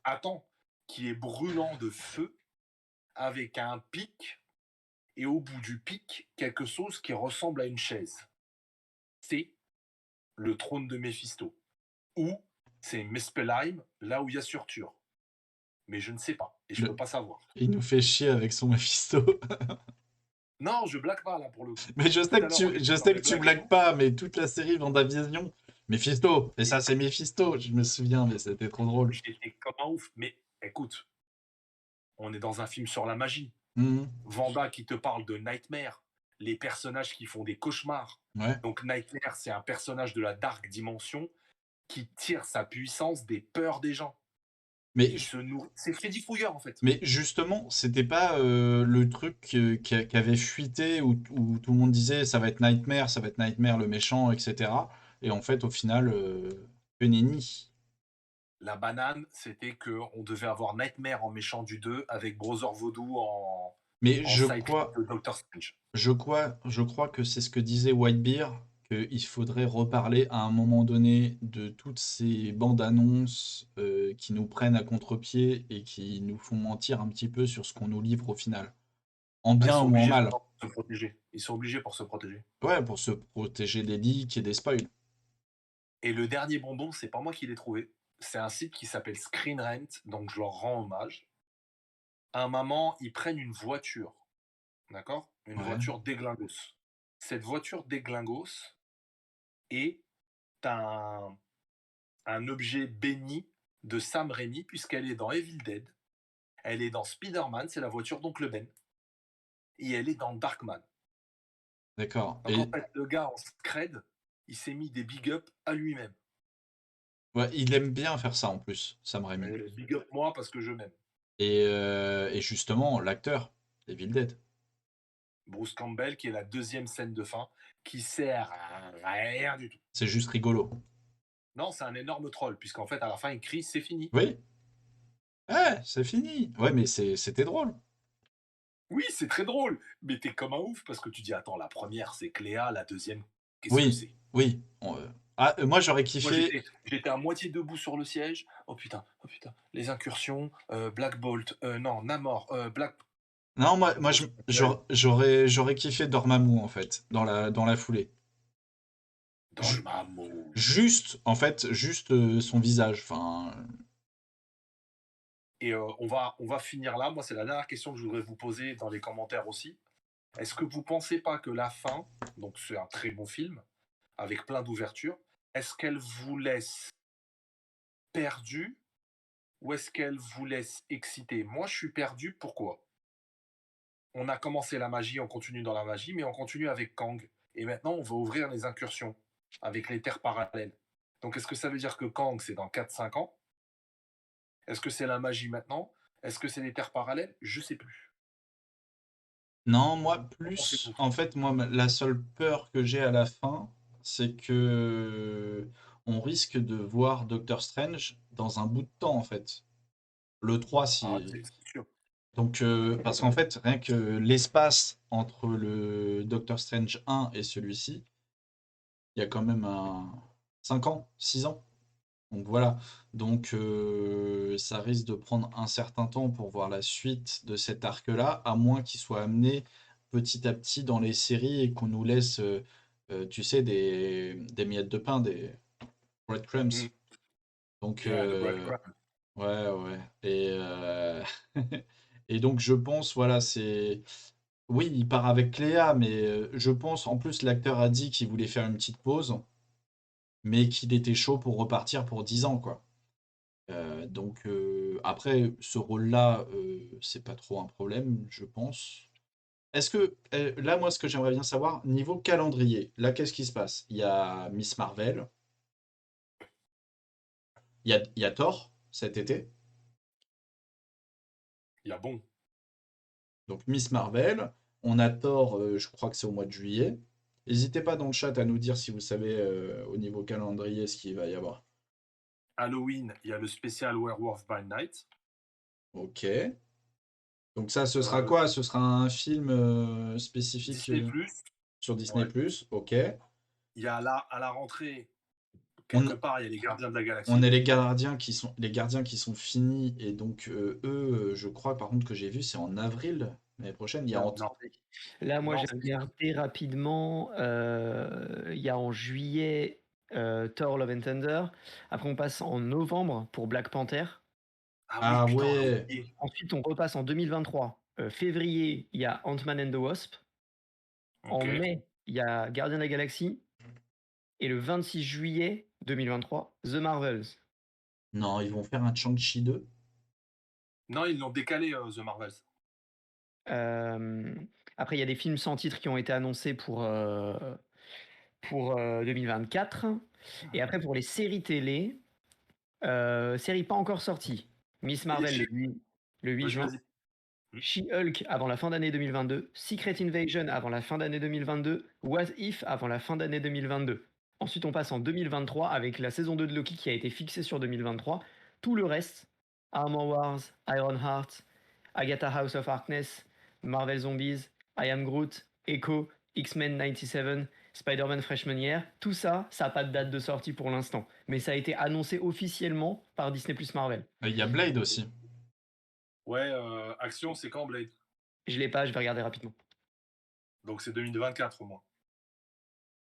attends, qui est brûlant de feu, avec un pic, et au bout du pic, quelque chose qui ressemble à une chaise. C'est le trône de Méphisto. Ou c'est Muspelheim, là où il y a Surtur. Mais je ne sais pas, et je Le- peux pas savoir. Il nous fait chier avec son Mephisto. Non, je blague pas là pour le coup. Mais Tout à l'heure, on je était dans sais les que tu blagues et blagues tout. pas, mais toute la série Vendavision, Mephisto. Et ça, Et c'est Mephisto, je me souviens, mais c'était trop drôle. j'étais comme un ouf. Mais écoute, on est dans un film sur la magie. Mhm. Vanda qui te parle de Nightmare, les personnages qui font des cauchemars. Ouais. Donc Nightmare, c'est un personnage de la Dark Dimension qui tire sa puissance des peurs des gens. Mais, Il se nourrit. C'est Freddy Krueger en fait. mais justement, c'était pas le truc qui avait fuité où tout le monde disait ça va être Nightmare le méchant, etc. Et en fait, au final, que nenni. La banane, c'était que on devait avoir Nightmare en méchant du 2 avec Brother Voodoo Mais en sidekick de Doctor Strange. je crois que c'est ce que disait Whitebeard, qu'il faudrait reparler à un moment donné de toutes ces bandes annonces qui nous prennent à contre-pied et qui nous font mentir un petit peu sur ce qu'on nous livre au final. En Ah, ils bien sont ou en obligés mal. maintenant pour se protéger. Ils sont obligés pour se protéger. Ouais, pour se protéger des leaks et des spoils. Et le dernier bonbon, c'est pas moi qui l'ai trouvé. C'est un site qui s'appelle Screen Rant, donc je leur rends hommage. À un moment, ils prennent une voiture, d'accord? Une Ouais. voiture déglingos. Cette voiture déglingos est un objet béni de Sam Raimi, puisqu'elle est dans Evil Dead, elle est dans Spider-Man, c'est la voiture d'Oncle Ben, et elle est dans Darkman. D'accord. Donc en Et fait, le gars en scred, il s'est mis des big up à lui-même. ouais, il aime bien faire ça en plus, Sam Raimi. Big up moi parce que je m'aime. Et justement, l'acteur, Evil Dead. Bruce Campbell, qui est la deuxième scène de fin, qui sert à rien du tout. C'est juste rigolo. Non, c'est un énorme troll, puisqu'en fait, à la fin, il crie, c'est fini. Oui. Ouais, c'est fini. Ouais, mais c'était drôle. Oui, c'est très drôle, mais t'es comme un ouf, parce que tu dis, attends, la première, c'est Cléa, la deuxième, qu'est-ce que Oui, c'est? oui. Moi, j'aurais Moi, kiffé. j'étais à moitié debout sur le siège. Oh putain, les incursions, Black Bolt, non, Namor, Black. Non, Je me souviens plus. j'aurais kiffé Dormammu, en fait, dans la foulée. Ju- Dormammu. Juste, en fait, juste son visage. Enfin, Et on va finir là. Moi, c'est la dernière question que je voudrais vous poser dans les commentaires aussi. Est-ce que vous pensez pas que la fin, donc c'est un très bon film, avec plein d'ouvertures, est-ce qu'elle vous laisse perdu ou est-ce qu'elle vous laisse excité? Moi, je suis perdu. Pourquoi? On a commencé la magie, on continue dans la magie, mais on continue avec Kang. Et maintenant, on va ouvrir les incursions avec les terres parallèles. Donc, est-ce que ça veut dire que Kang, c'est dans 4-5 ans? Est-ce que c'est la magie maintenant? Est-ce que c'est les terres parallèles? Je sais plus. non, moi, Qu'en plus. pensez-vous? En fait, moi, la seule peur que j'ai à la fin, c'est que on risque de voir Doctor Strange dans un bout de temps, en fait. Le 3 Ah, si. c'est sûr. Donc, parce qu'en fait, rien que l'espace entre le Doctor Strange 1 et celui-ci, il y a quand même 5 ans, 6 ans. Donc voilà. Donc ça risque de prendre un certain temps pour voir la suite de cet arc-là, à moins qu'il soit amené petit à petit dans les séries et qu'on nous laisse, tu sais, des miettes de pain, des breadcrumbs. Mm. Donc, Yeah, the breadcrumb. ouais, ouais. Et donc, je pense, voilà, Oui, il part avec Cléa, mais je pense, en plus, l'acteur a dit qu'il voulait faire une petite pause, mais qu'il était chaud pour repartir pour 10 ans, quoi. Donc, après, ce rôle-là, c'est pas trop un problème, je pense. Est-ce que, là, moi, ce que j'aimerais bien savoir, niveau calendrier, là, qu'est-ce qui se passe? Il y a Miss Marvel, il y a Thor cet été. Il y a bon. Donc Miss Marvel, on a Thor, je crois que c'est au mois de juillet. N'hésitez pas dans le chat à nous dire si vous savez au niveau calendrier ce qu'il va y avoir. Halloween, il y a le spécial Werewolf by Night. Ok. Donc ça, ce sera Euh, quoi? Ce sera un film spécifique Disney+. sur Disney+. Ouais. Ok. Il y a là, à la rentrée, On, quelque part, il y a les Gardiens de la on est Galaxie. les gardiens qui sont finis et donc eux, je crois par contre que j'ai vu, c'est en avril l'année prochaine. Il y a Non, Là, moi, non, j'ai regardé rapidement. Il y a en juillet Thor Love and Thunder. Après, on passe en novembre pour Black Panther. ah oui, Ah putain, on l'a ouais. oublié. Ensuite, on repasse en 2023. Février, il y a Ant-Man and the Wasp. En Ok. mai, il y a Gardien de la Galaxie. Et le 26 juillet 2023, The Marvels. Non, ils vont faire un Shang-Chi 2. Non, ils l'ont décalé, The Marvels. Euh, Après, il y a des films sans titre qui ont été annoncés pour 2024. Et après, pour les séries télé, séries pas encore sorties. Miss Il y a Marvel le 8 Vas-y, juin. vas-y. Hmm. She-Hulk avant la fin d'année 2022. Secret Invasion avant la fin d'année 2022. What If avant la fin d'année 2022. Ensuite, on passe en 2023 avec la saison 2 de Loki qui a été fixée sur 2023. Tout le reste, Armor Wars, Ironheart, Agatha House of Harkness, Marvel Zombies, I Am Groot, Echo, X-Men 97, Spider-Man Freshman Year, tout ça, ça n'a pas de date de sortie pour l'instant. Mais ça a été annoncé officiellement par Disney Plus Marvel. Il y a Blade aussi. Ouais, Action, c'est quand Blade? Je l'ai pas, je vais regarder rapidement. Donc c'est 2024 au moins.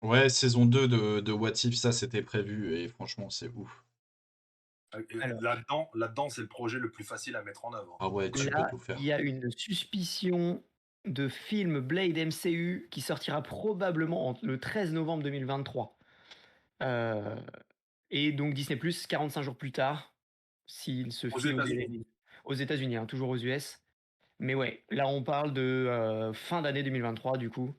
Ouais, saison 2 de What If, ça c'était prévu et franchement c'est ouf. Alors, Là-dedans, c'est le projet le plus facile à mettre en œuvre. Ah ouais, tu peux là, tout il faire. y a une suspicion de film Blade MCU qui sortira probablement le 13 novembre 2023. Euh, et donc Disney Plus 45 jours plus tard, s'il se Aux fie au délai. États-Unis. Aux États-Unis, hein, toujours aux US. Mais ouais, là on parle de fin d'année 2023 du coup.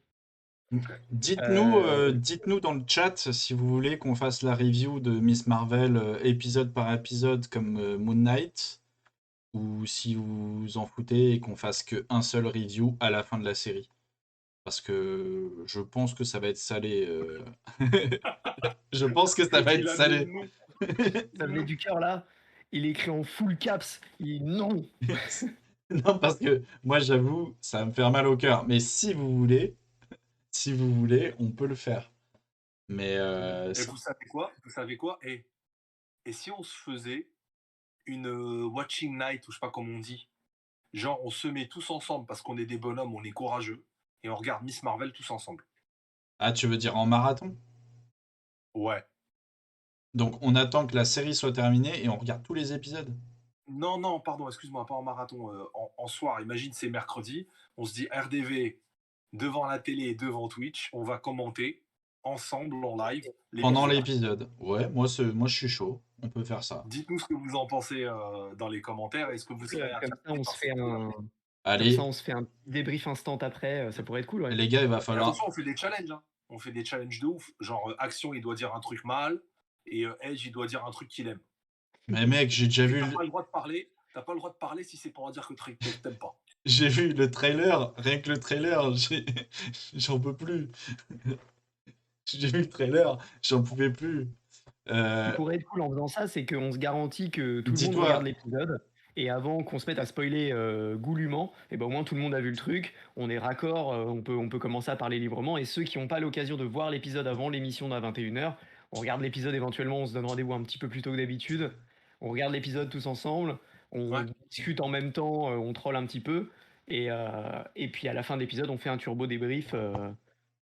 Euh, Dites-nous dans le chat si vous voulez qu'on fasse la review de Miss Marvel épisode par épisode comme Moon Knight, ou si vous vous en foutez et qu'on fasse qu'un seul review à la fin de la série. Parce que je pense que ça va être salé. Je pense que ça va être Il a mis salé. non. Ça venait Non. du cœur là. Il est écrit en full caps. Non. Non, parce que moi, j'avoue, ça va me faire mal au cœur. Mais si vous voulez, on peut le faire. Mais Et vous savez quoi? Vous savez quoi? Et si on se faisait une watching night, ou je sais pas comment on dit, genre on se met tous ensemble parce qu'on est des bonhommes, on est courageux, et on regarde Miss Marvel tous ensemble. ah, tu veux dire en marathon? Ouais. Donc on attend que la série soit terminée et on regarde tous les épisodes. Non, non, pardon, excuse-moi, pas en marathon, en soir. Imagine, c'est mercredi, on se dit RDV devant la télé et devant Twitch, on va commenter ensemble en live Pendant l'épisode. l'épisode. Ouais, moi je suis chaud. On peut faire ça. Dites-nous ce que vous en pensez dans les commentaires. Est-ce que vous serez Comme ça, intéressé on se par cette fait un, collaboration? comme ça, Allez, on se fait un débrief instant après. Ça pourrait être cool, ouais. les gars, il va Et falloir. attention, on fait des challenges, hein. On fait des challenges de ouf. Genre, Action, il doit dire un truc mal, et Edge, il doit dire un truc qu'il aime. Mais mec, j'ai déjà Et vu, t'as pas le droit de parler. T'as pas le droit de parler si c'est pour dire que t'aimes pas. j'ai vu le trailer. Rien que le trailer, j'en peux plus. J'ai vu le trailer, j'en pouvais plus. Ce qui Euh, pourrait être cool en faisant ça, c'est qu'on se garantit que tout le monde regarde Dis-toi, l'épisode. Et avant qu'on se mette à spoiler goulûment, et ben au moins tout le monde a vu le truc, on est raccord, on peut commencer à parler librement. Et ceux qui n'ont pas l'occasion de voir l'épisode avant l'émission à 21h, on regarde l'épisode éventuellement, on se donne rendez-vous un petit peu plus tôt que d'habitude. On regarde l'épisode tous ensemble, Ouais. on discute en même temps, on troll un petit peu. Et puis à la fin de l'épisode, on fait un turbo débrief.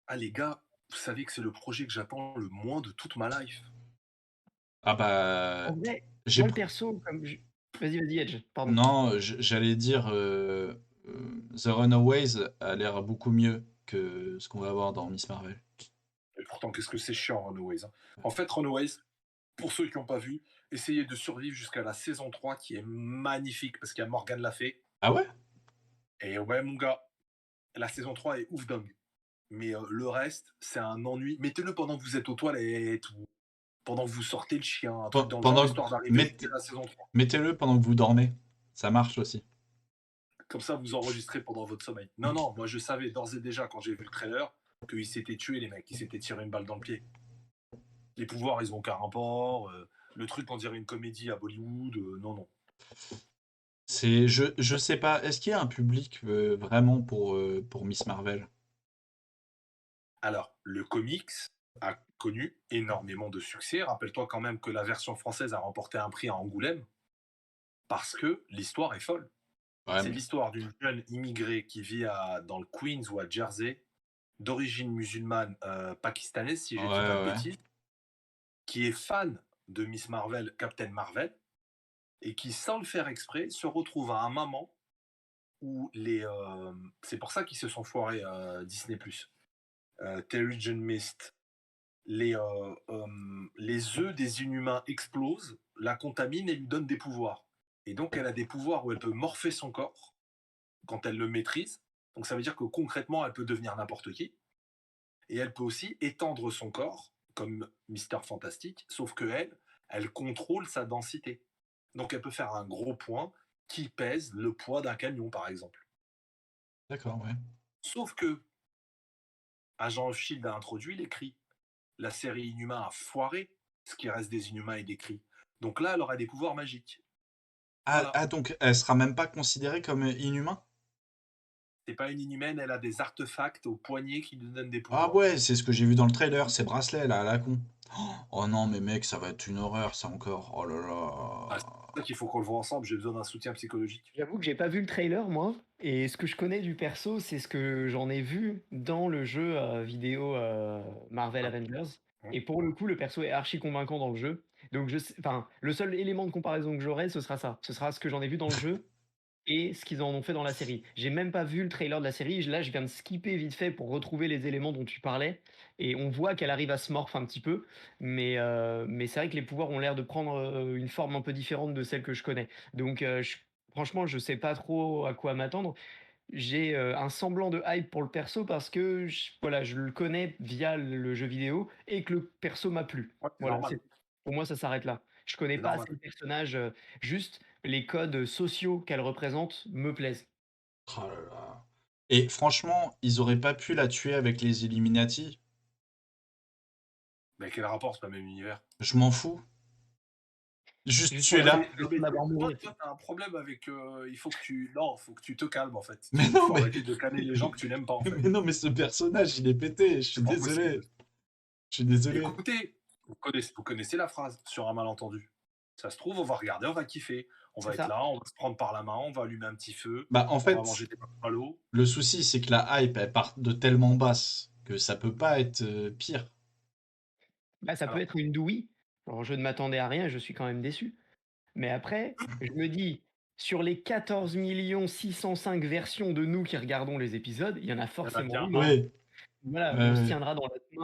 Ah, les gars, vous savez que c'est le projet que j'attends le moins de toute ma life. ah En bah, vrai, j'ai moi le perso, Vas-y, Edge, pardon. non, j'allais dire The Runaways a l'air beaucoup mieux que ce qu'on va voir dans Miss Marvel. Et pourtant, qu'est-ce que c'est chiant, Runaways, hein. En fait, Runaways, pour ceux qui n'ont pas vu, essayez de survivre jusqu'à la saison 3 qui est magnifique parce qu'il y a Morgane Lafay. Ah ouais? Et ouais, mon gars, la saison 3 est ouf dingue. Mais le reste, c'est un ennui. Mettez-le pendant que vous êtes aux toilettes ou pendant que vous sortez le chien, un truc dans le genre, Pendant histoire d'arriver mettez- à la saison 3. mettez-le pendant que vous dormez. Ça marche aussi. Comme ça, vous enregistrez pendant votre sommeil. Non, non, moi je savais d'ores et déjà quand j'ai vu le trailer qu'ils s'étaient tués, les mecs. Ils s'étaient tiré une balle dans le pied. Les pouvoirs, ils ont aucun rapport. Le truc, on dirait une comédie à Bollywood. Non, non. Je sais pas, est-ce qu'il y a un public vraiment pour Miss Marvel? Alors, le comics a connu énormément de succès. Rappelle-toi quand même que la version française a remporté un prix à Angoulême parce que l'histoire est folle. Ouais, C'est mais l'histoire d'une jeune immigrée qui vit dans le Queens ou à Jersey, d'origine musulmane pakistanaise, si ouais, je ne dis pas de ouais. bêtises, qui est fan de Miss Marvel, Captain Marvel, et qui, sans le faire exprès, se retrouve à un moment où c'est pour ça qu'ils se sont foirés Disney+. Terrigen Mist, les œufs des inhumains explosent, la contaminent et lui donnent des pouvoirs. Et donc elle a des pouvoirs où elle peut morpher son corps quand elle le maîtrise. Donc ça veut dire que concrètement, elle peut devenir n'importe qui. Et elle peut aussi étendre son corps, comme Mister Fantastique, sauf que elle contrôle sa densité. Donc elle peut faire un gros point qui pèse le poids d'un camion, par exemple. D'accord, ouais. Sauf que Agent of Shield a introduit les cris. La série Inhumain a foiré ce qui reste des Inhumains et des cris. Donc là, elle aura des pouvoirs magiques. Ah, Voilà. ah, donc elle sera même pas considérée comme inhumain? C'est pas une inhumaine, elle a des artefacts au poignet qui lui donnent des Ah pouvoirs. ouais, c'est ce que j'ai vu dans le trailer, ces bracelets là, à la con. Oh non, mais mec, ça va être une horreur, ça encore. Oh là Ah, là. c'est pour ça qu'il faut qu'on le voit ensemble, j'ai besoin d'un soutien psychologique. J'avoue que j'ai pas vu le trailer, moi. Et ce que je connais du perso, c'est ce que j'en ai vu dans le jeu vidéo Marvel Ouais. Avengers. Ouais. Et pour le coup, le perso est archi convaincant dans le jeu. Donc, enfin, le seul élément de comparaison que j'aurai, ce sera ça. Ce sera ce que j'en ai vu dans le jeu et ce qu'ils en ont fait dans la série. J'ai même pas vu le trailer de la série. Là, je viens de skipper vite fait pour retrouver les éléments dont tu parlais. Et on voit qu'elle arrive à se morph un petit peu. Mais c'est vrai que les pouvoirs ont l'air de prendre une forme un peu différente de celle que je connais. Donc, franchement, je sais pas trop à quoi m'attendre. J'ai un semblant de hype pour le perso parce que voilà, je le connais via le jeu vidéo et que le perso m'a plu. Ouais, c'est Voilà, normal. pour moi, ça s'arrête là. Je connais C'est pas normal. assez le personnage, juste les codes sociaux qu'elle représente me plaisent. Oh là là. Et franchement, ils auraient pas pu la tuer avec les Illuminati. Mais quel rapport, c'est pas le même univers. Je m'en fous. Juste Juste tu pour es la là. satisfaction d'avoir Toi, mouru. t'as un problème avec. Il faut que tu. Non, faut que tu te calmes en fait. Mais Il non, faut mais arrêter de calmer les gens que tu n'aimes pas en fait. mais non, mais ce personnage, il est pété. Je suis C'est pas désolé. possible. Je suis désolé. Écoutez, vous connaissez la phrase sur un malentendu. Ça se trouve, on va regarder, on va kiffer. On C'est va être ça. là, on va se prendre par la main, on va allumer un petit feu, Bah en on va manger fait, des marshmallows. le souci, c'est que la hype, elle part de tellement basse que ça peut pas être pire. Bah, ça peut Alors, être une douille. Alors, je ne m'attendais à rien et je suis quand même déçu. Mais après, je me dis, sur les 14 605 versions de nous qui regardons les épisodes, il y en a il y en a forcément bien une. un. Oui, Voilà, on se ouais, tiendra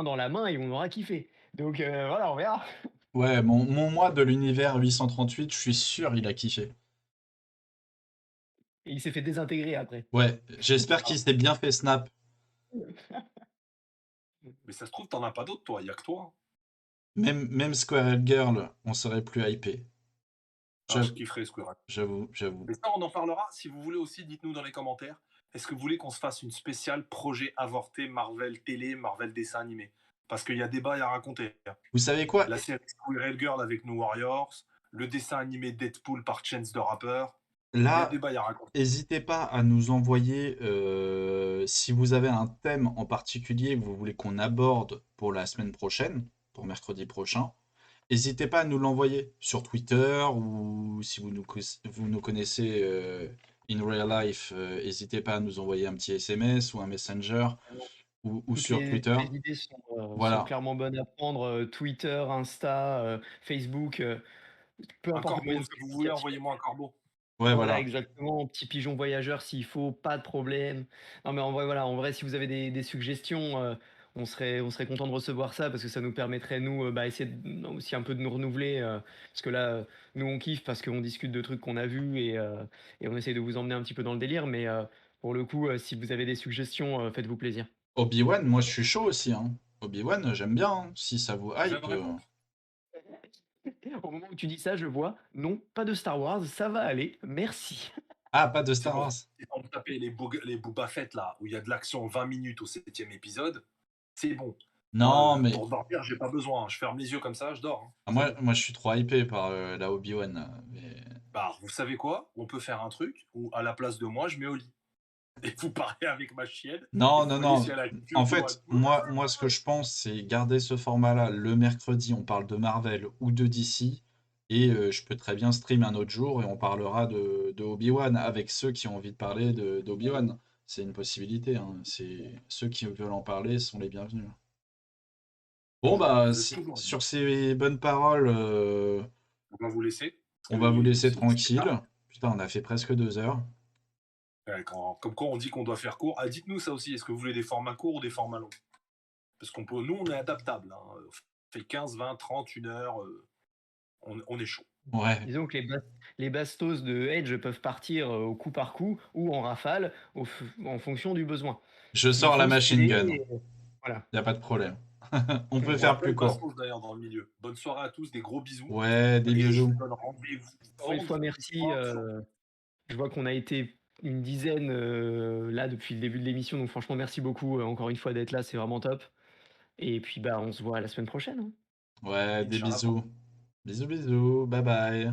dans la main et on aura kiffé. Donc voilà, on verra. ouais, mon moi de l'univers 838, je suis sûr il a kiffé. Et il s'est fait désintégrer après. Ouais, j'espère qu'il Alors, s'est bien fait snap. mais ça se trouve, t'en as pas d'autres, toi. Il y a que toi. Même Squirrel Girl, on serait plus hypé. Ah, je J'avoue, kifferais Squirrel. j'avoue. Mais ça, on en parlera. Si vous voulez aussi, dites-nous dans les commentaires. Est-ce que vous voulez qu'on se fasse une spéciale projet avorté Marvel télé, Marvel dessin animé? Parce qu'il y a débat à raconter. Vous savez quoi? La série Squirrel Girl avec New Warriors, le dessin animé Deadpool par Chance the Rapper. Il y a Là, débat à raconter. n'hésitez pas à nous envoyer si vous avez un thème en particulier que vous voulez qu'on aborde pour la semaine prochaine, pour mercredi prochain. N'hésitez pas à nous l'envoyer sur Twitter ou si vous nous connaissez in real life, n'hésitez pas à nous envoyer un petit SMS ou un Messenger ou sur Toutes Twitter. les idées sont Voilà. clairement bonnes à prendre. Twitter, Insta, Facebook, peu Un importe le corbeau, moyen de ce que vous voulez, communication. envoyez-moi un corbeau. Ouais, Voilà, voilà. exactement. Petit pigeon voyageur s'il faut, pas de problème. Non, mais en vrai, voilà, en vrai, si vous avez des suggestions, on serait content de recevoir ça parce que ça nous permettrait, nous, essayer aussi un peu de nous renouveler. Parce que là, nous, on kiffe parce qu'on discute de trucs qu'on a vus et on essaie de vous emmener un petit peu dans le délire. Mais pour le coup, si vous avez des suggestions, faites-vous plaisir. Obi-Wan, moi je suis chaud aussi, hein. Obi-Wan, j'aime bien, hein. Si ça vous Je viens hype. de répondre. Au moment où tu dis ça, je vois, non, pas de Star Wars, ça va aller, merci. Ah, pas de C'est Star bon. Wars. Et quand vous tapez les Boba Fett là, où il y a de l'action 20 minutes au 7e épisode, c'est bon. Moi, Non, mais pour dormir, j'ai pas besoin. Je ferme les yeux comme ça, je dors. Hein. ah, C'est moi, bon. moi je suis trop hypé par la Obi-Wan. Bah, vous savez quoi? On peut faire un truc où, à la place de moi, je mets au lit. Et vous parlez avec ma chienne, et Non, vous non, voyez non. si elle a En Kyoto à fait, moi, ce que je pense, c'est garder ce format-là. Le mercredi, on parle de Marvel ou de DC. Et je peux très bien stream un autre jour et on parlera de Obi-Wan avec ceux qui ont envie de parler d'Obi-Wan. C'est une possibilité, hein. Ceux qui veulent en parler sont les bienvenus. Bon, toujours. bah, Vous êtes toujours dit. sur ces bonnes paroles, On va vous laisser. Parce on que va vous laisser c'est tranquille. tard. Putain, on a fait presque 2 heures. Comme quoi on dit qu'on doit faire court. Ah, dites-nous ça aussi. Est-ce que vous voulez des formats courts ou des formats longs? Parce qu'on peut, nous, on est adaptable. Hein. On fait 15, 20, 30, 1 heure. On est chaud. Ouais. Disons que les bastos de Edge peuvent partir au coup par coup ou en rafale en fonction du besoin. Je Il sors la faut se machine mêler gun. et voilà. Y a pas de problème. On On peut vous faire rappelle plus court. Bastos d'ailleurs dans le milieu. Bonne soirée à tous, des gros bisous. Ouais, des Et je bisous. vous donne rendez-vous Encore une fois, merci. Je vois qu'on a été une dizaine là depuis le début de l'émission, donc franchement, merci beaucoup encore une fois d'être là, c'est vraiment top. Et puis on se voit la semaine prochaine. Hein. Ouais, des Inch'Allah. bisous. Bisous, bisous. Bye bye.